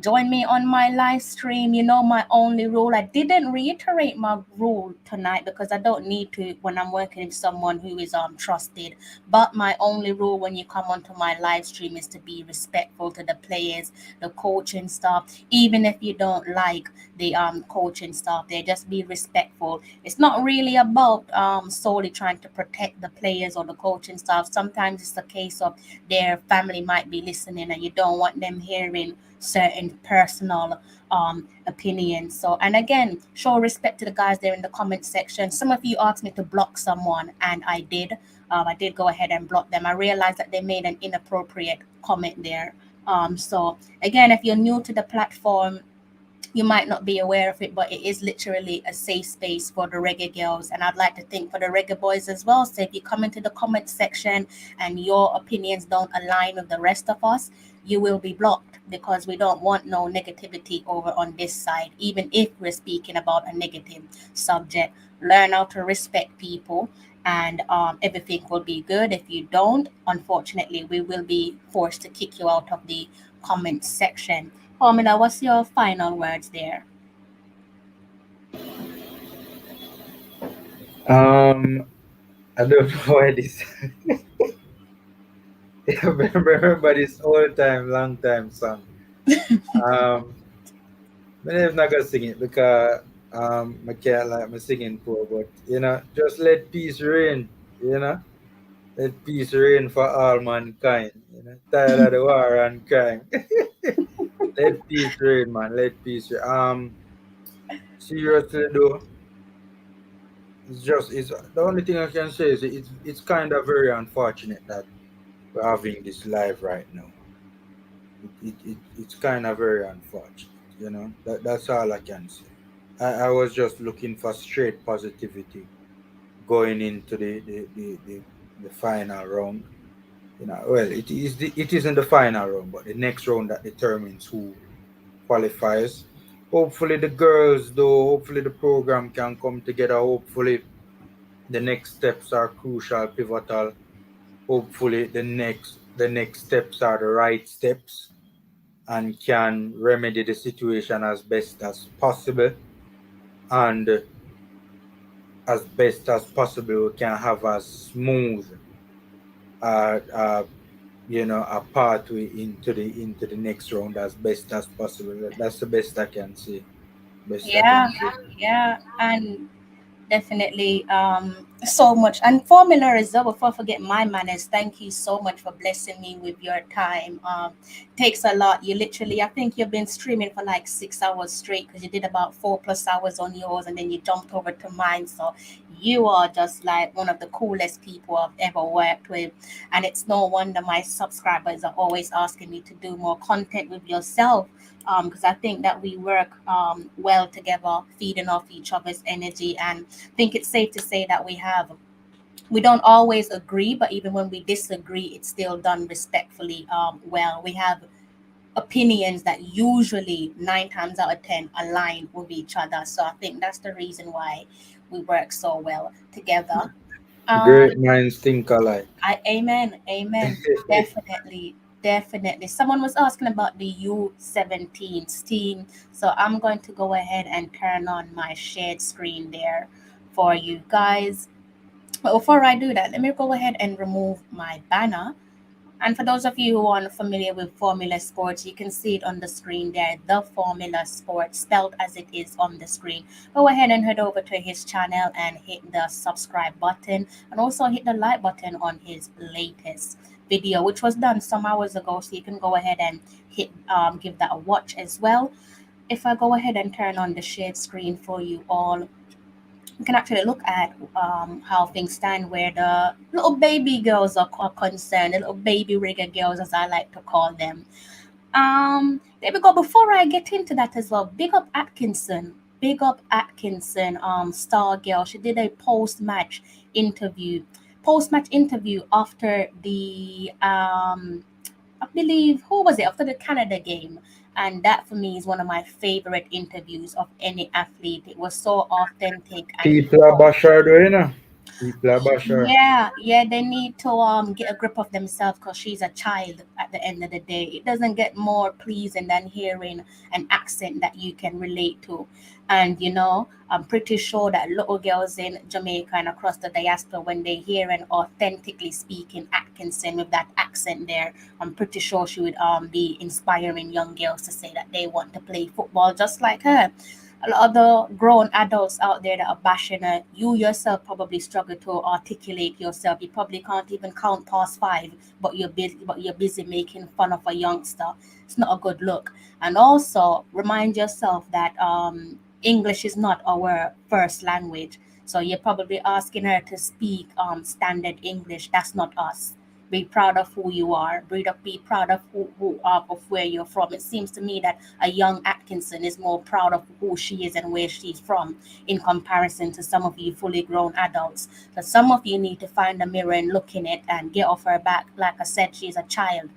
join me on my live stream. You know, my only rule, I didn't reiterate my rule tonight because I don't need to when I'm working with someone who is trusted. But my only rule when you come onto my live stream is to be respectful to the players, the coaching staff, even if you don't like the coaching staff there, just be respectful. It's not really about solely trying to protect the players or the coaching staff. Sometimes it's a case of their family might be listening and you don't want them hearing certain personal opinions. So, and again, show respect to the guys there in the comment section. Some of you asked me to block someone, and I did. I did go ahead and block them. I realized that they made an inappropriate comment there. So again, if you're new to the platform, you might not be aware of it, but it is literally a safe space for the reggae girls. And I'd like to think for the reggae boys as well. So if you come into the comment section and your opinions don't align with the rest of us, you will be blocked because we don't want no negativity over on this side, even if we're speaking about a negative subject. Learn how to respect people and everything will be good. If you don't, unfortunately, we will be forced to kick you out of the comment section. Pamela, what's your final words there? I don't know why this. Remember this old time, long time song. Um, I'm not gonna sing it because I can't like my singing poor, but just let peace reign. You know, let peace reign for all mankind. Tired of the war and crime. Let peace reign, man. Let peace reign. Seriously though, it's the only thing I can say is it's kind of very unfortunate that we're having this live right now. It's kind of very unfortunate, that's all I can say. I was just looking for straight positivity going into the final round. Well, it isn't the final round, but the next round that determines who qualifies. Hopefully the girls, though, hopefully the program can come together. Hopefully the next steps are crucial, pivotal. Hopefully the next steps are the right steps and can remedy the situation as best as possible. And as best as possible, we can have a smooth, uh, uh, a pathway into the next round as best as possible. That's the best I can say. Best I Yeah, can say. yeah, and definitely so much. And Formula as well, before I forget my manners, thank you so much for blessing me with your time. Takes a lot. You literally, I think you've been streaming for like 6 hours straight because you did about 4+ hours on yours and then you jumped over to mine. So you are just like one of the coolest people I've ever worked with. And it's no wonder my subscribers are always asking me to do more content with yourself, because I think that we work well together, feeding off each other's energy, and I think it's safe to say that we don't always agree, but even when we disagree, it's still done respectfully. Well, we have opinions that usually 9 times out of 10 align with each other, so I think that's the reason why we work so well together. Um, Great minds think alike. amen, amen, definitely. Definitely. Someone was asking about the U17 Steam. So I'm going to go ahead and turn on my shared screen there for you guys. But before I do that, let me go ahead and remove my banner. And for those of you who aren't familiar with Formula Sports, you can see it on the screen there, the Formula Sports, spelled as it is on the screen. Go ahead and head over to his channel and hit the subscribe button, and also hit the like button on his latest video, which was done some hours ago. So you can go ahead and hit give that a watch as well. If I go ahead and turn on the shared screen for you all, we can actually look at how things stand where the little baby girls are concerned, the little baby reggae girls, as I like to call them. There we go. Before I get into that as well, big up Atkinson. Big up Atkinson, star girl. She did a interview. Post match interview after the I believe, who was it, after the Canada game. And that for me is one of my favorite interviews of any athlete. It was so authentic and People are bashar though, you know. People are bashar. yeah, they need to get a grip of themselves because she's a child at the end of the day. It doesn't get more pleasing than hearing an accent that you can relate to. And I'm pretty sure that little girls in Jamaica and across the diaspora, when they hear an authentically speaking Atkinson with that accent there, I'm pretty sure she would be inspiring young girls to say that they want to play football just like her. A lot of the grown adults out there that are bashing her, you yourself probably struggle to articulate yourself. You probably can't even count past five, but you're busy making fun of a youngster. It's not a good look. And also remind yourself that English is not our first language. So you're probably asking her to speak standard English. That's not us. Be proud of who you are. Be proud of of where you're from. It seems to me that a young Atkinson is more proud of who she is and where she's from in comparison to some of you fully grown adults. So some of you need to find a mirror and look in it and get off her back. Like I said, she's a child.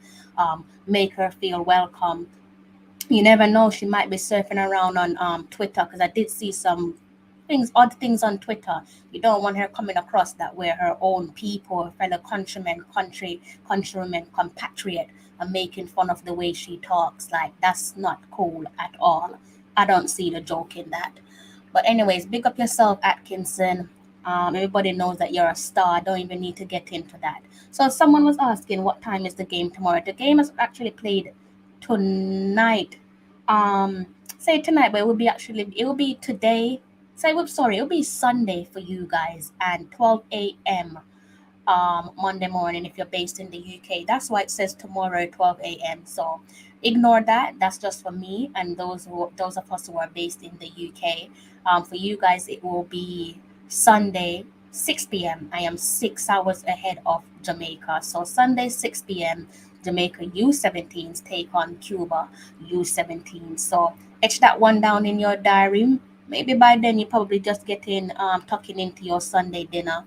Make her feel welcome. You never know, she might be surfing around on Twitter, because I did see some odd things on Twitter. You don't want her coming across that where her own people, fellow countrymen, compatriot are making fun of the way she talks. Like, that's not cool at all. I don't see the joke in that. But anyways, big up yourself, Atkinson. Everybody knows that you're a star. I don't even need to get into that. So someone was asking, what time is the game tomorrow? The game is actually played tonight. Say tonight, but it will be today. It will be Sunday for you guys, and 12 a.m. Monday morning if you're based in the UK. That's why it says tomorrow 12 a.m. So ignore that. That's just for me and those of us who are based in the UK. For you guys, it will be Sunday 6 p.m. I am 6 hours ahead of Jamaica. So Sunday 6 p.m. Jamaica U17s take on Cuba U17. So etch that one down in your diary. Maybe by then you probably just getting tucking into your Sunday dinner.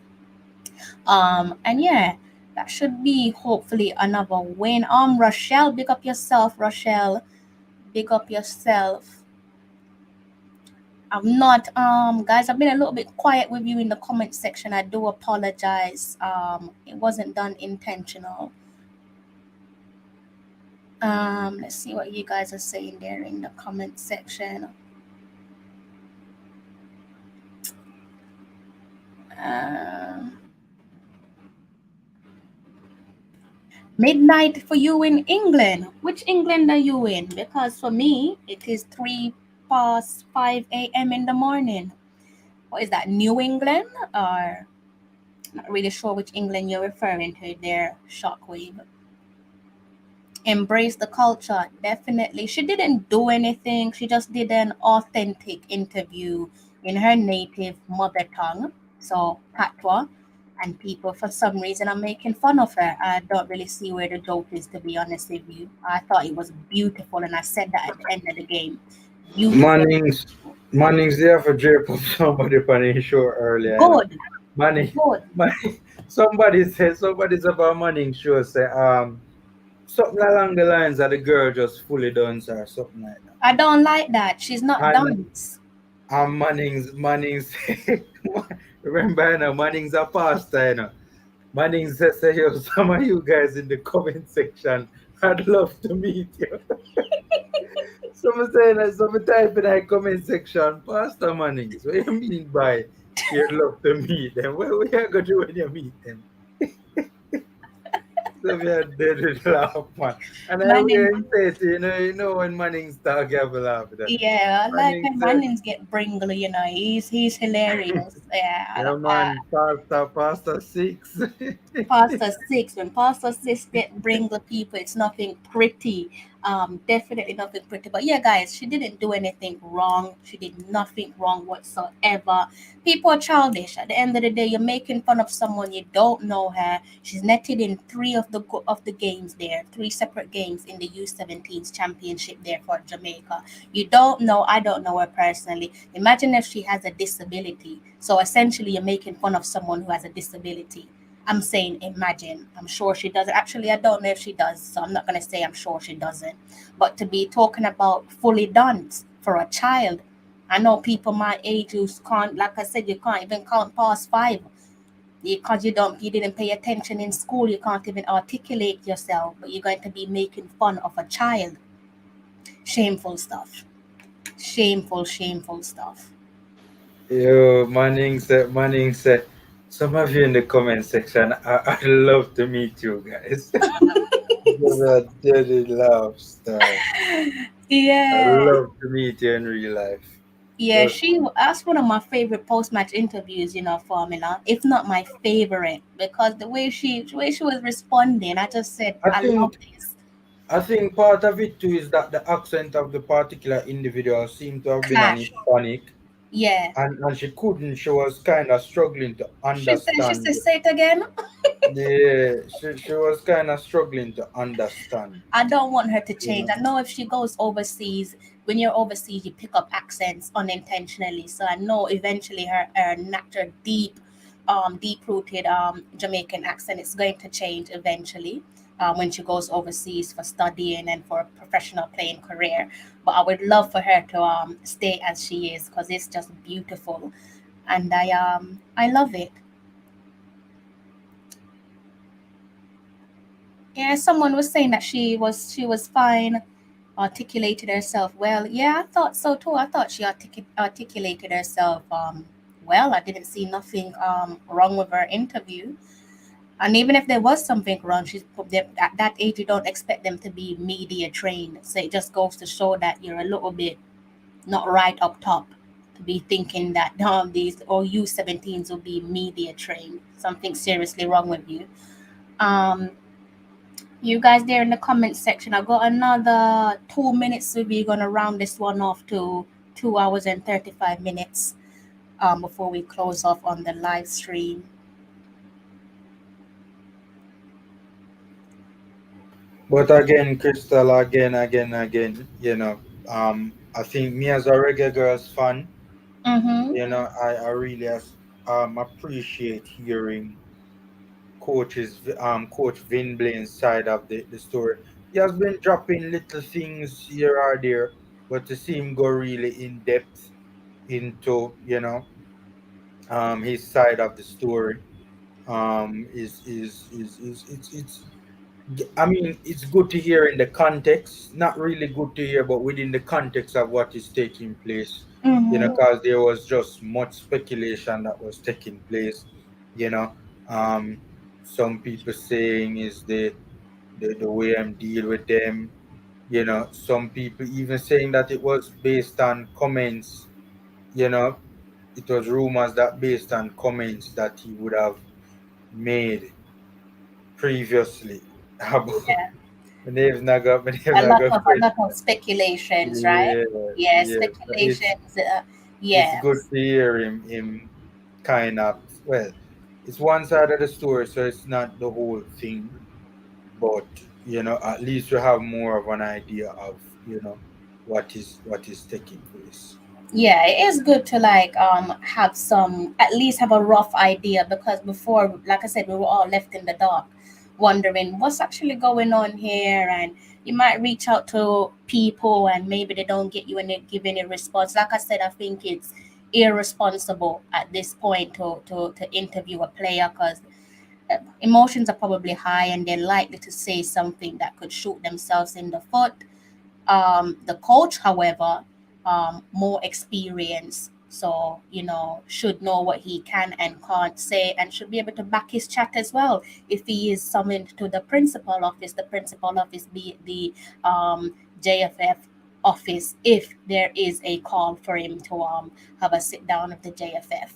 And yeah, that should be hopefully another win. Rochelle, big up yourself, Rochelle. Big up yourself. I'm not guys, I've been a little bit quiet with you in the comment section. I do apologize. It wasn't done intentional. Let's see what you guys are saying there in the comment section. Midnight for you in England. Which England are you in? Because for me, it is 3 past 5 a.m. in the morning. What is that, New England? Or not really sure which England you're referring to there, Shockwave. Embrace the culture, definitely. She didn't do anything. She just did an authentic interview in her native mother tongue, so patois, and people for some reason are making fun of her. I don't really see where the joke is, to be honest with you. I thought it was beautiful, and I said that at the end of the game. Beautiful. Mannings, they have a drape of somebody on the show earlier, you know. Good. Manning, Good. somebody's about Manning show say something along the lines that the girl just fully done or something like that. I don't like that. She's not And dance. Manning's remember, you know, Manning's a pastor, you know. Manning's say, yo, some of you guys in the comment section I'd love to meet you. Someone saying that, someone type in the comment section, Pastor Mannings, what you mean by you'd love to meet them? What are you going to do when you meet them? So we are dead with laugh, man. And I Manning, will say to you know when Mannings start have a laugh that. yeah, I like Mannings when said, Mannings get bringle, you know, he's hilarious. Yeah, yeah man, Pastor Six. Pastor Six, when Pastor Six get bring the people, it's nothing pretty. Definitely nothing pretty. But yeah, guys, she didn't do anything wrong. She did nothing wrong whatsoever. People are childish. At the end of the day, you're making fun of someone you don't know her. She's netted in three of the games there, three separate games in the U17s championship there for Jamaica. You don't know. I don't know her personally. Imagine if she has a disability. So essentially, you're making fun of someone who has a disability. I'm saying imagine. I'm sure she doesn't. Actually, I don't know if she does, so I'm not going to say I'm sure she doesn't. But to be talking about fully done for a child, I know people my age who can't, like I said, you can't even count past five because you didn't pay attention in school. You can't even articulate yourself, but you're going to be making fun of a child. Shameful stuff. Shameful, shameful stuff. Yo, Manning said, some of you in the comment section, I'd love to meet you guys. Give a deadly love star. I Yeah. love to meet you in real life. Yeah, Trust she me. that's one of my favorite post match interviews, Formula, if not my favorite, because the way she was responding, I just said, I I love think this. I think part of it too is that the accent of the particular individual seemed to have been an Clash. Hispanic, Yeah. and she couldn't. She was kind of struggling to She understand. said, say it again. Yeah, she was kind of struggling to understand. I don't want her to You change. know. I know if she goes overseas, when you're overseas, you pick up accents unintentionally. So I know eventually her natural deep rooted Jamaican accent is going to change eventually. When she goes overseas for studying and for a professional playing career, but I would love for her to stay as she is because it's just beautiful, and I love it. Yeah, someone was saying that she was fine, articulated herself well. Yeah, I thought so too. I thought she articulated herself well. I didn't see nothing wrong with her interview. And even if there was something wrong, she's probably at that age. You don't expect them to be media trained. So it just goes to show that you're a little bit not right up top to be thinking that these or U17s will be media trained. Something seriously wrong with you. Um, you guys there in the comment section. I've got another 2 minutes, so we're gonna round this one off to 2 hours and 35 minutes before we close off on the live stream. But again, Crystal, again, I think me as a Reggae Girls fan, Mm-hmm. I really appreciate hearing Coach Vin Blaine's side of the story. He has been dropping little things here or there, but to see him go really in depth into, his side of the story, is I mean, it's good to hear in the context, not really good to hear, but within the context of what is taking place, Mm-hmm. because there was just much speculation that was taking place, you know. Um, some people saying is the way I'm deal with them, some people even saying that it was based on comments, you know, it was rumors that based on comments that he would have made previously about Yeah, they've a not lot got of a lot of question. speculations, right? Yeah, Yeah, yeah. So speculations. it's good Yes. to hear him kind of, well, it's one side of the story, so it's not the whole thing, but at least we have more of an idea of what is taking place. Yeah, it is good to like have some at least have a rough idea because before, like I said, we were all left in the dark, wondering what's actually going on here, and you might reach out to people and maybe they don't get you any give any response. Like I said, I think it's irresponsible at this point to interview a player because emotions are probably high and they're likely to say something that could shoot themselves in the foot. The coach, however, more experience, so should know what he can and can't say, and should be able to back his chat as well. If he is summoned to the principal office, be it the JFF office, if there is a call for him to have a sit down with the JFF.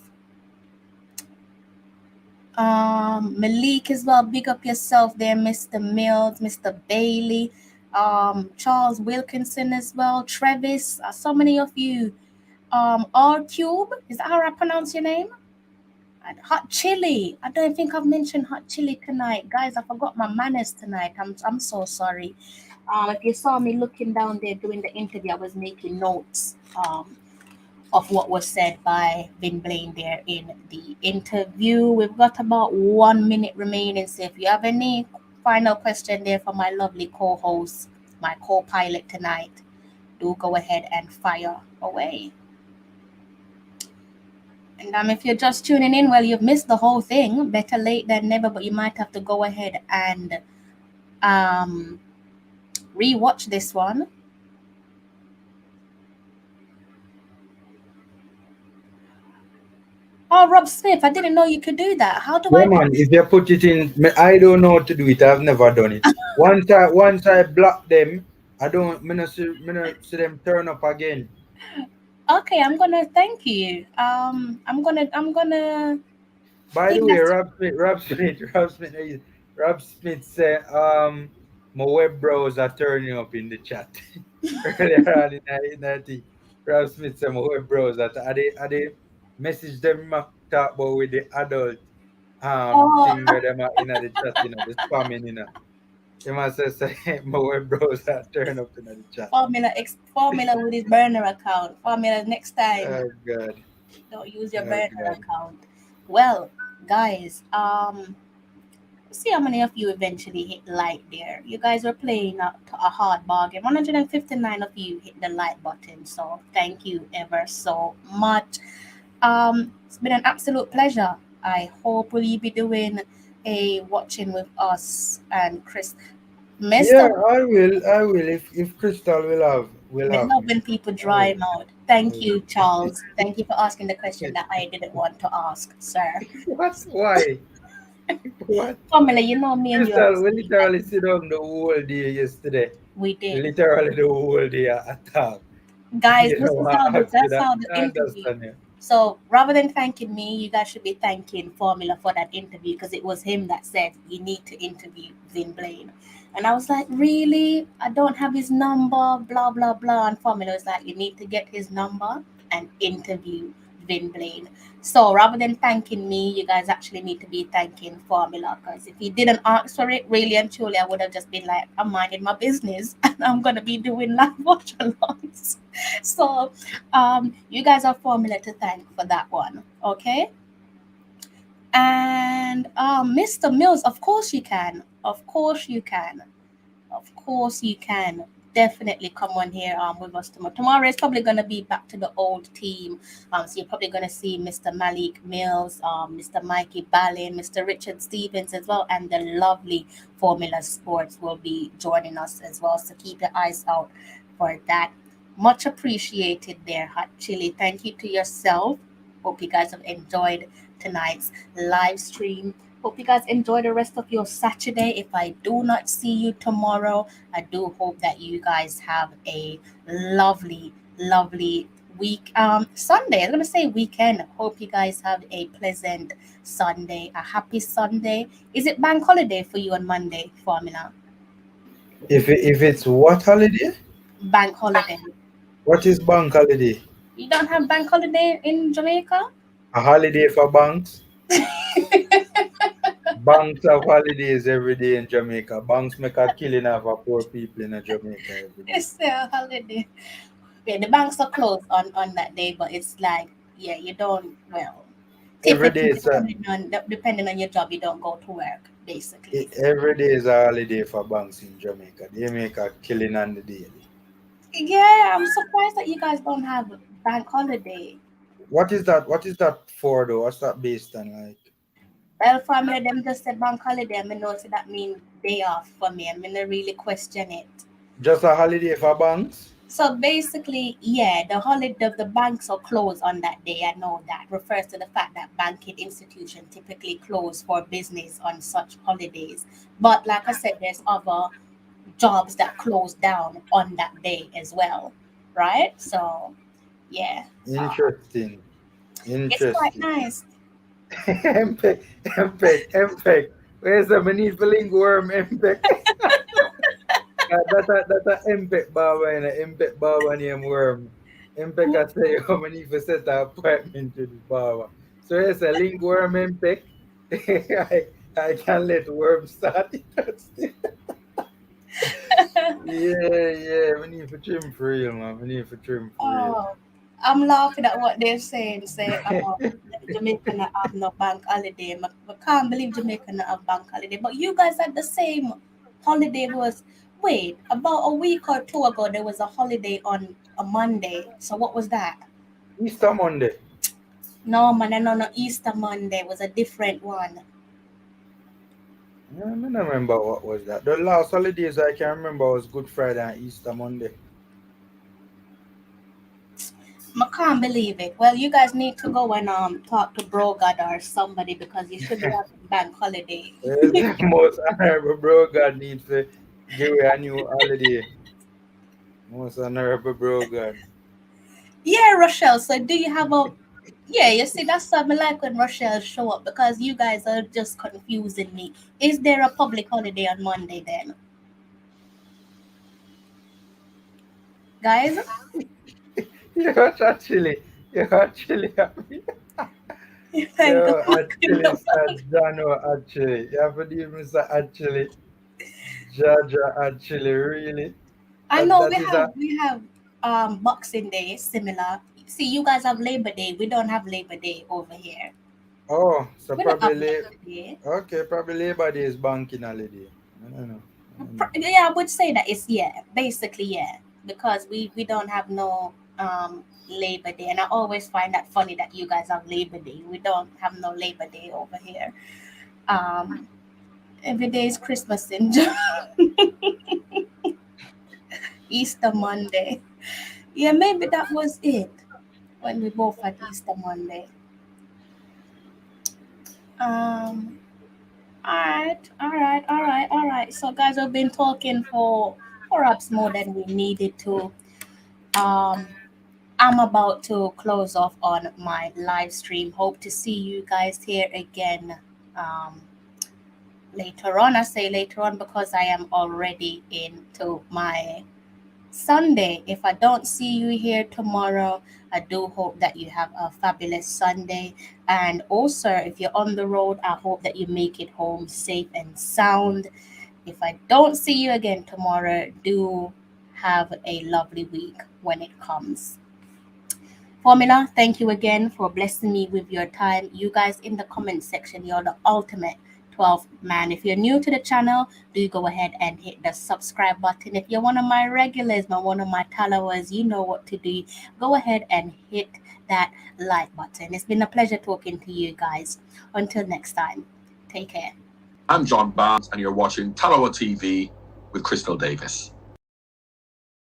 Malik as well, big up yourself there, Mr. Mills, Mr. Bailey, Charles Wilkinson as well, Travis, so many of you. R Cube, is that how I pronounce your name? And Hot Chili. I don't think I've mentioned Hot Chili tonight. Guys, I forgot my manners tonight. I'm so sorry. If you saw me looking down there doing the interview, I was making notes. Of what was said by Vin Blaine there in the interview. We've got about 1 minute remaining. So if you have any final question there for my lovely co-host, my co-pilot tonight, do go ahead and fire away. And if you're just tuning in, well, you've missed the whole thing. Better late than never, but you might have to go ahead and rewatch this one. Oh, Rob Smith, I didn't know you could do that. How do Yeah, I do man, if you put it in, I don't know how to do it. I've never done it. Once I block them, me not see them turn up again. Okay, I'm gonna thank you. I'm gonna I By the think way, that's Rob Smith said, my web browser turning up in the chat earlier on in that thing. Rob Smith said my web browser. Are they message them talk about with the adult oh thing where them are in the chat, the spamming, They must have say my web browser turn up in the chat. formula with his burner account. Formula next time. Oh God. Don't use your Oh burner God. account. Well, guys, see how many of you eventually hit like there. You guys are playing a hard bargain. 159 of you hit the like button. So thank you ever so much. It's been an absolute pleasure. I hope will you be doing a watching with us and Chris. Yeah, Mr. I will. I will. If Crystal will I have love me. when people I dry will. out. I Thank you, will. Charles. Thank you for asking the question that I didn't want to ask, sir. What? Why? What? Pamela, you know me and you have Crystal, to we speak like literally sit down the whole day yesterday. we did. Literally the whole day at talk. Guys, You this know, is I how ask you that's that. how the I interview. understand you. So rather than thanking me, you guys should be thanking Formula for that interview because it was him that said you need to interview Vin Blaine. And I was like, really? I don't have his number, blah blah blah. And Formula was like, you need to get his number and interview Vin Blaine. So rather than thanking me, you guys actually need to be thanking Formula because if he didn't ask for it, really and truly, I would have just been like, I'm minding my business and I'm gonna be doing live watch alongs. So you guys are Formula to thank for that one, okay? And Mr. Mills, of course you can. Of course you can. Of course you can. Definitely come on here with us tomorrow. Tomorrow is probably gonna be back to the old team. So you're probably gonna see Mr. Malik Mills, Mr. Mikey Ballin, Mr. Richard Stevens as well, and the lovely Formula Sports will be joining us as well. So keep your eyes out for that. Much appreciated there, Hot Chili. Thank you to yourself. Hope you guys have enjoyed tonight's live stream. Hope you guys enjoy the rest of your Saturday. If I do not see you tomorrow, I do hope that you guys have a lovely, lovely week. Sunday. I'm gonna say weekend. Hope you guys have a pleasant Sunday, a happy Sunday. Is it bank holiday for you on Monday, Formula? If it's what holiday? Bank holiday. What is bank holiday? You don't have bank holiday in Jamaica? A holiday for banks? Banks have holidays every day in Jamaica. Banks make a killing of a poor people in Jamaica every day. It's a holiday. Yeah, the banks are closed on that day, but it's like, yeah, you don't, well, Every typically day it's a depending on your job, you don't go to work, basically. every day is a holiday for banks in Jamaica. They make a killing on the daily. Yeah, I'm surprised that you guys don't have bank holiday. What is that? What is that for though? What's that based on? Like Well, family, them just say bank holiday. I mean, know so that mean day off for me. I mean, I really question it. Just a holiday for banks? So basically, yeah, the banks are closed on that day. I know that refers to the fact that banking institutions typically close for business on such holidays. But like I said, there's other jobs that close down on that day as well, right? So yeah, Interesting. it's quite Interesting. nice. MPEG. Where's the need for link worm, MPEG? That's a MPEG Baba and a MPEG Baba name worm. MPEG can say how many for set an appointment to the Baba. So it's a link worm MPEG. I can let worm start it. Yeah. We need for trim for real, man. We need for trim for real. Oh, I'm laughing at what they're saying. Say, Jamaica not have no bank holiday. I can't believe Jamaica not have bank holiday. But you guys had the same holiday was. Wait, about a week or two ago, there was a holiday on a Monday. So what was that? Easter Monday. No, man, I know no Easter Monday. It was a different one. I don't remember what was that. The last holidays I can remember was Good Friday and Easter Monday. I can't believe it. Well, you guys need to go and talk to Bro God or somebody because you should be having bank holiday. It's the most honorable bro God needs to give you a new holiday. Most honorable bro God. Yeah, Rochelle. So do you have a yeah, you see, that's something like when Rochelle show up because you guys are just confusing me. Is there a public holiday on Monday then? Guys? You're actually happy. Thank God. Actually, Sir Jano, actually. You have to deal with Mr. Actually. Jaja, actually, really. I That know that is a we have Boxing Day similar. See, you guys have Labor Day. We don't have Labor Day over here. so We don't probably have Labor Day. okay, probably Labor Day is banking holiday. I don't know. I don't know. Yeah, I would say that it's yeah, basically yeah, because we don't have no Labor Day, and I always find that funny that you guys have Labor Day. We don't have no Labor Day over here. Um, every day is Christmas in Easter Monday. Yeah, maybe that was it when we both had Easter Monday. Um, all right. So guys, we've been talking for perhaps more than we needed to. Um, I'm about to close off on my live stream. Hope to see you guys here again um, later on. I say later on because I am already into my Sunday. If I don't see you here tomorrow, I do hope that you have a fabulous Sunday. And also, if you're on the road, I hope that you make it home safe and sound. If I don't see you again tomorrow, do have a lovely week when it comes. Formula, thank you again for blessing me with your time. You guys in the comment section, you're the ultimate 12th man. If you're new to the channel, do go ahead and hit the subscribe button. If you're one of my regulars, one of my Tallawahs, you know what to do. Go ahead and hit that like button. It's been a pleasure talking to you guys. Until next time, take care. I'm John Barnes, and you're watching Tallawah TV with Crystal Davis.